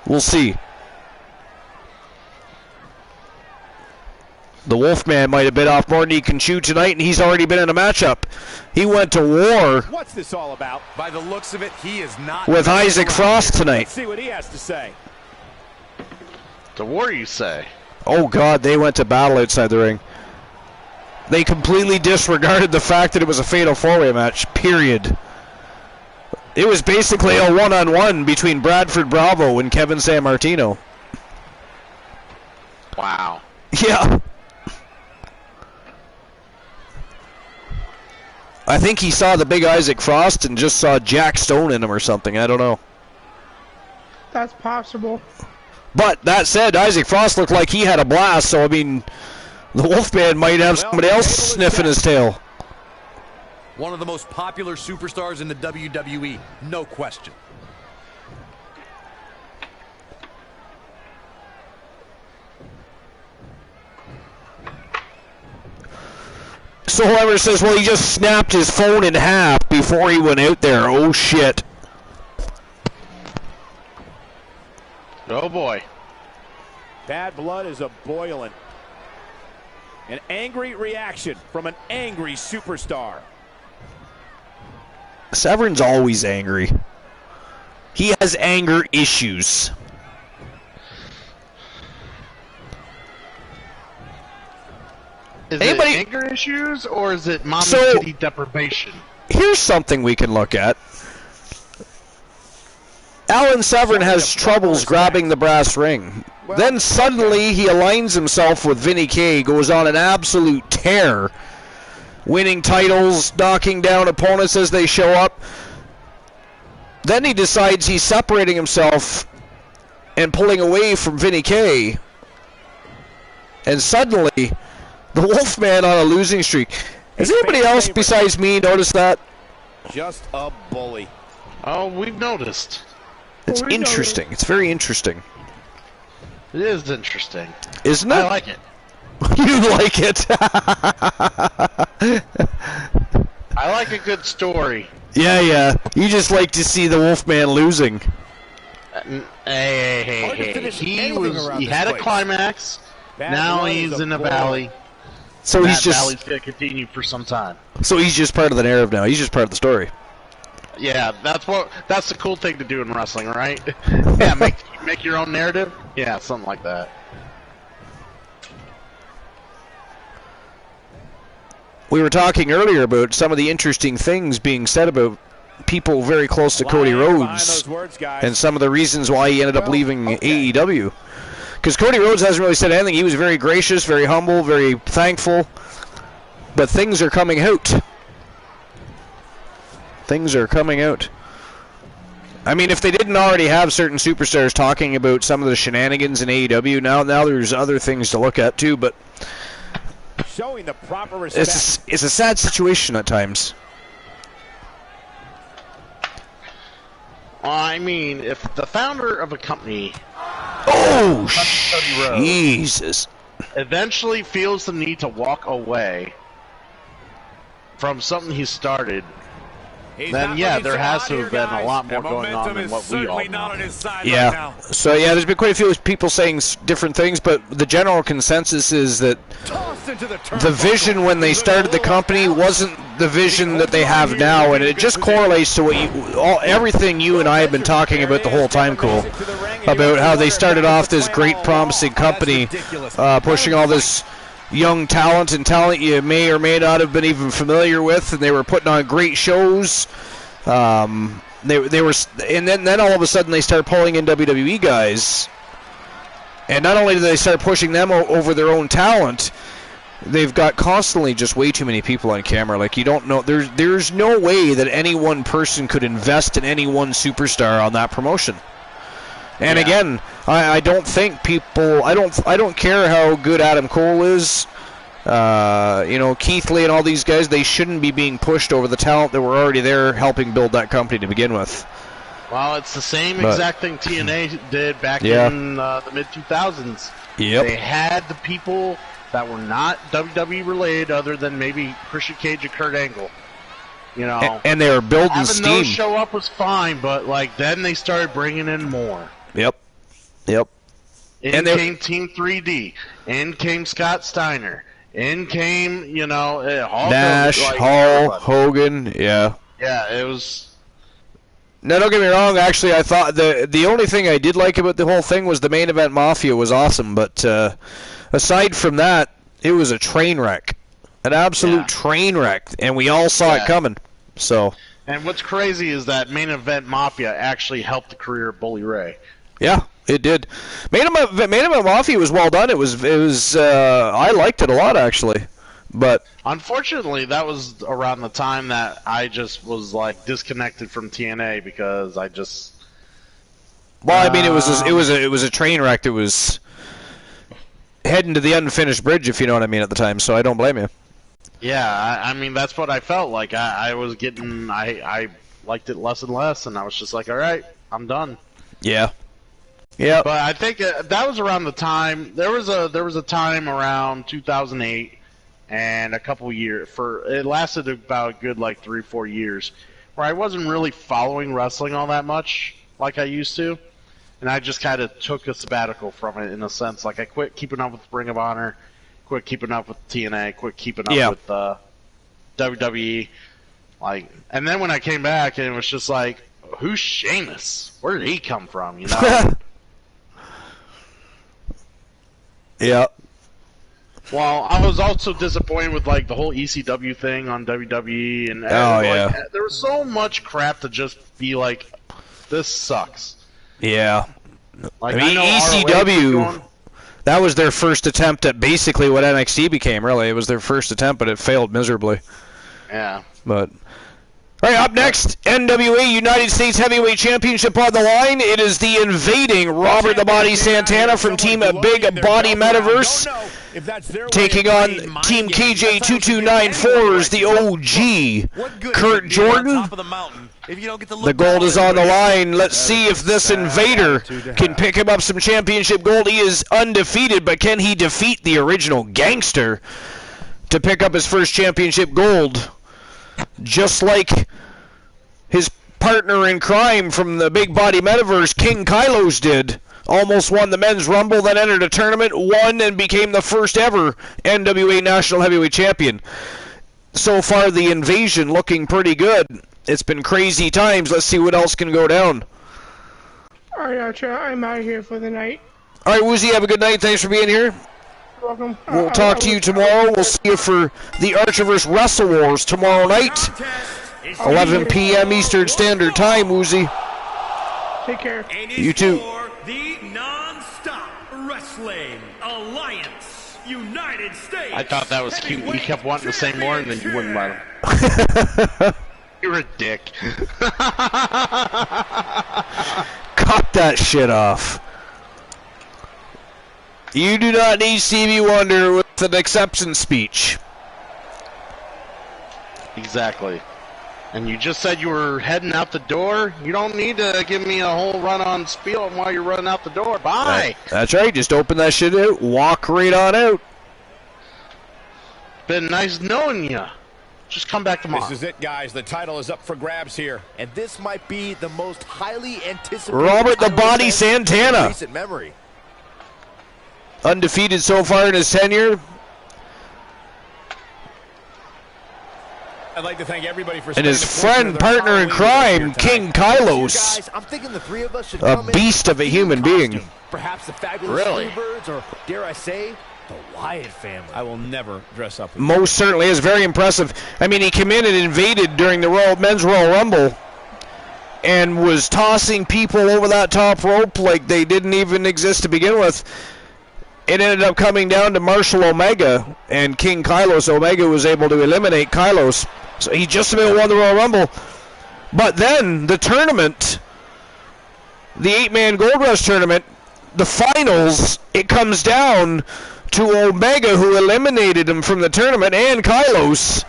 We'll see. The Wolfman might have bit off more than he can chew tonight, and he's already been in a matchup. He went to war. What's this all about? By the looks of it, he is not with Isaac Frost tonight. Let's see what he has to say. To war, you say? Oh God, they went to battle outside the ring. They completely disregarded the fact that it was a fatal 4-way match. Period. It was basically a one-on-one between Bradford Bravo and Kevin Sammartino. Wow. Yeah. I think he saw the big Isaac Frost and just saw Jack Stone in him or something. I don't know. That's possible. But that said, Isaac Frost looked like he had a blast, so I mean, the Wolfman might have somebody else sniffing his tail. One of the most popular superstars in the WWE, no question. So whoever says, well, he just snapped his phone in half before he went out there. Oh, shit. Oh, boy. Bad blood is a-boiling. An angry reaction from an angry superstar. Severin's always angry. He has anger issues. Is it anger issues or is it mommy kitty deprivation? Here's something we can look at. Alan Severin has troubles grabbing the brass ring. Then suddenly he aligns himself with Vinny K, goes on an absolute tear, winning titles, knocking down opponents as they show up. Then he decides he's separating himself and pulling away from Vinny K. And suddenly, the Wolfman on a losing streak. Has anybody else besides me noticed that? Just a bully. Oh, we've noticed. It's interesting. It's very interesting. It is interesting. Isn't it? I like it. You like it. I like a good story. Yeah. You just like to see the Wolfman losing. Hey. He had a climax. Now he's in the valley. So that he's just valley's gonna continue for some time. So he's just part of the narrative now. He's just part of the story. Yeah, that's the cool thing to do in wrestling, right? Yeah, make your own narrative. Yeah, something like that. We were talking earlier about some of the interesting things being said about people very close to Cody Rhodes and some of the reasons why he ended up leaving AEW. Because Cody Rhodes hasn't really said anything. He was very gracious, very humble, very thankful. But things are coming out. Things are coming out. I mean, if they didn't already have certain superstars talking about some of the shenanigans in AEW, now there's other things to look at too. But showing the proper respect. It's a sad situation at times. I mean, if the founder of a company, Jesus, eventually feels the need to walk away from something he started, then yeah, there has to have been a lot more going on than what we all know. Yeah. So yeah, there's been quite a few people saying different things, but the general consensus is that the vision when they started the company wasn't the vision that they have now, and it just correlates to what everything you and I have been talking about the whole time, Cole, about how they started off this great promising company, pushing all this young talent and talent you may or may not have been even familiar with, and they were putting on great shows. They were, and then all of a sudden they started pulling in WWE guys, and not only do they start pushing them over their own talent, they've got constantly just way too many people on camera. Like, you don't know, there's no way that any one person could invest in any one superstar on that promotion. And again, I don't think people. I don't care how good Adam Cole is. Keith Lee and all these guys. They shouldn't be being pushed over the talent that were already there, helping build that company to begin with. Well, it's the same exact thing TNA did back in the mid 2000s. Yep. They had the people that were not WWE related, other than maybe Christian Cage and Kurt Angle. You know, and they were building having steam. Those show up was fine, but then they started bringing in more. Yep. In came Team 3D. In came Scott Steiner. In came, Nash, Hall, Hogan. Yeah, it was. No, don't get me wrong. Actually, I thought the only thing I did like about the whole thing was the main event Mafia was awesome. But aside from that, it was a train wreck, an absolute train wreck, and we all saw it coming. So. And what's crazy is that main event Mafia actually helped the career of Bully Ray. Yeah, it did. Main event Mafia was well done. It was. I liked it a lot, actually. But unfortunately, that was around the time that I just was disconnected from TNA because I just. Well, I mean, it was a train wreck. It was heading to the unfinished bridge, if you know what I mean, at the time. So I don't blame you. Yeah, I mean that's what I felt like. I was getting. I liked it less and less, and I was just like, all right, I'm done. Yeah. Yeah. But I think that was around the time. There was a time around 2008. And a couple years it lasted about a good 3-4 years where I wasn't really following wrestling all that much like I used to. and I just kind of took a sabbatical from it in a sense. Like I quit keeping up with Ring of Honor, quit keeping up with TNA, quit keeping up with WWE. Like, and then when I came back, and it was just like, who's Sheamus? Where did he come from? You know? Yeah. Well, I was also disappointed with like the whole ECW thing on WWE, and there was so much crap to just be like, this sucks. Yeah. Like, I mean, ECW, that was their first attempt at basically what NXT became, really. It was their first attempt, but it failed miserably. Yeah. But... All right, up next, NWA United States Heavyweight Championship on the line. It is the invading Robert the Body Santana from Team Big Body Metaverse, taking on Team KJ2294's the OG, Kurt Jordan. The gold is on the line. Let's see if this invader can pick him up some championship gold. He is undefeated, but can he defeat the original gangster to pick up his first championship gold? Just like his partner in crime from the Big Body Metaverse, King Kylos, did. Almost won the Men's Rumble, then entered a tournament, won, and became the first ever NWA National Heavyweight Champion. So far, the invasion looking pretty good. It's been crazy times. Let's see what else can go down. Alright, Archer, I'm out of here for the night. Alright, Woozy, have a good night. Thanks for being here. Welcome. We'll talk to you tomorrow. We'll see you for the Archerverse Wrestle Wars tomorrow night, 11 p.m. Eastern Standard Time, Woozy. Take care. You too. The Non-Stop Wrestling Alliance United States. I thought that was cute. You kept wanting to say more, and then you wouldn't let him. You're a dick. Cut that shit off. You do not need Stevie Wonder with an acceptance speech. Exactly. And you just said you were heading out the door. You don't need to give me a whole run-on spiel while you're running out the door. Bye. That's right. Just open that shit out. Walk right on out. Been nice knowing you. Just come back tomorrow. This is it, guys. The title is up for grabs here. And this might be the most highly anticipated Robert the Body Santana. in recent memory. Undefeated so far in his tenure. I'd like to thank everybody for and his friend, partner in crime, King Kylos. Guys, I'm thinking the three of us should a beast of a human being. Perhaps the Fabulous Freebirds, or dare I say, the Wyatt family. I will never dress up. Most certainly is very impressive. I mean, he came in and invaded during the Men's Royal Rumble and was tossing people over that top rope like they didn't even exist to begin with. It ended up coming down to Marshall Omega, and King Kylos Omega was able to eliminate Kylos. So he just about won the Royal Rumble. But then, the tournament, the 8-man Gold Rush tournament, the finals, it comes down to Omega, who eliminated him from the tournament, and Kylos.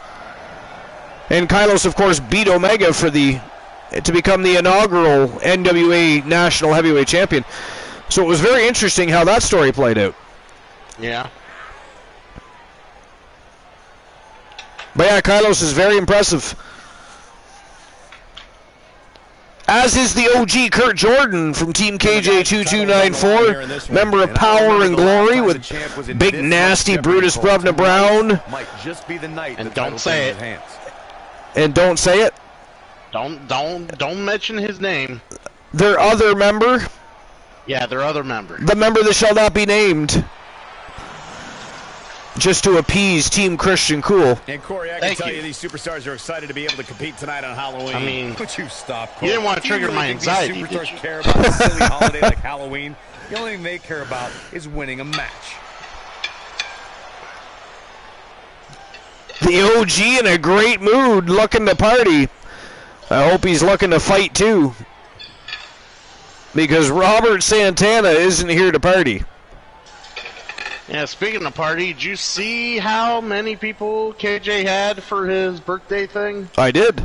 And Kylos, of course, beat Omega to become the inaugural NWA National Heavyweight Champion. So it was very interesting how that story played out. Yeah. But yeah, Kylos is very impressive. As is the OG Kurt Jordan from Team KJ2294, member of Power and Glory with Big Nasty Brutus Brubna Brown. And don't say it. And don't say it. Don't mention his name. Their other member. Yeah, their other member. The member that shall not be named. Just to appease Team Christian Cool. And Corey, I can tell you these superstars are excited to be able to compete tonight on Halloween. I mean, would you stop, Corey? You didn't want to trigger my anxiety. These superstars care about a silly holiday like Halloween. The only thing they care about is winning a match. The OG in a great mood, looking to party. I hope he's looking to fight too. Because Robert Santana isn't here to party. Yeah, speaking of party, did you see how many people KJ had for his birthday thing? I did.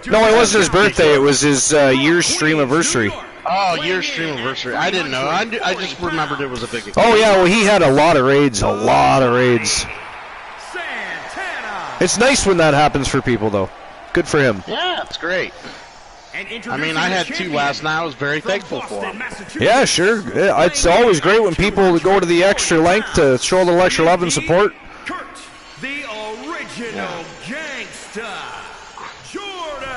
No, it wasn't his birthday. It was his year stream anniversary. Oh, year stream anniversary. I didn't know. I just remembered it was a big occasion. Oh, yeah, well, he had a lot of raids. A lot of raids. It's nice when that happens for people, though. Good for him. Yeah, it's great. I mean, I had 2 last night. I was very thankful for them. Yeah, sure. It's always great when people go to the extra length to show a little extra love and support. Kurt, the original gangsta, Jordan.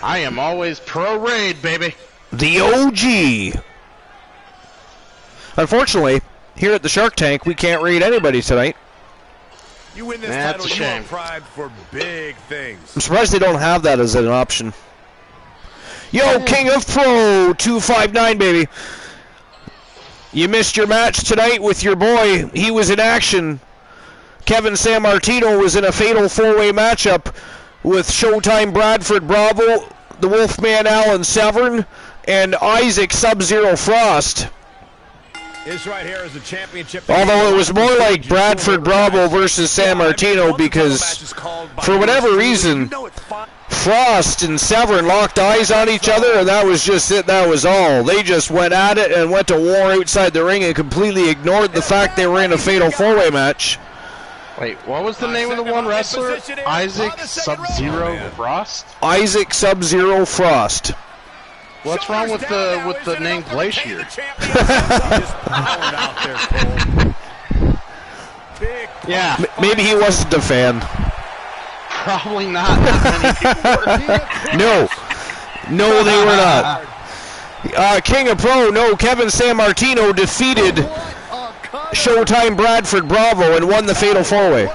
I am always pro-raid, baby. The OG. Unfortunately, here at the Shark Tank, we can't raid anybody tonight. You win this That's title, a shame. you are primed for big things. I'm surprised they don't have that as an option. Yo, King of Pro 259, baby. You missed your match tonight with your boy. He was in action. Kevin Sammartino was in a fatal 4-way matchup with Showtime Bradford Bravo, the Wolfman Alan Severn, and Isaac Sub-Zero Frost. This right here is a championship. Although it was more like Bradford Bravo versus Sammartino because, for whatever reason, Frost and Severn locked eyes on each other, and that was just it. That was all. They just went at it and went to war outside the ring and completely ignored the fact they were in a fatal 4-way match. Wait, what was the name of the one wrestler? Isaac Sub-Zero Frost? Isaac Sub-Zero Frost. What's wrong with the name Glacier? Yeah. Maybe he wasn't a fan. Probably not. Many people were. No, they were not. King of Pro, no, Kevin Sammartino defeated Showtime Bradford Bravo and won the fatal 4-way.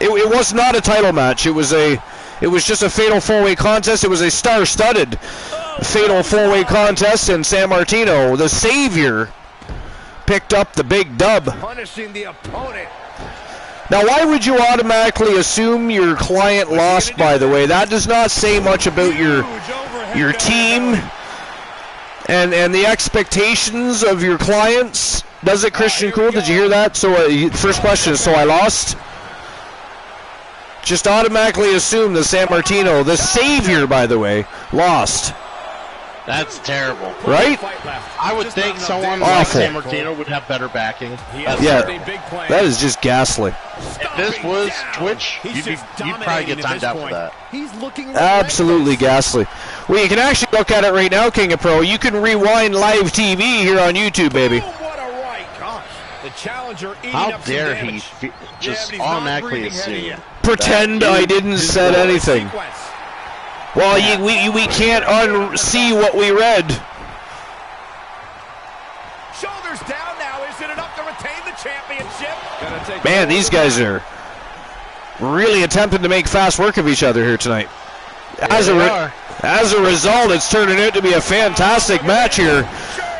It was not a title match. It was just a fatal 4-way contest. It was a star-studded fatal 4-way contest, and Sammartino, the savior, picked up the big dub. Punishing the opponent. Now, why would you automatically assume your client lost, by the way? That does not say much about your team and the expectations of your clients. Does it, Christian Cool? Did you hear that? So, first question is, so I lost? Just automatically assume that Sammartino, the savior, by the way, lost. That's terrible. Right? I would think someone awful. like Sammartino would have better backing. Yeah, that is just ghastly. If this was Twitch, you'd probably get timed out for that. He's looking absolutely ghastly. Well, you can actually look at it right now, King of Pro. You can rewind live TV here on YouTube, baby. What a right. Gosh. The challenger eating How up some dare damage. he just automatically assume? Pretend I didn't said anything. Well, we can't unsee what we read. Shoulders down now. Is it enough to retain the championship? Man, these guys are really attempting to make fast work of each other here tonight. As a result, it's turning out to be a fantastic match here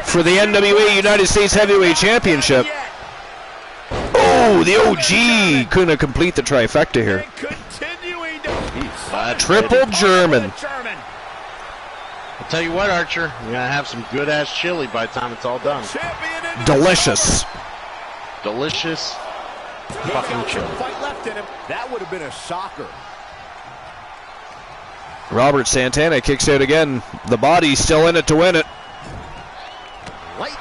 for the NWA United States Heavyweight Championship. Oh, the OG couldn't complete the trifecta here. Triple German. I'll tell you what, Archer, you're going to have some good-ass chili by the time it's all done. Delicious. Delicious fucking chili. That would have been a shocker. Robert Santana kicks out again. The body's still in it to win it.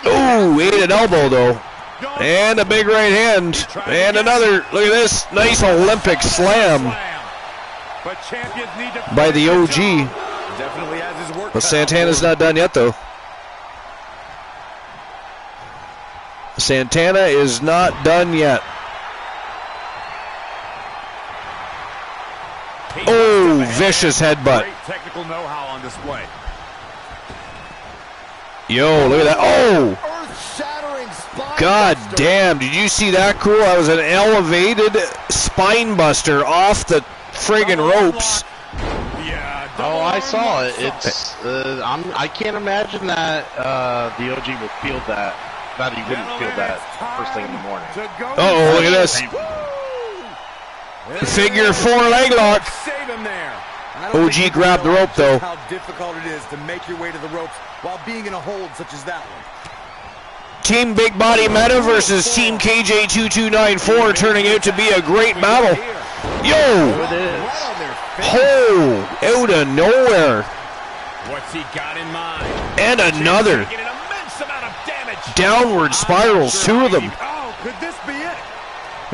Ooh, ate an elbow, though. And a big right hand. And another. Look at this. Nice Olympic slam by the OG. But Santana's not done yet, though. Santana is not done yet. Oh, vicious headbutt. Technical know-how on display. Yo, look at that. Oh! God damn, did you see that cool? That was an elevated spine buster off the friggin' ropes. Oh, I saw it. It's I can't imagine that the OG would feel that. That he wouldn't feel that first thing in the morning. Uh-oh, look at this. Figure 4 leg lock. OG grabbed the rope, though. How difficult it is to make your way to the ropes while being in a hold such as that one. Team Big Body Meta versus Team KJ2294 turning out to be a great battle. Yo! Oh, out of nowhere. What's he got in mind? And another. Downward spirals, 2 of them. Oh, could this be it?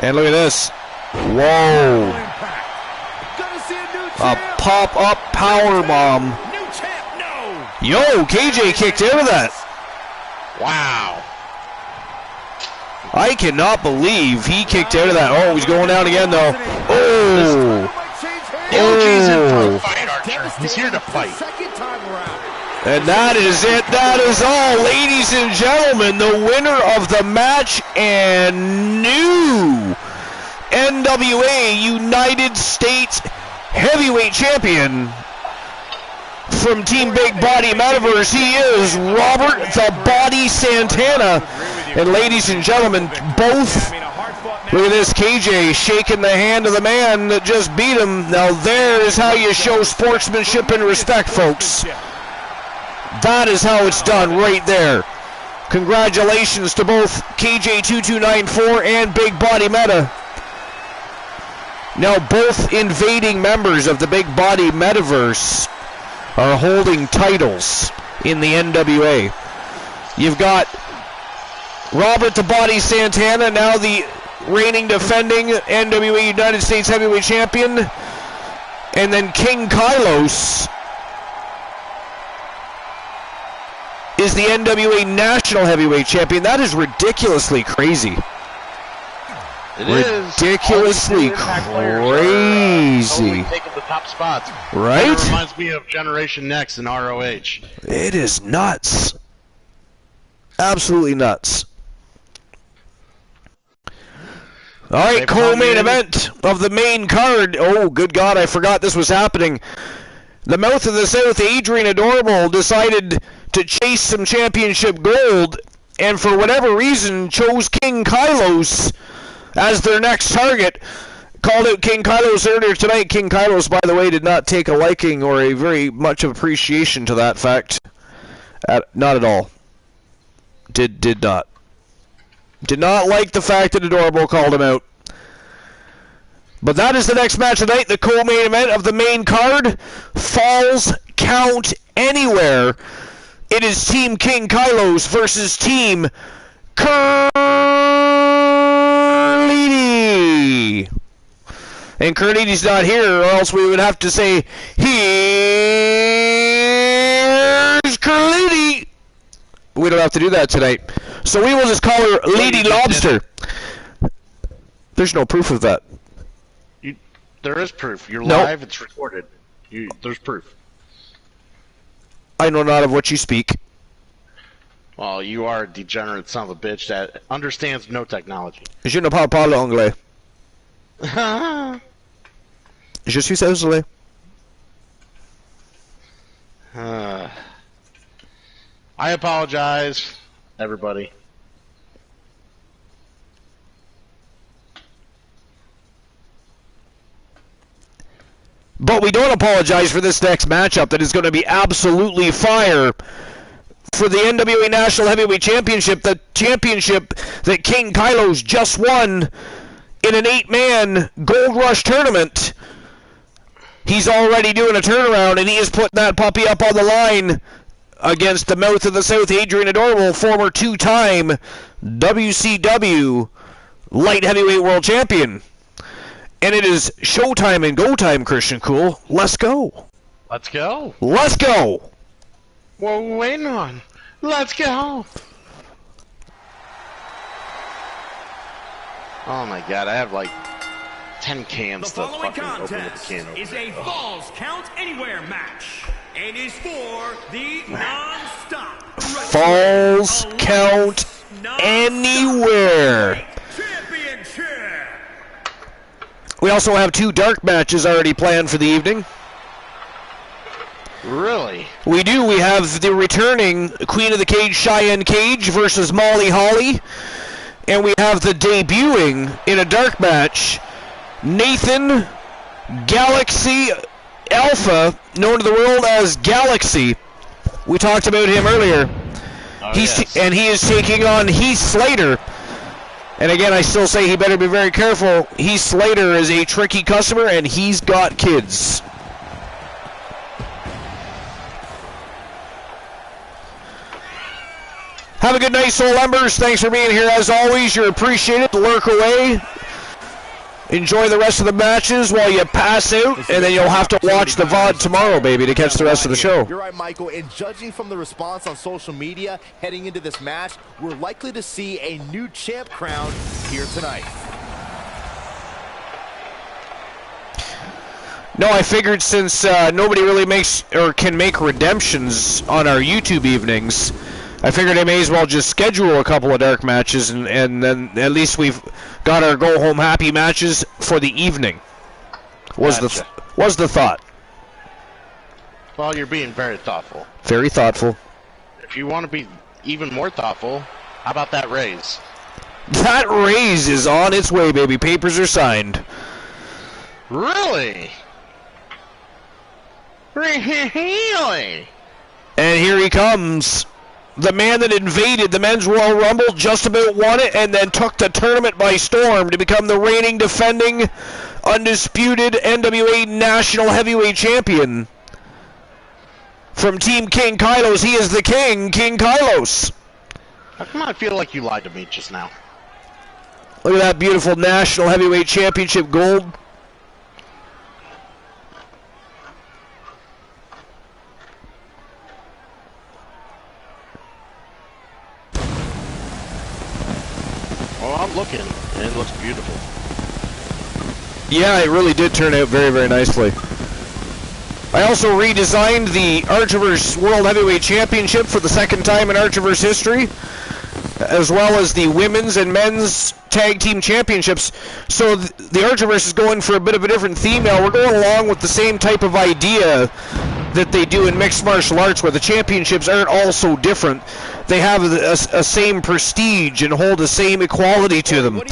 And look at this. Whoa. A pop-up powerbomb. Yo, KJ kicked out of that. Wow. I cannot believe he kicked out of that. Oh, he's going down again, though. Oh. KJ's in for a fight, Archer. He's here to fight. And that is it. That is all, ladies and gentlemen. The winner of the match and new NWA United States Heavyweight Champion from Team Big Body Metaverse, he is Robert the Body Santana. And ladies and gentlemen, both, look at this, KJ shaking the hand of the man that just beat him. Now there's how you show sportsmanship and respect, folks. That is how it's done right there. Congratulations to both KJ2294 and Big Body Meta. Now both invading members of the Big Body Metaverse are holding titles in the NWA. You've got Robert the Body Santana, now the reigning defending NWA United States Heavyweight Champion, and then King Kylos is the NWA National Heavyweight Champion. That is ridiculously crazy. It is. Ridiculously crazy. Taking the top spots. Right? It reminds me of Generation Next in ROH. It is nuts. Absolutely nuts. All right, co-main event of the main card. Oh, good God, I forgot this was happening. The Mouth of the South, Adrian Adorable, decided to chase some championship gold, and for whatever reason chose King Kylos as their next target. Called out King Kylos earlier tonight. King Kylos, by the way, did not take a liking or a very much of appreciation to that fact. Not at all. Did not. Did not like the fact that Adorable called him out. But that is the next match tonight, the co-main event of the main card. Falls Count Anywhere. It is Team King Kylos versus Team Curlini. And Curlini's not here, or else we would have to say, here's Curlini. We don't have to do that tonight. So we will just call her Lady Lobster. There's no proof of that. There is proof. You're live. It's recorded. There's proof. I know not of what you speak. Well, you are a degenerate son of a bitch that understands no technology. Je ne parle pas l'anglais. Je suis désolé. I apologize, everybody. But we don't apologize for this next matchup that is going to be absolutely fire for the NWA National Heavyweight Championship, the championship that King Kylos just won in an 8-man Gold Rush tournament. He's already doing a turnaround, and he is putting that puppy up on the line against the Mouth of the South, Adrian Adorable, former 2-time WCW Light Heavyweight World Champion. And it is showtime and go time, Christian Cool. Let's go. Let's go. Let's go. What are we waiting on? Let's go. Oh my God, I have like 10 cans to fucking open with the can opener. Is a Falls Count Anywhere match. It is for the non-stop Falls Count Anywhere Championship. We also have 2 dark matches already planned for the evening. Really? We do. We have the returning Queen of the Cage, Cheyenne Cage versus Molly Holly. And we have the debuting in a dark match, Nathan Galaxy Alpha, known to the world as Galaxy. We talked about him earlier. And he is taking on Heath Slater. And again, I still say he better be very careful. Heath Slater is a tricky customer, and he's got kids. Have a good night, Soul Embers. Thanks for being here as always. You're appreciated. Lurk away. Enjoy the rest of the matches while you pass out, and then you'll have to watch the VOD tomorrow, baby, to catch the rest of the show. You're right, Michael, and judging from the response on social media heading into this match, we're likely to see a new champ crowned here tonight. No, I figured since nobody really makes or can make redemptions on our YouTube evenings, I figured I may as well just schedule a couple of dark matches, and then at least we've got our go-home happy matches for the evening. Was the thought. Well, you're being very thoughtful. Very thoughtful. If you want to be even more thoughtful, how about that raise? That raise is on its way, baby. Papers are signed. Really? Really? And here he comes. The man that invaded the Men's Royal Rumble, just about won it, and then took the tournament by storm to become the reigning, defending, undisputed NWA National Heavyweight Champion. From Team King Kylos, he is the King, King Kylos. How come I feel like you lied to me just now? Look at that beautiful National Heavyweight Championship gold. Well, I'm looking, and it looks beautiful. Yeah, it really did turn out very, very nicely. I also redesigned the Archiverse World Heavyweight Championship for the second time in Archiverse history, as well as the Women's and Men's Tag Team Championships. So the Archiverse is going for a bit of a different theme now. We're going along with the same type of idea that they do in mixed martial arts, where the championships aren't all so different. They have a same prestige and hold the same equality to them.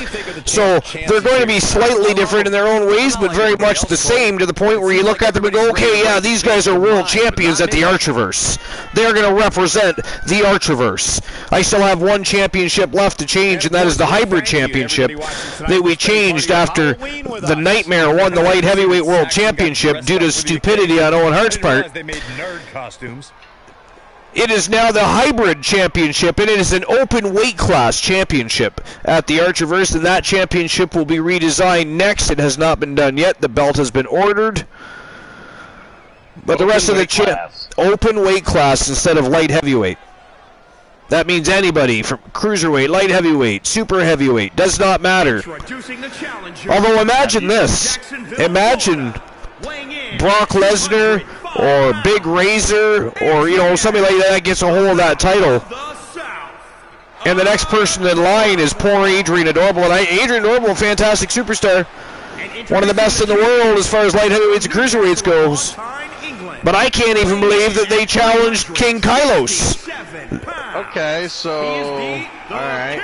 So they're going to be slightly different in their own ways, but very much the same, to the point where you look at them and go, okay, yeah, these guys are world champions at the Archiverse. They're going to represent the Archiverse. I still have one championship left to change, and that is the Hybrid Championship that we changed after the Nightmare won the Light Heavyweight World Championship due to stupidity on Owen Hart's part. They made nerd costumes. It is now the Hybrid Championship, and it is an open weight class championship at the Archiverse, and that championship will be redesigned next. It has not been done yet. The belt has been ordered. But the rest of the open weight class instead of light heavyweight. That means anybody from cruiserweight, light heavyweight, super heavyweight, does not matter. Although imagine this. Imagine Brock Lesnar or Big Razor or, you know, somebody like that gets a hold of that title, and the next person in line is poor Adrian Adorable. And Adrian Adorable, a fantastic superstar, one of the best in the world as far as light heavyweights and cruiserweights goes. But I can't even believe that they challenged King Kylos. Okay, so alright,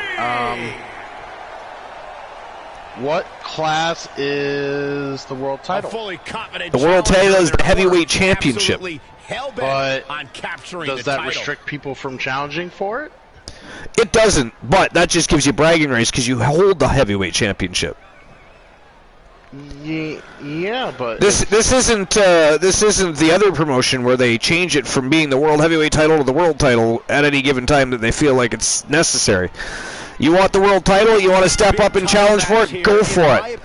what class is the world title? The world title is the heavyweight championship. But does that restrict people from challenging for it? It doesn't, but that just gives you bragging rights because you hold the heavyweight championship. Yeah, but this isn't the other promotion where they change it from being the world heavyweight title to the world title at any given time that they feel like it's necessary. You want the world title? You want to step up and challenge for it? Go for it.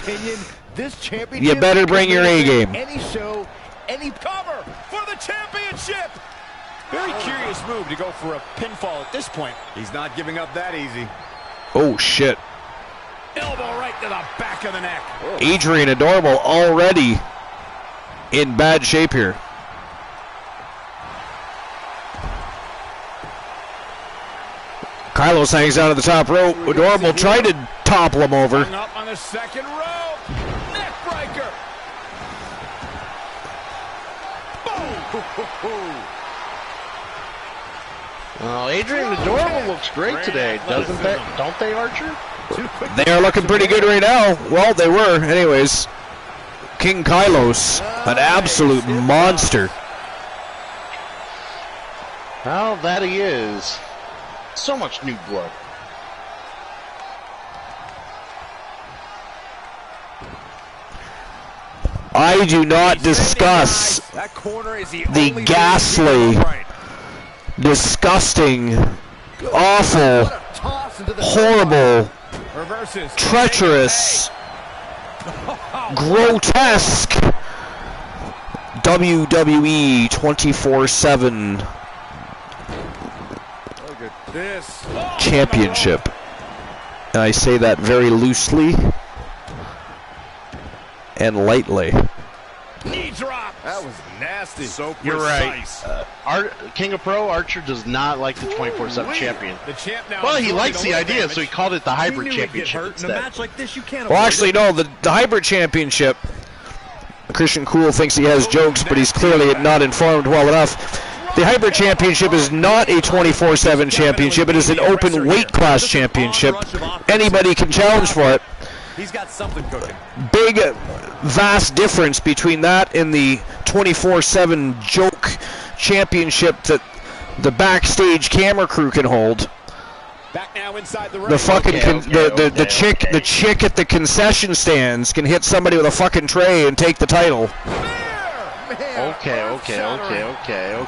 You better bring your A game. Any show, any cover for the championship. Very curious move to go for a pinfall at this point. He's not giving up that easy. Oh shit. Elbow right to the back of the neck. Adrian Adorable already in bad shape here. Kylos hangs out at the top rope. Adorable tried to topple him over. Hung up on the second rope. Neck breaker. Boom. Well, Adrian Adorable looks great today, doesn't they? Don't they, Archer? They are looking pretty good right now. Well, they were, anyways. King Kylos, an absolute monster. Well, that he is. So much new blood. I do not discuss the ghastly, disgusting, awful, horrible, treacherous, grotesque WWE 24/7 This. championship. And I say that very loosely and lightly. Knee drop. That was nasty. So You're precise. right. King of Pro, Archer does not like the 24/7 champion. The champ now Well, he absorbing likes a the little idea, damage. so he called it the hybrid He knew he'd get championship hurt. In a instead. match like this, you can't Well, avoid actually, it. no, the hybrid championship, Christian Cool thinks he has jokes, but he's clearly not informed well enough. The hybrid championship is not a 24/7 championship. It is an open weight class championship. Anybody can challenge for it. He's got something cooking. Big, vast difference between that and the 24/7 joke championship that the backstage camera crew can hold. Back now inside the ring. The fucking the okay. chick at the concession stands can hit somebody with a fucking tray and take the title. Okay.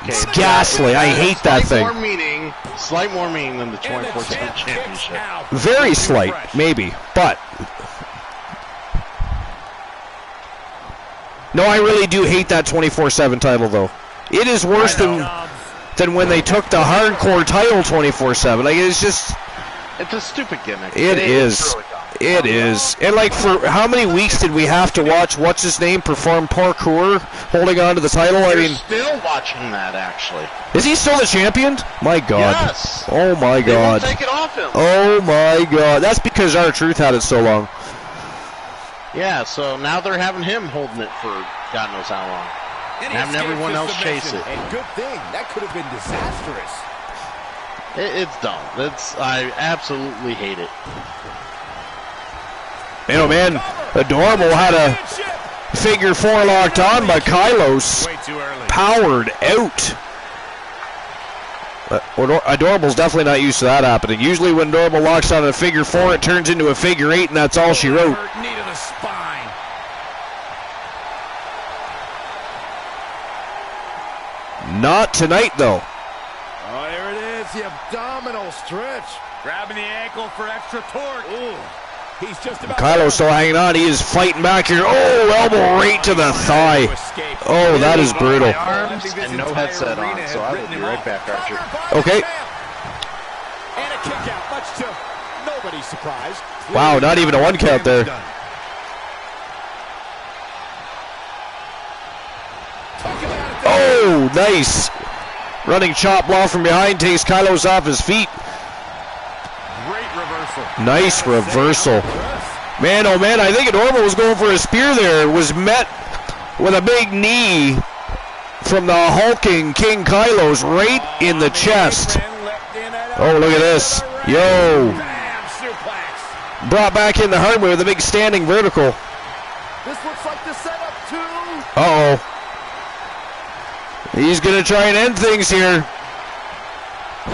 It's ghastly. I hate that thing. Slight more meaning than the 24/7 championship. Very slight, maybe, but no, I really do hate that 24/7 title though. It is worse than when they took the hardcore title 24/7. Like it's a stupid gimmick. It is. Really dumb. It is. And like for how many weeks did we have to watch what's his name perform parkour holding on to the title? I mean, still watching that actually. Is he still the champion? My God. Yes. Oh my They God. won't take it off him. Oh my God. That's because R-Truth had it so long. Yeah, so now they're having him holding it for God knows how long. And having everyone else chase it. And good thing, that could have been disastrous. It's dumb. I absolutely hate it. Man, oh man, Adorable had a figure four locked on, but Kylos Way too early. powered out. Adorable's definitely not used to that happening. Usually when Adorable locks on a figure four, it turns into a figure eight, and that's all she wrote. Knee to the spine. Not tonight, though. Oh, there it is, the abdominal stretch. Grabbing the ankle for extra torque. Ooh. He's just about Kylo's still hanging on. He is fighting back here. Oh, elbow right to the thigh. Oh, that is brutal. And no headset on, so I will be right back, Archer. Okay. And a kick out, much to nobody's surprise. Wow, not even a one count there. Oh, nice. Running chop block from behind takes Kylos off his feet. Great reversal. Nice reversal. Man, oh man, I think Adorable was going for a spear there. Was met with a big knee from the hulking King Kylos right in the chest. Oh, look at this. Yo. Brought back in the hard way with a big standing vertical. This looks like the setup too. Uh-oh. He's going to try and end things here.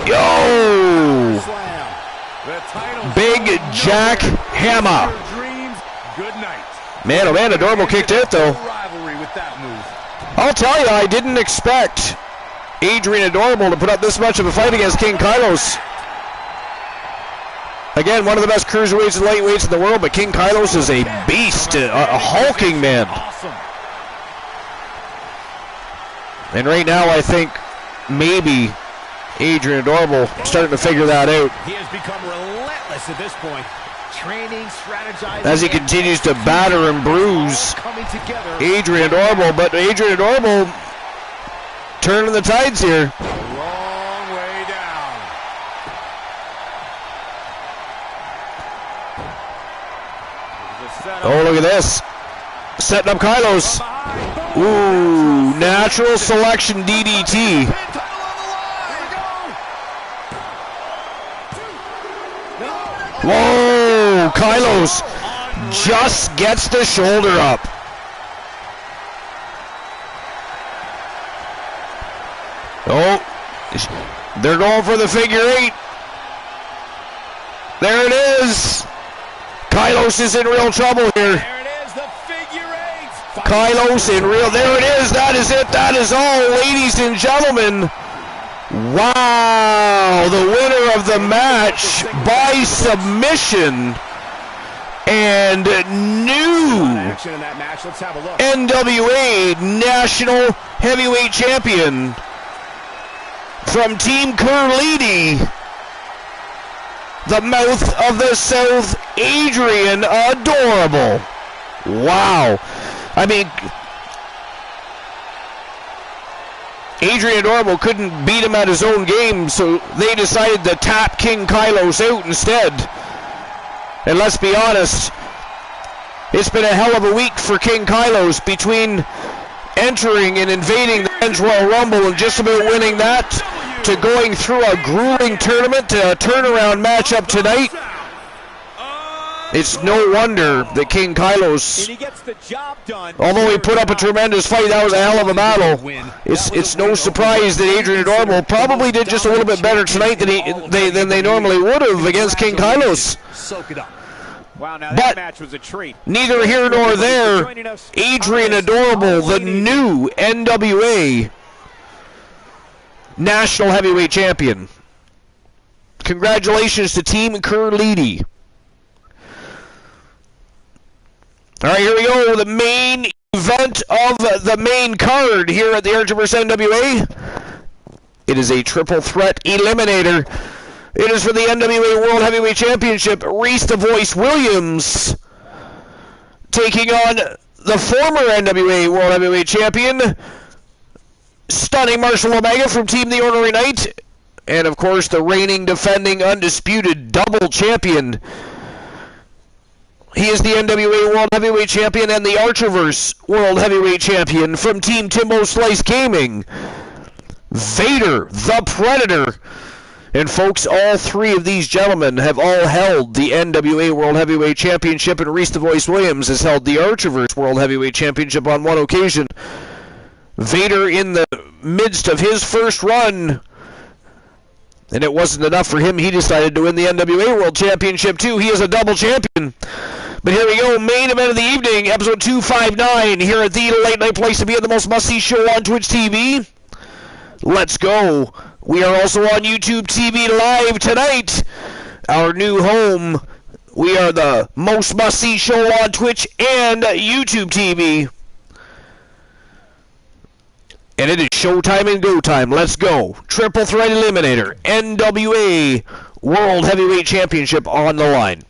Yo! Big Jack Hammer. Good night. Man, oh man, Adorable kicked out though. Rivalry with that move. I'll tell you, I didn't expect Adrian Adorable to put up this much of a fight against King Kylos. Again, one of the best cruiserweights and lightweights in the world, but King Kylos is a beast, a hulking man. Awesome. And right now, I think maybe Adrian Adorable starting to figure that out He has become relentless at this point. Training, strategizing, as he continues to batter and bruise coming together. Adrian Adorable. But Adrian Adorable turning the tides here. Long way down. Oh, look at this. Setting up Kylos. Ooh, natural selection DDT. Whoa, Kylos just gets the shoulder up. Oh, they're going for the figure eight. There it is. Kylos is in real trouble here. There it is, the figure eight. Kylos in real, there it is, that is it, that is all, ladies and gentlemen. Wow, the winner of the match by submission, and new Action in that match. Let's have a look. NWA National Heavyweight Champion from Team Curleedy, the mouth of the South, Adrian Adorable. Wow. I mean, Adrian Adorable couldn't beat him at his own game, so they decided to tap King Kylos out instead. And let's be honest, it's been a hell of a week for King Kylos between entering and invading the Men's Royal Rumble and just about winning that, to going through a grueling tournament to a turnaround matchup tonight. It's no wonder that King Kylos, although he put up a tremendous fight, that was a hell of a battle. It's no surprise that Adrian Adorable probably did just a little bit better tonight than they normally would have against King Kylos. Wow, now that match was a treat. Neither here nor there, Adrian Adorable, the new NWA National Heavyweight Champion. Congratulations to Team Curleedy. All right, here we go. The main event of the main card here at the Archiverse NWA. It is a triple threat eliminator. It is for the NWA World Heavyweight Championship. Reese the Voice Williams taking on the former NWA World Heavyweight Champion, Stunning Marshall Omega from Team The Ornery Knight. And, of course, the reigning, defending, undisputed double champion. He is the NWA World Heavyweight Champion and the Archiverse World Heavyweight Champion from Team Timbo Slice Gaming, Vader the Predator. And folks, all three of these gentlemen have all held the NWA World Heavyweight Championship, and Reese the Voice Williams has held the Archiverse World Heavyweight Championship on one occasion. Vader in the midst of his first run, and it wasn't enough for him. He decided to win the NWA World Championship too. He is a double champion. But here we go, main event of the evening, episode 259, here at the late night place to be at, the most must-see show on Twitch TV. Let's go. We are also on YouTube TV live tonight, our new home. We are the most must-see show on Twitch and YouTube TV. And it is showtime and go time. Let's go. Triple threat eliminator, NWA World Heavyweight Championship on the line.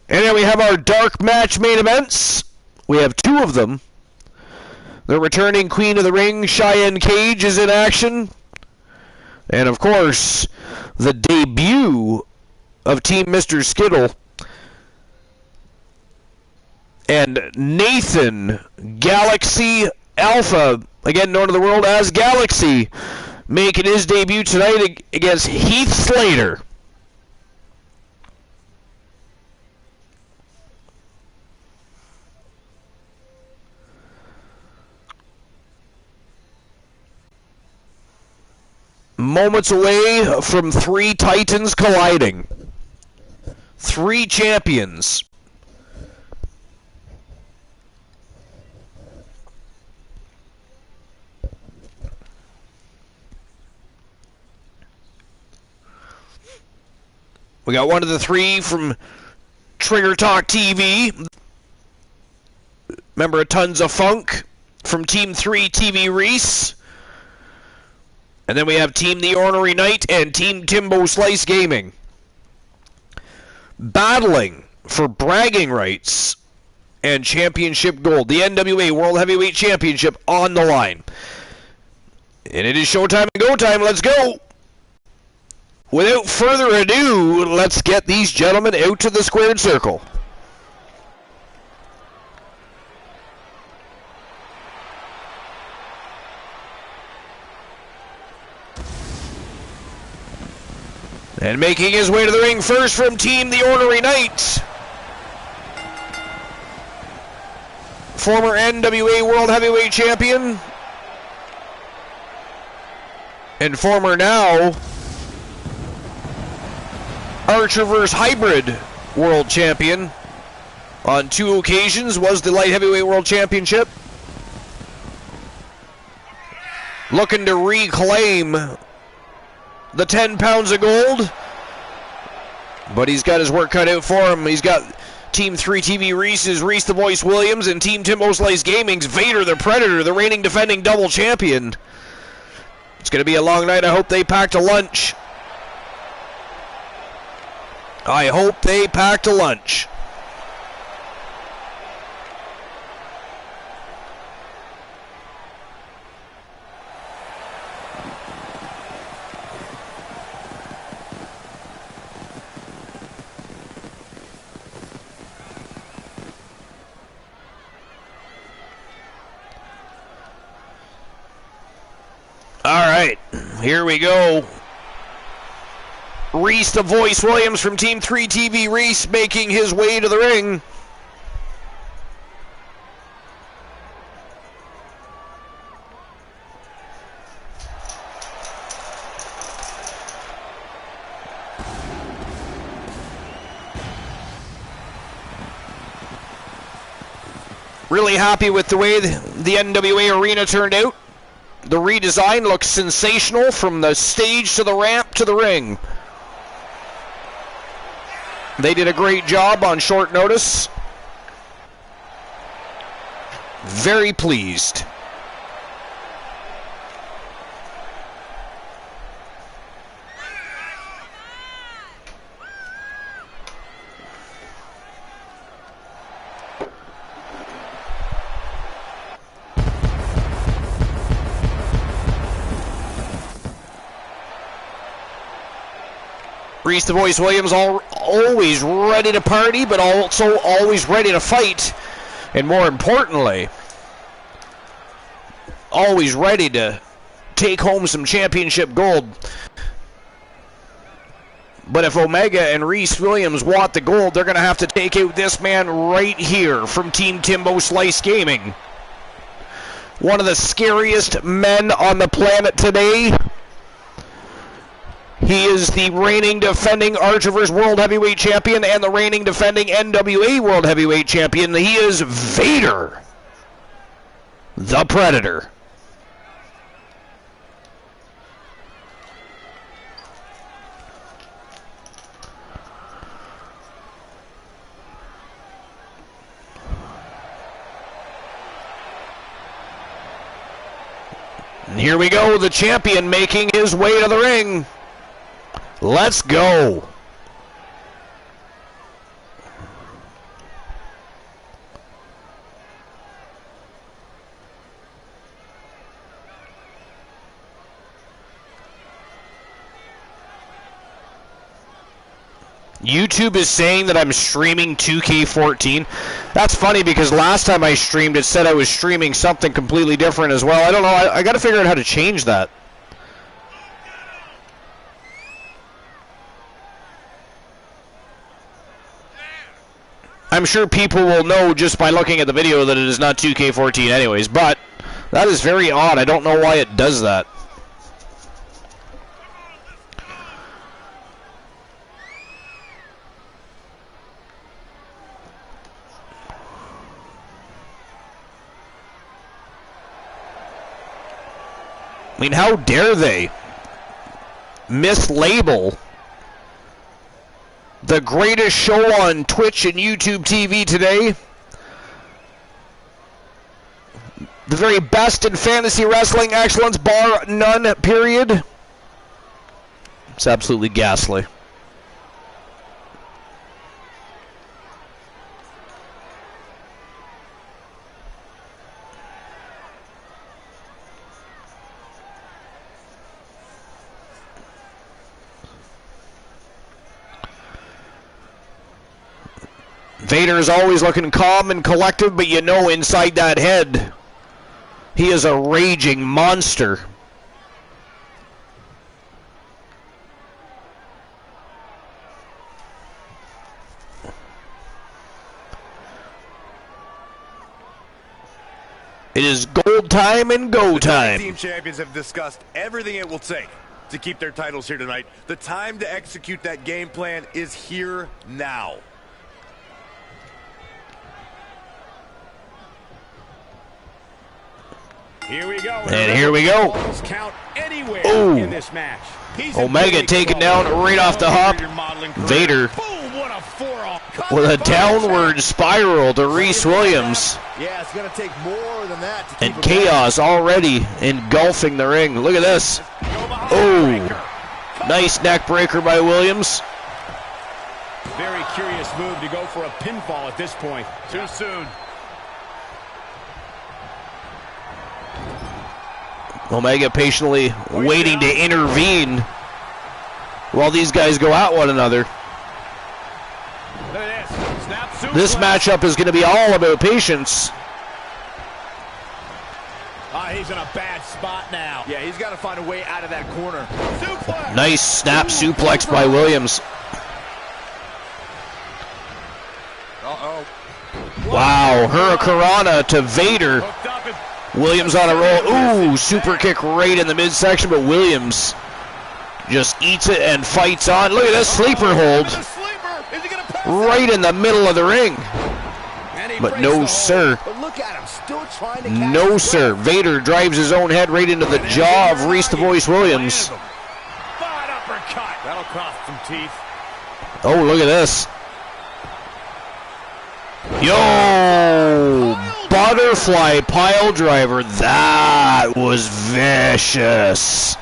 And then we have our dark match main events. We have two of them. The returning Queen of the Ring, Cheyenne Cage, is in action. And, of course, the debut of Team Mr. Skittle and Nathan Galaxy Alpha, again known to the world as Galaxy, making his debut tonight against Heath Slater. Moments away from three titans colliding. Three champions. We got one of the three from Trigger Talk TV. Member of Tons of Funk from Team 3 TV Reese. And then we have Team The Ornery Knight and Team Timbo Slice Gaming, battling for bragging rights and championship gold. The NWA World Heavyweight Championship on the line. And it is showtime and go time. Let's go. Without further ado, let's get these gentlemen out to the squared circle. And making his way to the ring first from Team The Ornery Knight, former NWA World Heavyweight Champion, and former now Archiverse Hybrid World Champion. On two occasions was the Light Heavyweight World Championship. Looking to reclaim the 10 pounds of gold. But he's got his work cut out for him. He's got Team 3 TV Reese's Reese the Voice Williams and Team Timbo Slice Gaming's Vader the Predator, the reigning defending double champion. It's going to be a long night. I hope they packed a lunch. I hope they packed a lunch. All right, here we go. Reese the Voice Williams from Team 3 TV Reese making his way to the ring. Really happy with the way the NWA arena turned out. The redesign looks sensational from the stage to the ramp to the ring. They did a great job on short notice. Very pleased. Reese the Voice Williams always ready to party, but also always ready to fight. And more importantly, always ready to take home some championship gold. But if Omega and Reese Williams want the gold, they're going to have to take out this man right here from Team Timbo Slice Gaming. One of the scariest men on the planet today. He is the reigning defending Archiver's World Heavyweight Champion and the reigning defending NWA World Heavyweight Champion. He is Vader, the Predator. And here we go, the champion making his way to the ring. Let's go. YouTube is saying that I'm streaming 2K14. That's funny because last time I streamed it said I was streaming something completely different as well. I don't know. I got to figure out how to change that. I'm sure people will know just by looking at the video that it is not 2K14 anyways, but that is very odd. I don't know why it does that. I mean, how dare they mislabel the greatest show on Twitch and YouTube TV today, the very best in fantasy wrestling excellence, bar none, period. It's absolutely ghastly. Vader is always looking calm and collective, but you know inside that head, he is a raging monster. It is gold time and go time. The team champions have discussed everything it will take to keep their titles here tonight. The time to execute that game plan is here now. Here we go. And here we go. Count anywhere Ooh. in this match. Omega taken down right off the hop. Vader Boom, what a forearm. with a downward spiral to Reese Williams. Yeah, it's going to take more than that to And chaos already engulfing the ring. Look at this. Oh, nice neck breaker by Williams. Very curious move to go for a pinfall at this point. Too soon. Omega patiently waiting to intervene while these guys go at one another. Look at this. Snap suplex. This matchup is going to be all about patience. He's in a bad spot now. Yeah, he's got to find a way out of that corner. Suplex. Nice snap suplex by Williams. Uh-oh. Wow, Hurricanrana to Vader. Hooked up and Williams on a roll. Ooh, super kick right in the midsection, but Williams just eats it and fights on. Look at this sleeper hold the sleeper. Is he gonna pass right in the middle of the ring. And he But breaks no, the hold. sir. But look at him, still trying to catch No, his sir. breath. Vader drives his own head right into the jaw of Reese the Voice Williams. Thought uppercut. That'll cost some teeth. Oh, look at this. Yo! Butterfly pile driver. That was vicious.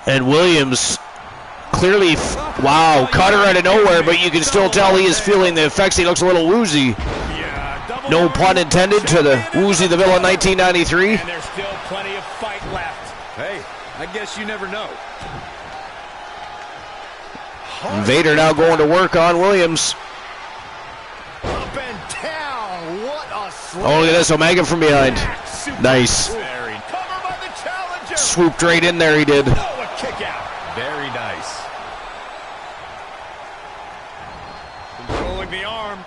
And Williams clearly, wow, caught her out of nowhere, but you can still tell he is feeling the effects. He looks a little woozy. Yeah, No pun intended to the woozy the villain 1993. And there's still plenty of fight left. Hey, I guess you never know. Vader now going to work on Williams. Up and down. What a slam. Oh, look at this, Omega from behind. Nice. Very. Cover by the challenger. Swooped right in there, he did. Oh, a kick out. Very nice. Controlling the arm.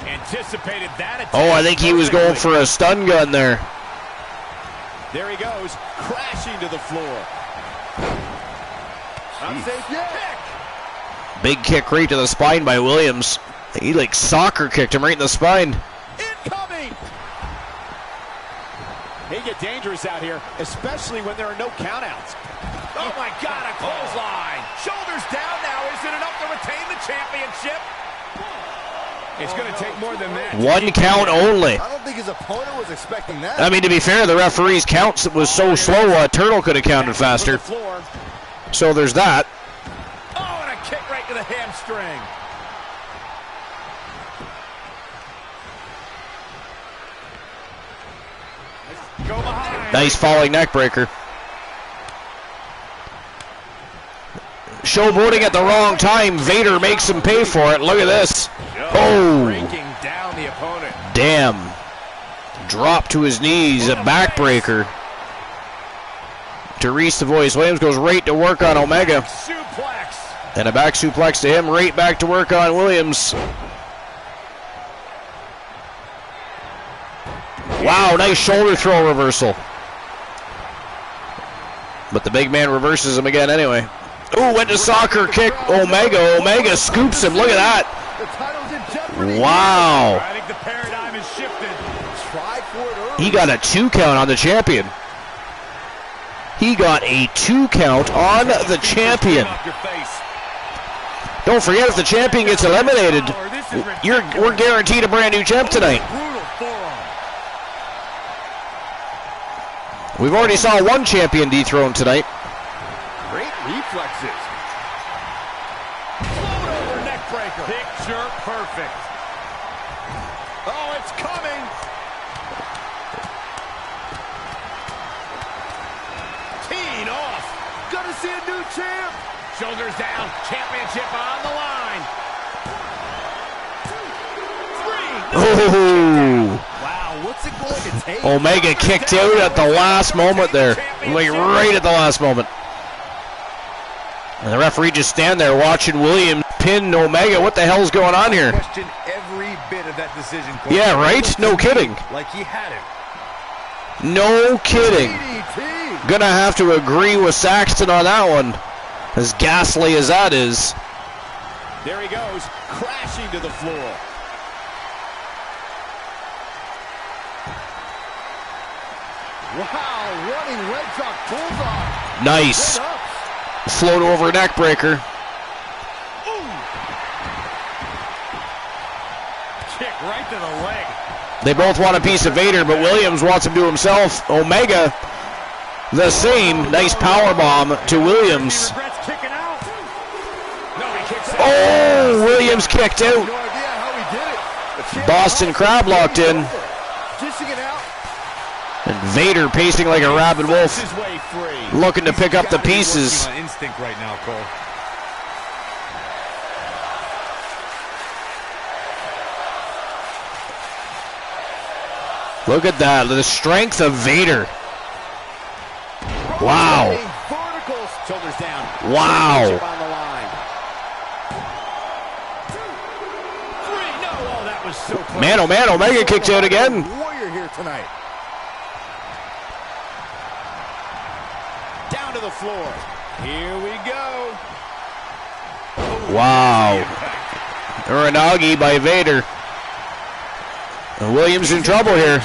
Anticipated that attack. Oh, I think he was going for a stun gun there. There he goes, crashing to the floor. Unsafe kick. Big kick right to the spine by Williams. He like soccer kicked him right in the spine. Incoming. They get dangerous out here, especially when there are no countouts. Oh my God, a clothesline. Shoulders down now. Is it enough to retain the championship? It's going to take more than that. One count only. I don't think his opponent was expecting that. I mean, to be fair, the referee's counts was so slow, Turtle could have counted faster. Floor. So there's that. Oh, and a kick right to the hamstring. Go behind. Nice falling neck breaker. Showboating at the wrong time. Vader makes him pay for it. Look at this. Oh, Breaking down the opponent. damn. Drop to his knees. A backbreaker. To Reese the Voice. Williams goes right to work on Omega. Suplex. And a back suplex to him. Right back to work on Williams. Wow, nice shoulder throw reversal. But the big man reverses him again anyway. Ooh, went to soccer kick. Omega scoops him. Look at that. The title's in jeopardy. Wow. I think the paradigm has shifted. Tried for it early. He got a 2 count on the champion. He got a 2 count on the champion. Off your face. Don't forget, if the champion gets eliminated, we're guaranteed a brand new champ tonight. Brutal forearm. We've already saw one champion dethroned tonight. Great reflexes. Float over neck breaker. Picture perfect. Oh, it's coming. Teeing off. Gonna see a new champ. Shoulders down. Championship on the line. 3. Oh, Wow, what's it going to take? Omega kicked out at the last moment there. Like right at the last moment. And the referee just stand there watching Williams pin Omega. What the hell's going on here? Question every bit of that decision. Corey. Yeah, right? No kidding. Like he had it. No kidding. DDT. Gonna have to agree with Saxton on that one. As ghastly as that is. There he goes, crashing to the floor. Wow, running leg drop bullseye. Nice. Float over neck breaker. Kick right to the leg. They both want a piece of Vader, but Williams wants him to himself. Omega, the same. Nice power bomb to Williams. Oh, Williams kicked out. Boston Crab locked in. And Vader pacing like a rabid wolf, looking to pick up the pieces. Instinct right now, Cole. Look at that, the strength of Vader. Wow. Shoulders down. Wow. Man, oh man, Omega kicks out again. Warrior here tonight. Down to the floor. Here we go. Wow. Uranagi by Vader. And Williams in trouble here.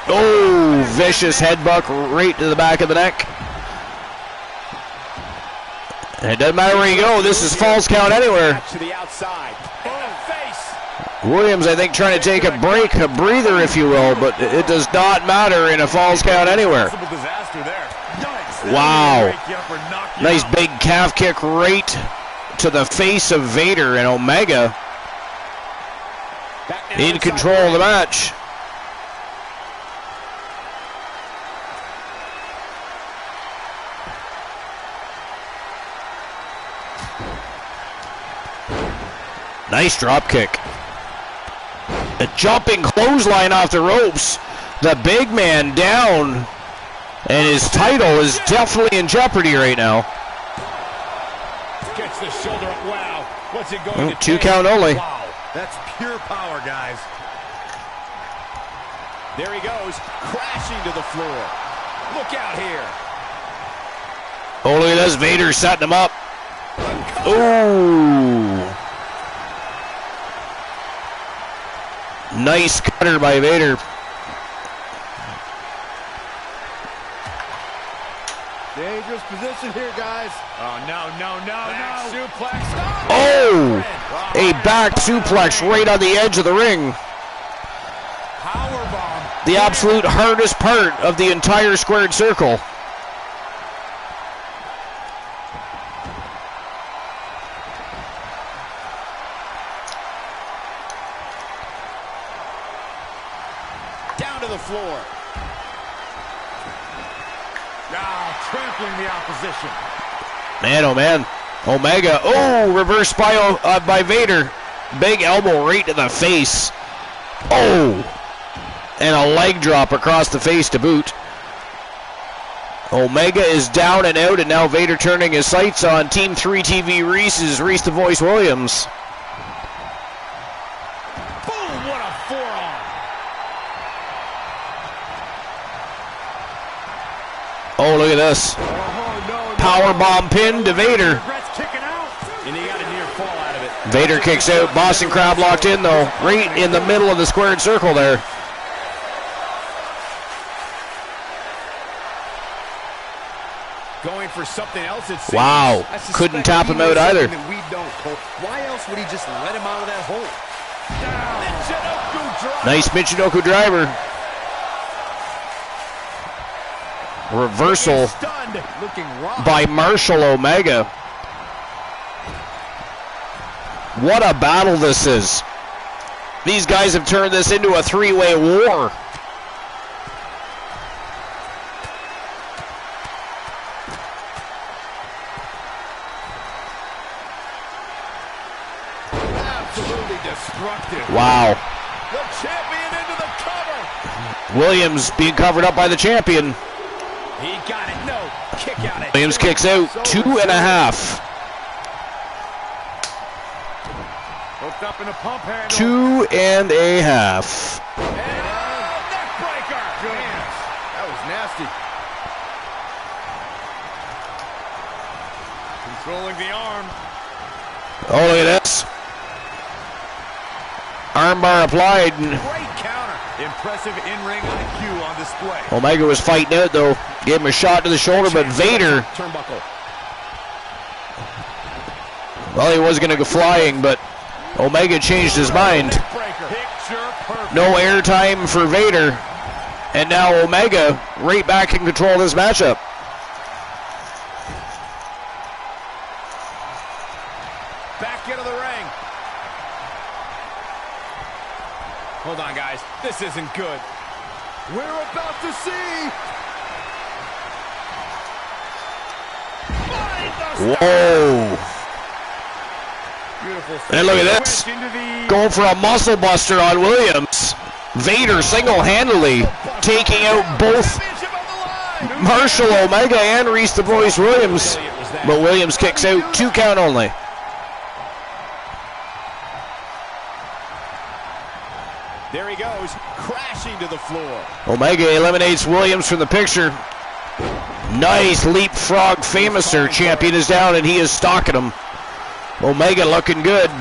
Oh, vicious headbutt right to the back of the neck. And it doesn't matter where you go, this is falls count anywhere. To the outside. Williams, I think, trying to take a break, a breather, if you will, but it does not matter in a falls count anywhere. Wow. Nice big calf kick right to the face of Vader, and Omega in control of the match. Nice drop kick. A jumping clothesline off the ropes. The big man down. And his title is definitely in jeopardy right now. Gets the shoulder up. Wow. What's it going to Two take? count only. Wow. That's pure power, guys. There he goes, crashing to the floor. Look out here. Oh, look at this. Vader setting him up. Ooh. Nice cutter by Vader. Dangerous position here, guys. Oh, no. Back suplex. Oh, a back suplex right on the edge of the ring. Powerbomb. The absolute hardest part of the entire squared circle. Down to the floor. Trampling the opposition. Man, oh man. Omega. Oh, reverse by Vader. Big elbow right to the face. Oh. And a leg drop across the face to boot. Omega is down and out, and now Vader turning his sights on Team 3 TV Reese's Reese the Voice Williams. Boom, what a forearm. Oh, look at this. Powerbomb pin to Vader. And he got a near fall out of it. Vader kicks out. Boston Crab locked in, though. Right in the middle of the squared circle there. Going for something else, it seems. Wow. Couldn't tap him out either. That we don't, Cole. Why else would he just let him out of that hole? Nice Michinoku driver. Reversal by Marshall Omega. What a battle this is. These guys have turned this into a three-way war. Absolutely destructive. Wow. The champion into the cover. Williams being covered up by the champion. He got it. No. Kick out it. Williams kicks out. 2.5. Hooked up in a pump handle. 2.5. Neck breaker. That was nasty. Controlling the arm. Oh, look at this. Armbar applied. Great counter. Impressive in-ring IQ on display. Omega was fighting out, though. Gave him a shot to the shoulder, but Vader... Turnbuckle. Well, he was going to go flying, but Omega changed his mind. No airtime for Vader. And now Omega right back in control of this matchup. Back into the ring. Hold on, guys. This isn't good. We're about to see. Whoa. Beautiful. And look at this. Going for a muscle buster on Williams. Vader single-handedly taking out both Marshall Omega and Reese the Voice Williams. But Williams kicks out, 2 count only. There he goes, crashing to the floor. Omega eliminates Williams from the picture. Nice leapfrog. Famouser champion is down, and he is stalking him. Omega looking good,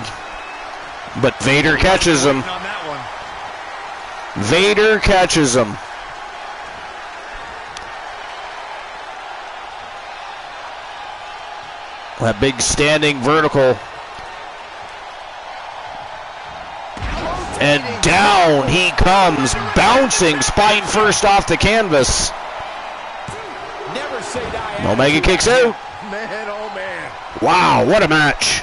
but Vader catches him. Vader catches him. That big standing vertical. And down he comes, bouncing spine first off the canvas. Never say die. Omega kicks out. Man, oh man. Wow, what a match.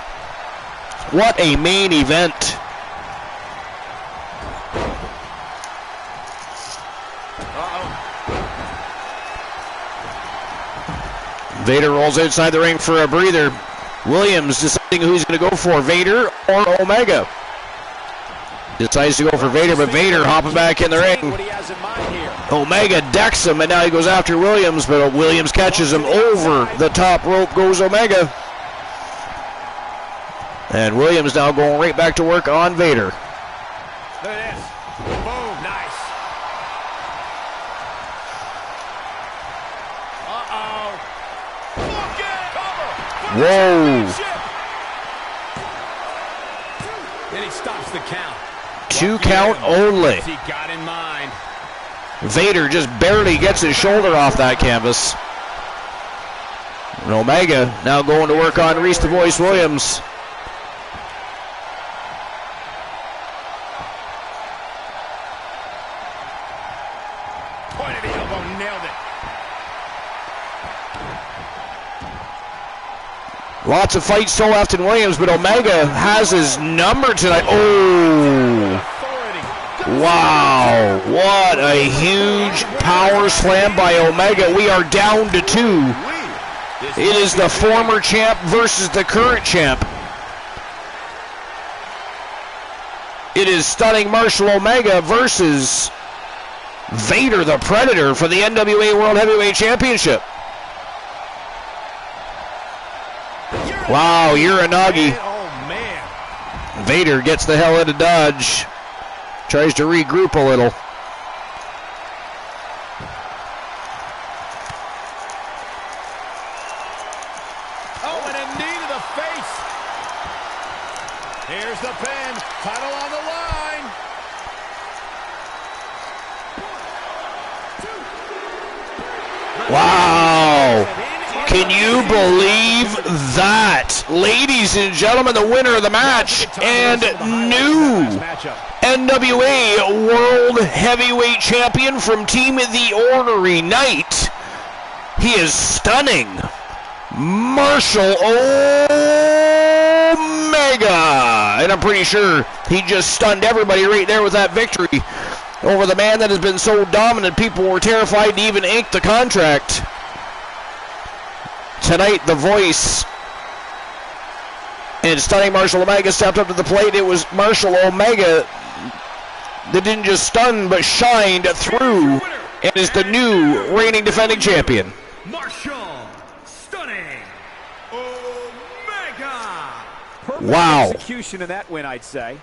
What a main event. Vader rolls outside the ring for a breather. Williams deciding who he's going to go for, Vader or Omega. Decides to go for Vader, but Vader hopping back in the ring. Omega decks him, and now he goes after Williams, but Williams catches him. Over the top rope goes Omega. And Williams now going right back to work on Vader. Look at this. Boom, nice. Uh-oh. Whoa. Then he stops the count. 2 count only. He got in mind. Vader just barely gets his shoulder off that canvas. And Omega now going to work on Reese the Voice Williams. Point of the elbow, nailed it. Lots of fights still left in Williams, but Omega has his number tonight. Oh! Wow, what a huge power slam by Omega. We are down to 2. It is the former champ versus the current champ. It is Stunning Marshall Omega versus Vader the Predator for the NWA World Heavyweight Championship. Wow, Uranagi. Vader gets the hell out of Dodge. Tries to regroup a little. Oh, and a knee to the face. Here's the pin. Title on the line. Wow. Can you believe that? Ladies and gentlemen, the winner of the match and new NWA World Heavyweight Champion from Team The Ornery Knight. He is stunning. Marshall Omega. And I'm pretty sure he just stunned everybody right there with that victory over the man that has been so dominant people were terrified to even ink the contract. Tonight, the Voice and Stunning Marshall Omega stepped up to the plate. It was Marshall Omega that didn't just stun, but shined through and is the new reigning defending champion. Marshall Stunning Omega. Wow. Execution in that win, I'd say.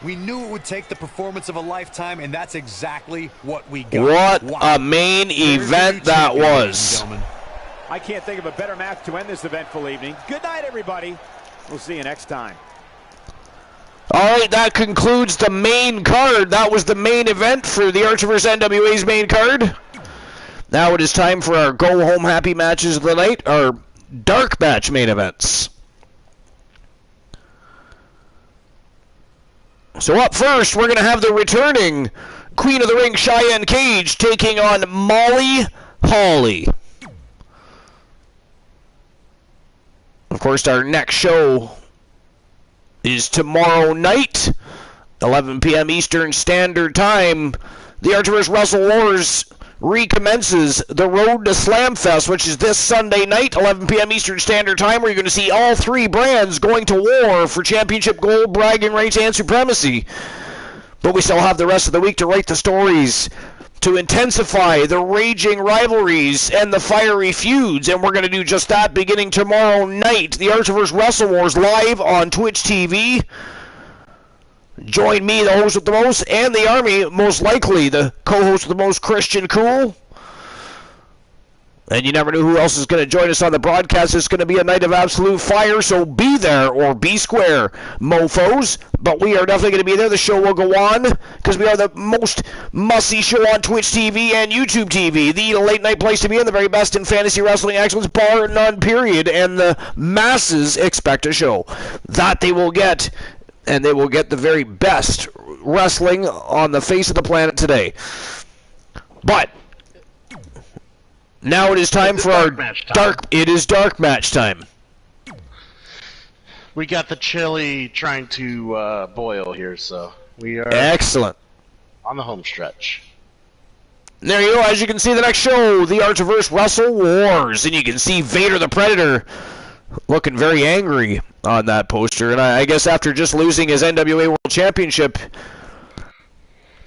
We knew it would take the performance of a lifetime, and that's exactly what we got. What a main event that was. I can't think of a better match to end this eventful evening. Good night, everybody. We'll see you next time. All right, that concludes the main card. That was the main event for the Archiverse NWA's main card. Now it is time for our go-home happy matches of the night, our dark match main events. So up first, we're going to have the returning Queen of the Ring, Cheyenne Cage, taking on Molly Holly. Of course, our next show is tomorrow night, 11 p.m. Eastern Standard Time. The Archiverse Wrestle Wars recommences the Road to Slamfest, which is this Sunday night, 11 p.m. Eastern Standard Time, where you're going to see all three brands going to war for championship gold, bragging rights, and supremacy. But we still have the rest of the week to write the stories, to intensify the raging rivalries and the fiery feuds, and we're going to do just that beginning tomorrow night. The Archiverse Wrestle Wars live on Twitch TV. Join me, the host with the most, and the Army, most likely the co-host with the most, Christian Cool. And you never know who else is going to join us on the broadcast. It's going to be a night of absolute fire, so be there or be square, mofos. But we are definitely going to be there. The show will go on because we are the most must-see show on Twitch TV and YouTube TV. The late-night place to be in, the very best in fantasy wrestling excellence, bar none, period. And the masses expect a show that they will get, and they will get the very best wrestling on the face of the planet today. But now it is time for our dark. It is dark match time. We got the chili trying to boil here, so we are excellent on the home stretch. There you go. As you can see, the next show, the Archiverse Wrestle Wars, and you can see Vader the Predator looking very angry on that poster. And I guess after just losing his NWA World Championship.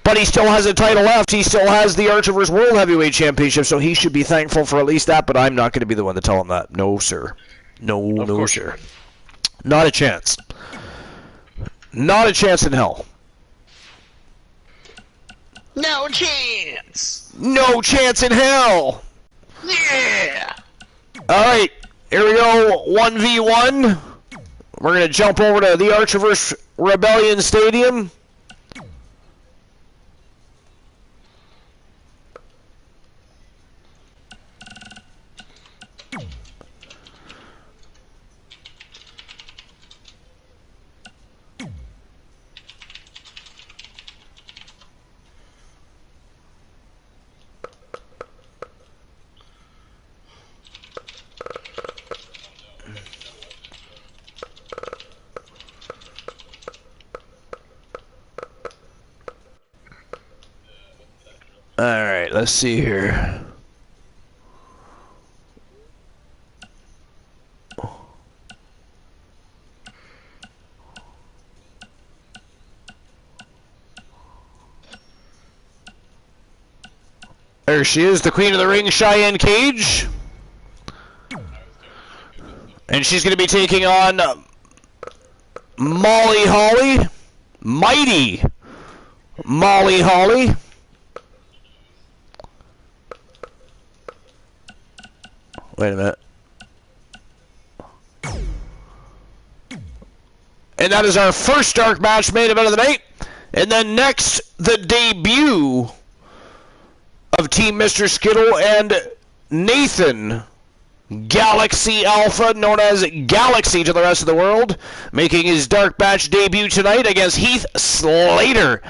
But he still has a title left. He still has the Archiverse World Heavyweight Championship, so he should be thankful for at least that, but I'm not going to be the one to tell him that. No, sir. No, sir. Not a chance. Not a chance in hell. No chance. No chance in hell. Yeah. All right, here we go. 1v1. We're going to jump over to the Archiverse Rebellion Stadium. Alright, let's see here. There she is, the Queen of the Ring, Cheyenne Cage. And she's going to be taking on Molly Holly. Mighty Molly Holly. Wait a minute. And that is our first dark match main event of the night. And then next, the debut of Team Mr. Skittle and Nathan Galaxy Alpha, known as Galaxy to the rest of the world, making his dark match debut tonight against Heath Slater.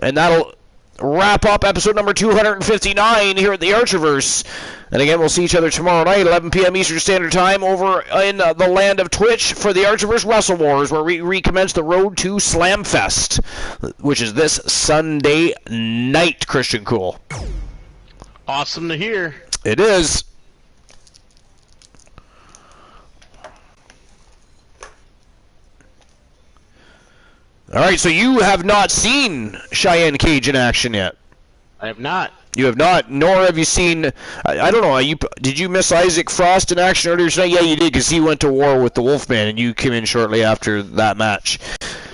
And that'll wrap up episode number 259 here at the Archiverse. And again, we'll see each other tomorrow night, 11 p.m. Eastern Standard Time, over in the land of Twitch for the Archiverse Wrestle Wars, where we recommence the Road to Slamfest, which is this Sunday night, Christian Cool. Awesome to hear. It is. All right, so you have not seen Cheyenne Cage in action yet. I have not. You have not, nor have you seen, I don't know, did you miss Isaac Frost in action earlier tonight? Yeah, you did, because he went to war with the Wolfman, and you came in shortly after that match.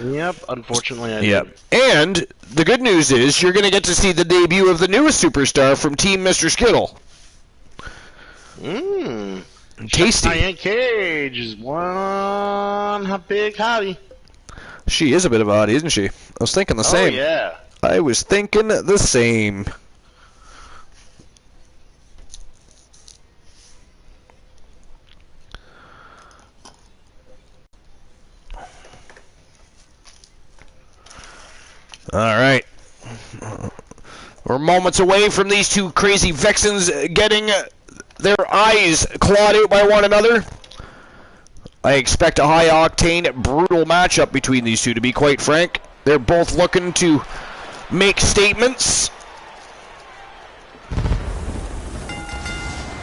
Yep, unfortunately I did. And the good news is you're going to get to see the debut of the newest superstar from Team Mr. Skittle. Tasty. Cheyenne Cage is one big hottie. She is a bit of a hottie, isn't she? I was thinking the same. Oh, yeah. I was thinking the same. All right. We're moments away from these two crazy Vexens getting their eyes clawed out by one another. I expect a high-octane, brutal matchup between these two, to be quite frank. They're both looking to make statements.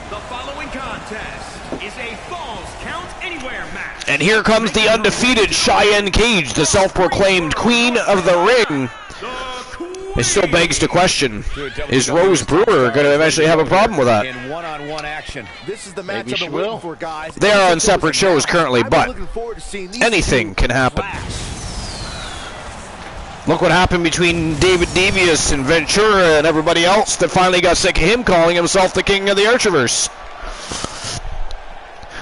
The following contest is a Falls Count Anywhere match. And here comes the undefeated Cheyenne Cage, the self-proclaimed queen of the ring. It still begs the question, is Rose Brewer going to eventually have a problem with that? In one-on-one action. This is the match Maybe I've she been waiting will. for, guys. They are on separate shows currently, I've been but looking forward to seeing these anything two can happen. clash. Look what happened between David Devious and Ventura and everybody else that finally got sick of him calling himself the king of the Archiverse.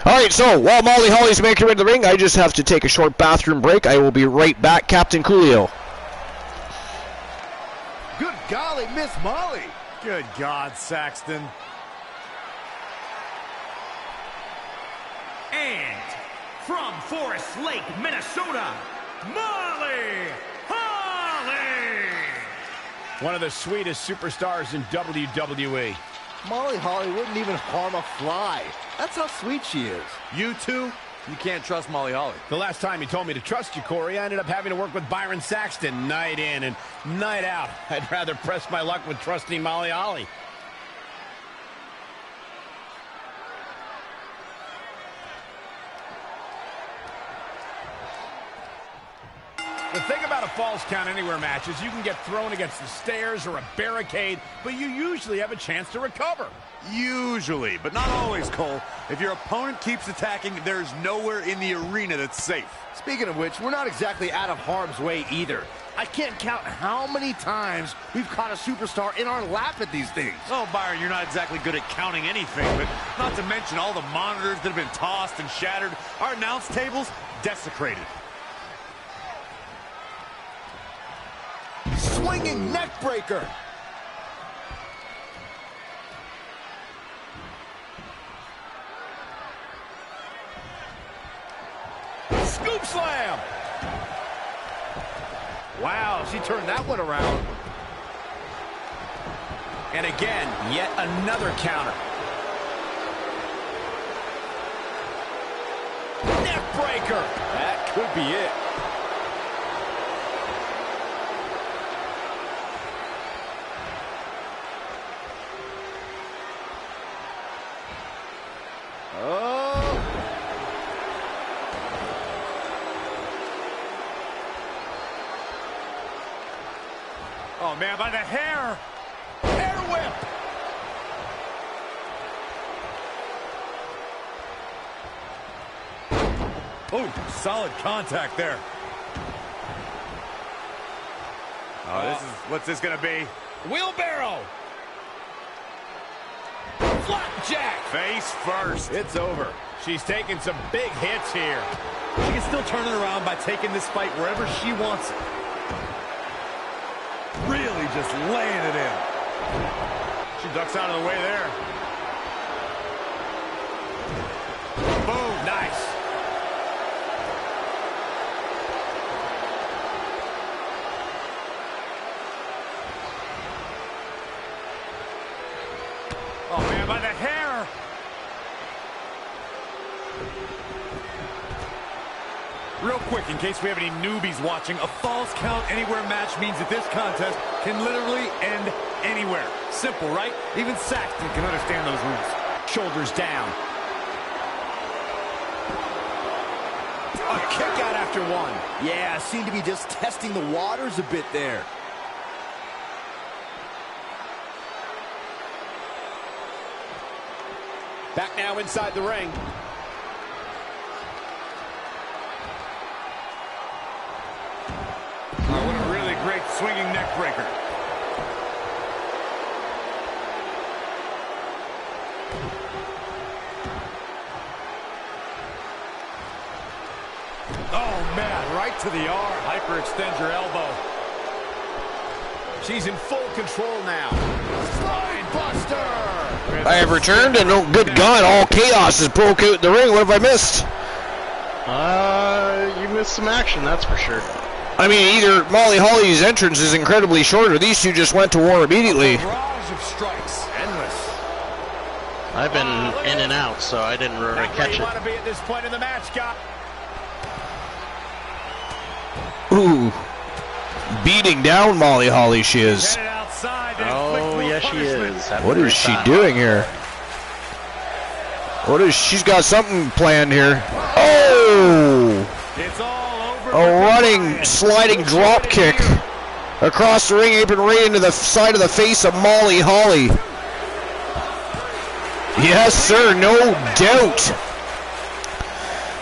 Alright, so while Molly Holly's making her way to the ring, I just have to take a short bathroom break. I will be right back, Captain Coolio. Good golly, Miss Molly. Good God, Saxton. And from Forest Lake, Minnesota, Molly Holly. One of the sweetest superstars in WWE. Molly Holly wouldn't even harm a fly. That's how sweet she is. You two, you can't trust Molly Holly. The last time you told me to trust you, Corey, I ended up having to work with Byron Saxton night in and night out. I'd rather press my luck with trusting Molly Holly. The thing about a Falls Count Anywhere match is you can get thrown against the stairs or a barricade, but you usually have a chance to recover. Usually, but not always, Cole. If your opponent keeps attacking, there's nowhere in the arena that's safe. Speaking of which, we're not exactly out of harm's way either. I can't count how many times we've caught a superstar in our lap at these things. Oh, Byron, you're not exactly good at counting anything, but not to mention all the monitors that have been tossed and shattered. Our announce tables desecrated. Swinging neck breaker. Scoop slam! Wow, she turned that one around. And again, yet another counter. Neck breaker! That could be it. Oh, man, by the hair. Hair whip! Oh, solid contact there. Oh, what's this gonna be? Wheelbarrow! Flapjack! Face first. It's over. She's taking some big hits here. She can still turn it around by taking this fight wherever she wants it. Really just laying it in. She ducks out of the way there. Boom. Nice. Oh, man, by the hair. Real quick, in case we have any newbies watching, a Falls Count Anywhere match means that this contest can literally end anywhere. Simple, right? Even Saxton can understand those rules. Shoulders down. A kick out after one. Yeah, seemed to be just testing the waters a bit there. Back now inside the ring. Oh, what a really great swinging neck breaker. Oh, man, right to the arm. Hyperextend your elbow. She's in full control now. Spine buster. I have returned, and oh, good God, all chaos has broke out in the ring. What have I missed? You missed some action, that's for sure. I mean, either Molly Holly's entrance is incredibly short, or these two just went to war immediately. Barrage of strikes. Endless. I've been in and out, so I didn't really catch it. Want to be at this point in the match, Scott. Ooh. Beating down Molly Holly, she is. Oh, yes, she is. What is she doing here? She's got something planned here. Oh! It's all over. A running, sliding drop kick across the ring apron right into the side of the face of Molly Holly. Yes, sir, no doubt.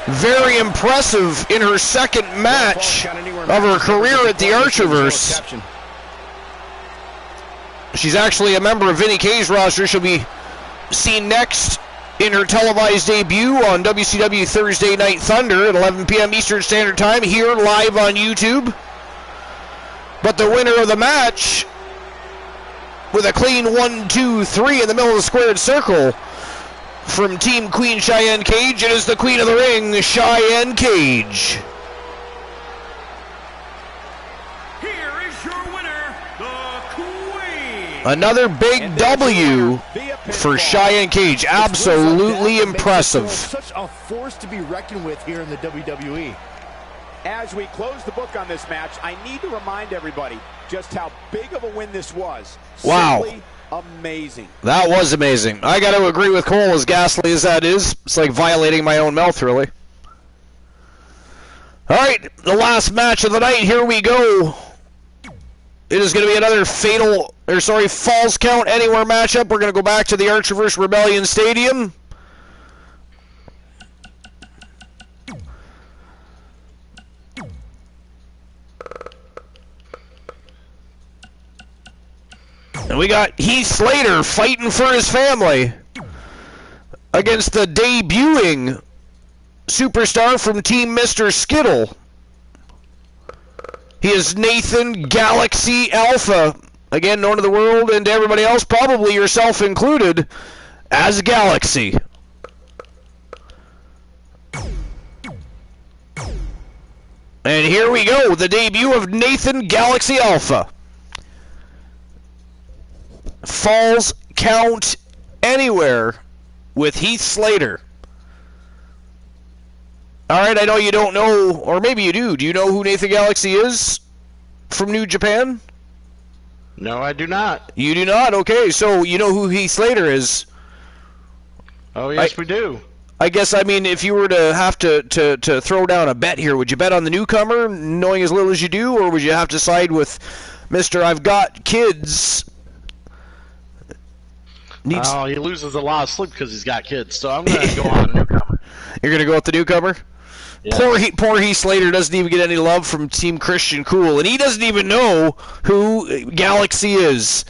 Very impressive in her second match of her career at the Archiverse. She's actually a member of Vinny K's roster. She'll be seen next in her televised debut on WCW Thursday Night Thunder at 11 p.m. Eastern Standard Time here live on YouTube. But the winner of the match with a clean 1-2-3 in the middle of the squared circle from Team Queen Cheyenne Cage, it is the Queen of the Ring, Cheyenne Cage. Here is your winner, the Queen. Another big W for Cheyenne Cage. Absolutely impressive. Such a force to be reckoned with here in the WWE. As we close the book on this match, I need to remind everybody just how big of a win this was. Wow. Simply amazing. That was amazing. I got to agree with Cole, as ghastly as that is. It's like violating my own mouth, really. All right, the last match of the night. Here we go. It is going to be another Falls Count Anywhere matchup. We're going to go back to the Archiverse Rebellion Stadium. And we got Heath Slater fighting for his family against the debuting superstar from Team Mr. Skittle. He is Nathan Galaxy Alpha, again known to the world and to everybody else, probably yourself included, as Galaxy. And here we go, the debut of Nathan Galaxy Alpha. Falls Count Anywhere with Heath Slater. Alright, I know you don't know, or maybe you do. Do you know who Nathan Galaxy is from New Japan? No, I do not. You do not? Okay, so you know who Heath Slater is. Oh, yes, we do. I guess, I mean, if you were to have to throw down a bet here, would you bet on the newcomer, knowing as little as you do, or would you have to side with Mr. I've Got Kids? He loses a lot of sleep because he's got kids, so I'm going to go on the newcomer. You're going to go with the newcomer? Yeah. Poor Heath Slater doesn't even get any love from Team Christian Cool, and he doesn't even know who Galaxy is.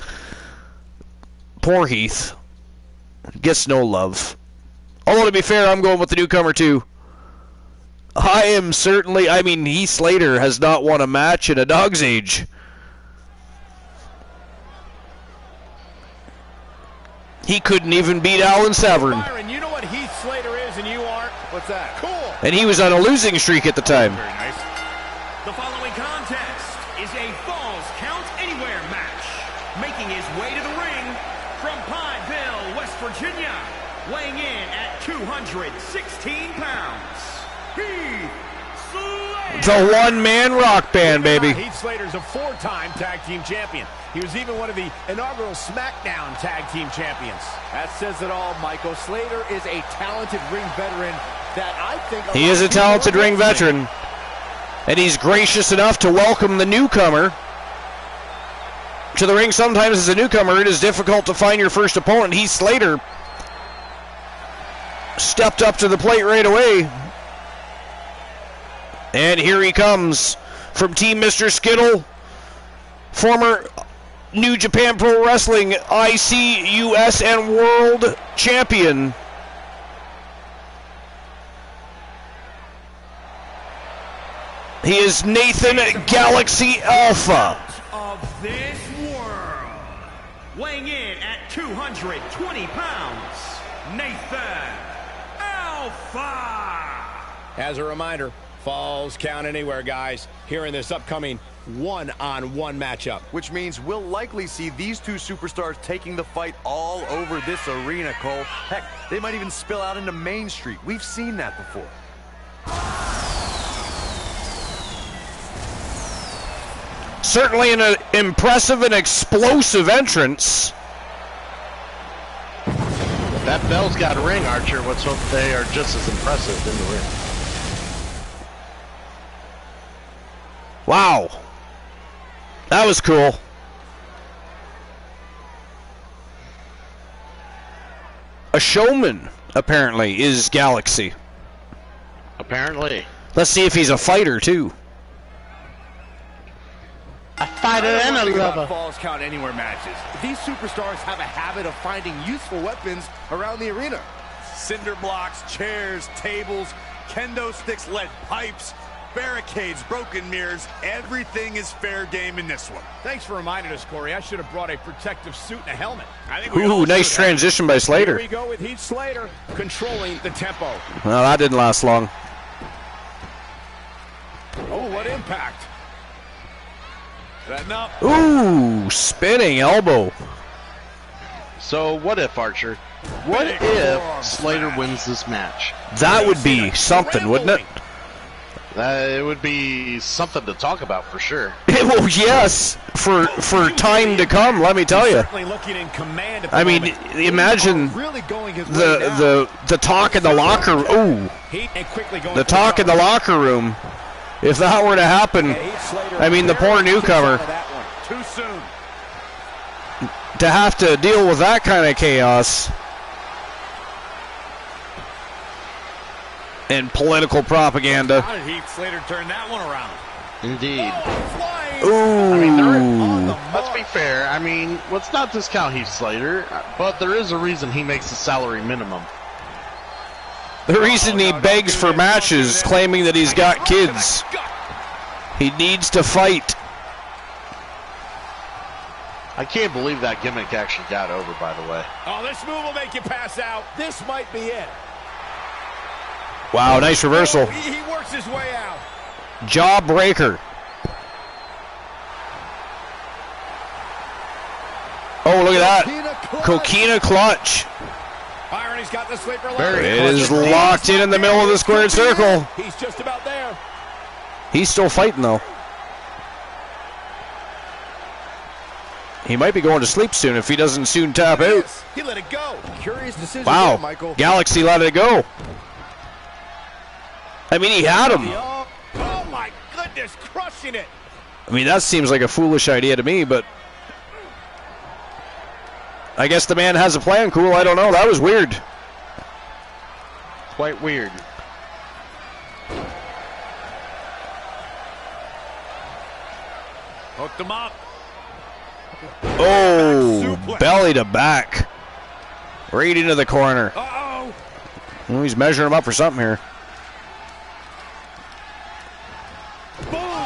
Poor Heath. Gets no love. Although, to be fair, I'm going with the newcomer, too. Heath Slater has not won a match in a dog's age. He couldn't even beat Alan Severn. Byron, you know what Heath Slater is and you aren't? What's that? Cool. And he was on a losing streak at the time. Very nice. The following contest is a Falls Count Anywhere match. Making his way to the ring from Pineville, West Virginia, weighing in at 216 pounds, Heath Slater. The one-man rock band, baby. Heath Slater's a 4-time tag team champion. He was even one of the inaugural SmackDown tag team champions. That says it all, Michael. Slater is a talented ring veteran that I think... He is a talented ring veteran. And he's gracious enough to welcome the newcomer to the ring. Sometimes as a newcomer, it is difficult to find your first opponent. Heath Slater stepped up to the plate right away. And here he comes from Team Mr. Skittle, former New Japan Pro Wrestling IC, US, and World Champion. He is Nathan Galaxy Alpha. Of this world. Weighing in at 220 pounds, Nathan Alpha. As a reminder, falls count anywhere, guys, here in this upcoming one-on-one matchup. Which means we'll likely see these two superstars taking the fight all over this arena, Cole. Heck, they might even spill out into Main Street. We've seen that before. Certainly an impressive and explosive entrance. That bell's got a ring, Archer. Let's hope they are just as impressive in the ring. Wow. That was cool. A showman, apparently, is Galaxy. Apparently. Let's see if he's a fighter, too. A fighter and a lover. Falls count anywhere matches. These superstars have a habit of finding useful weapons around the arena. Cinder blocks, chairs, tables, kendo sticks, lead pipes, barricades, broken mirrors. Everything is fair game in this one. Thanks for reminding us, Corey. I should have brought a protective suit and a helmet. I think we all Ooh, nice should have. transition by Slater. Here we go with Heath Slater controlling the tempo. Well, that didn't last long. Oh, what impact. Setting up. Ooh, spinning elbow. So what if, Archer? What if Slater wins this match? That would be something, wouldn't it? It would be something to talk about for sure. Well, yes, for time to come, let me tell you. Certainly looking in command at the I mean, moment. imagine Really going his way now. the talk in the locker. Ooh, Heat and quickly going the for talk in the locker room. If that were to happen, I mean, the poor newcomer Too soon. to have to deal with that kind of chaos and political propaganda. How did Heath Slater turn that one around? Indeed. Ooh. I mean, let's be fair. I mean, let's not discount Heath Slater, but there is a reason he makes the salary minimum. The reason he begs for matches, claiming that he's got kids. He needs to fight. I can't believe that gimmick actually got over, by the way. Oh, this move will make you pass out. This might be it. Wow, nice reversal. Oh, he works his way out. Jawbreaker. Oh, look at that. Coquina clutch. Byron, he's got the sleeper leg. It is locked in the middle of the squared circle. He's just about there. He's still fighting, though. He might be going to sleep soon if he doesn't soon tap out. He let it go. Curious decision Wow, there, Michael. Galaxy let it go. I mean, he had him. Oh my goodness, crushing it. I mean, that seems like a foolish idea to me, but I guess the man has a plan. Cool, I don't know. That was weird. Quite weird. Hooked him up. Oh, belly to back. Right into the corner. Uh-oh. Oh, he's measuring him up for something here.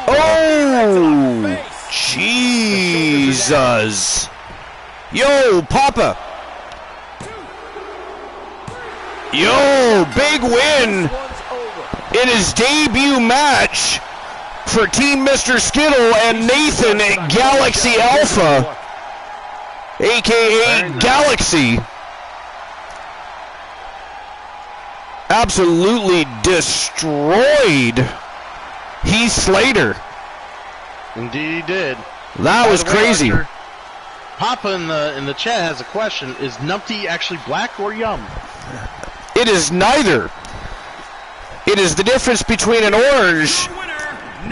Oh, Jesus. Yo, Papa. Yo, big win in his debut match for Team Mr. Skittle and Nathan at Galaxy Alpha, a.k.a. Galaxy. Absolutely destroyed Heath Slater. Indeed he did. That was crazy. Archer, Papa in the chat has a question. Is Numpty actually black or yum? It is neither. It is the difference between an orange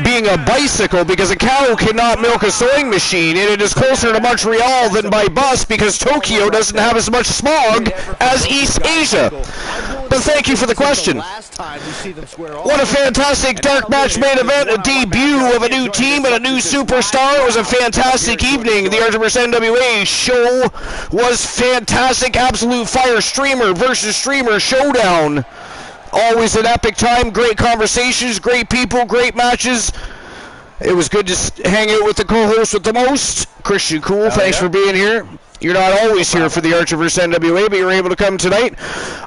being a bicycle because a cow cannot milk a sewing machine, and it is closer to Montreal than by bus because Tokyo doesn't have as much smog as East Asia. But thank you for the question. What a fantastic dark match main event, a debut of a new team and a new superstar. It was a fantastic evening. The Artemis NWA show was fantastic. Absolute fire. Streamer versus streamer showdown. Always an epic time, great conversations, great people, great matches. It was good to hang out with the co-host with the most, Christian Cool. Thanks for being here. You're not always here for the Archerverse NWA, but you're able to come tonight.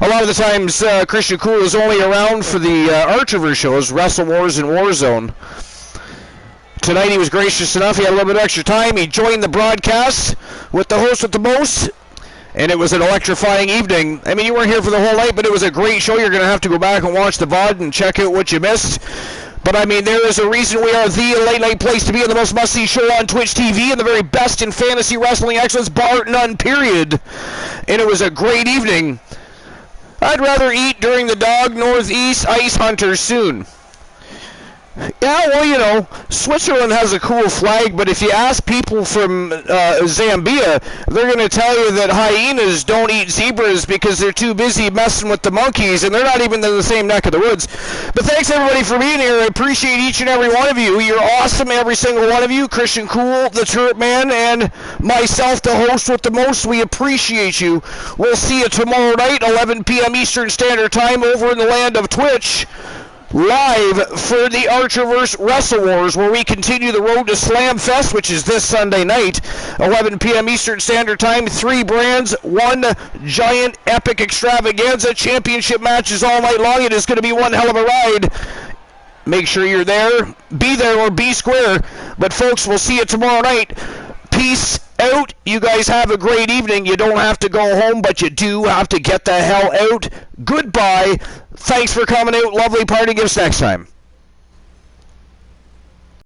A lot of the times, Christian Cool is only around for the Archerverse shows, Wrestle Wars and Warzone. Tonight he was gracious enough. He had a little bit of extra time. He joined the broadcast with the host with the most, and it was an electrifying evening. I mean, you weren't here for the whole night, but it was a great show. You're going to have to go back and watch the VOD and check out what you missed. But, I mean, there is a reason we are the late-night place to be, and the most must-see show on Twitch TV, and the very best in fantasy wrestling excellence, bar none, period. And it was a great evening. I'd rather eat during the Dog Northeast Ice Hunter soon. Yeah, well, you know, Switzerland has a cool flag, but if you ask people from Zambia, they're going to tell you that hyenas don't eat zebras because they're too busy messing with the monkeys, and they're not even in the same neck of the woods. But thanks, everybody, for being here. I appreciate each and every one of you. You're awesome, every single one of you. Christian Cool, the Turret Man, and myself, the host with the most. We appreciate you. We'll see you tomorrow night, 11 p.m. Eastern Standard Time, over in the land of Twitch. Live for the Archerverse Wrestle Wars, where we continue the road to Slam Fest, which is this Sunday night, 11 p.m. Eastern Standard Time. 3 brands, 1 giant epic extravaganza. Championship matches all night long. It is going to be one hell of a ride. Make sure you're there. Be there or be square. But, folks, we'll see you tomorrow night. Peace out. You guys have a great evening. You don't have to go home, but you do have to get the hell out. Goodbye. Thanks for coming out. Lovely party gifts next time.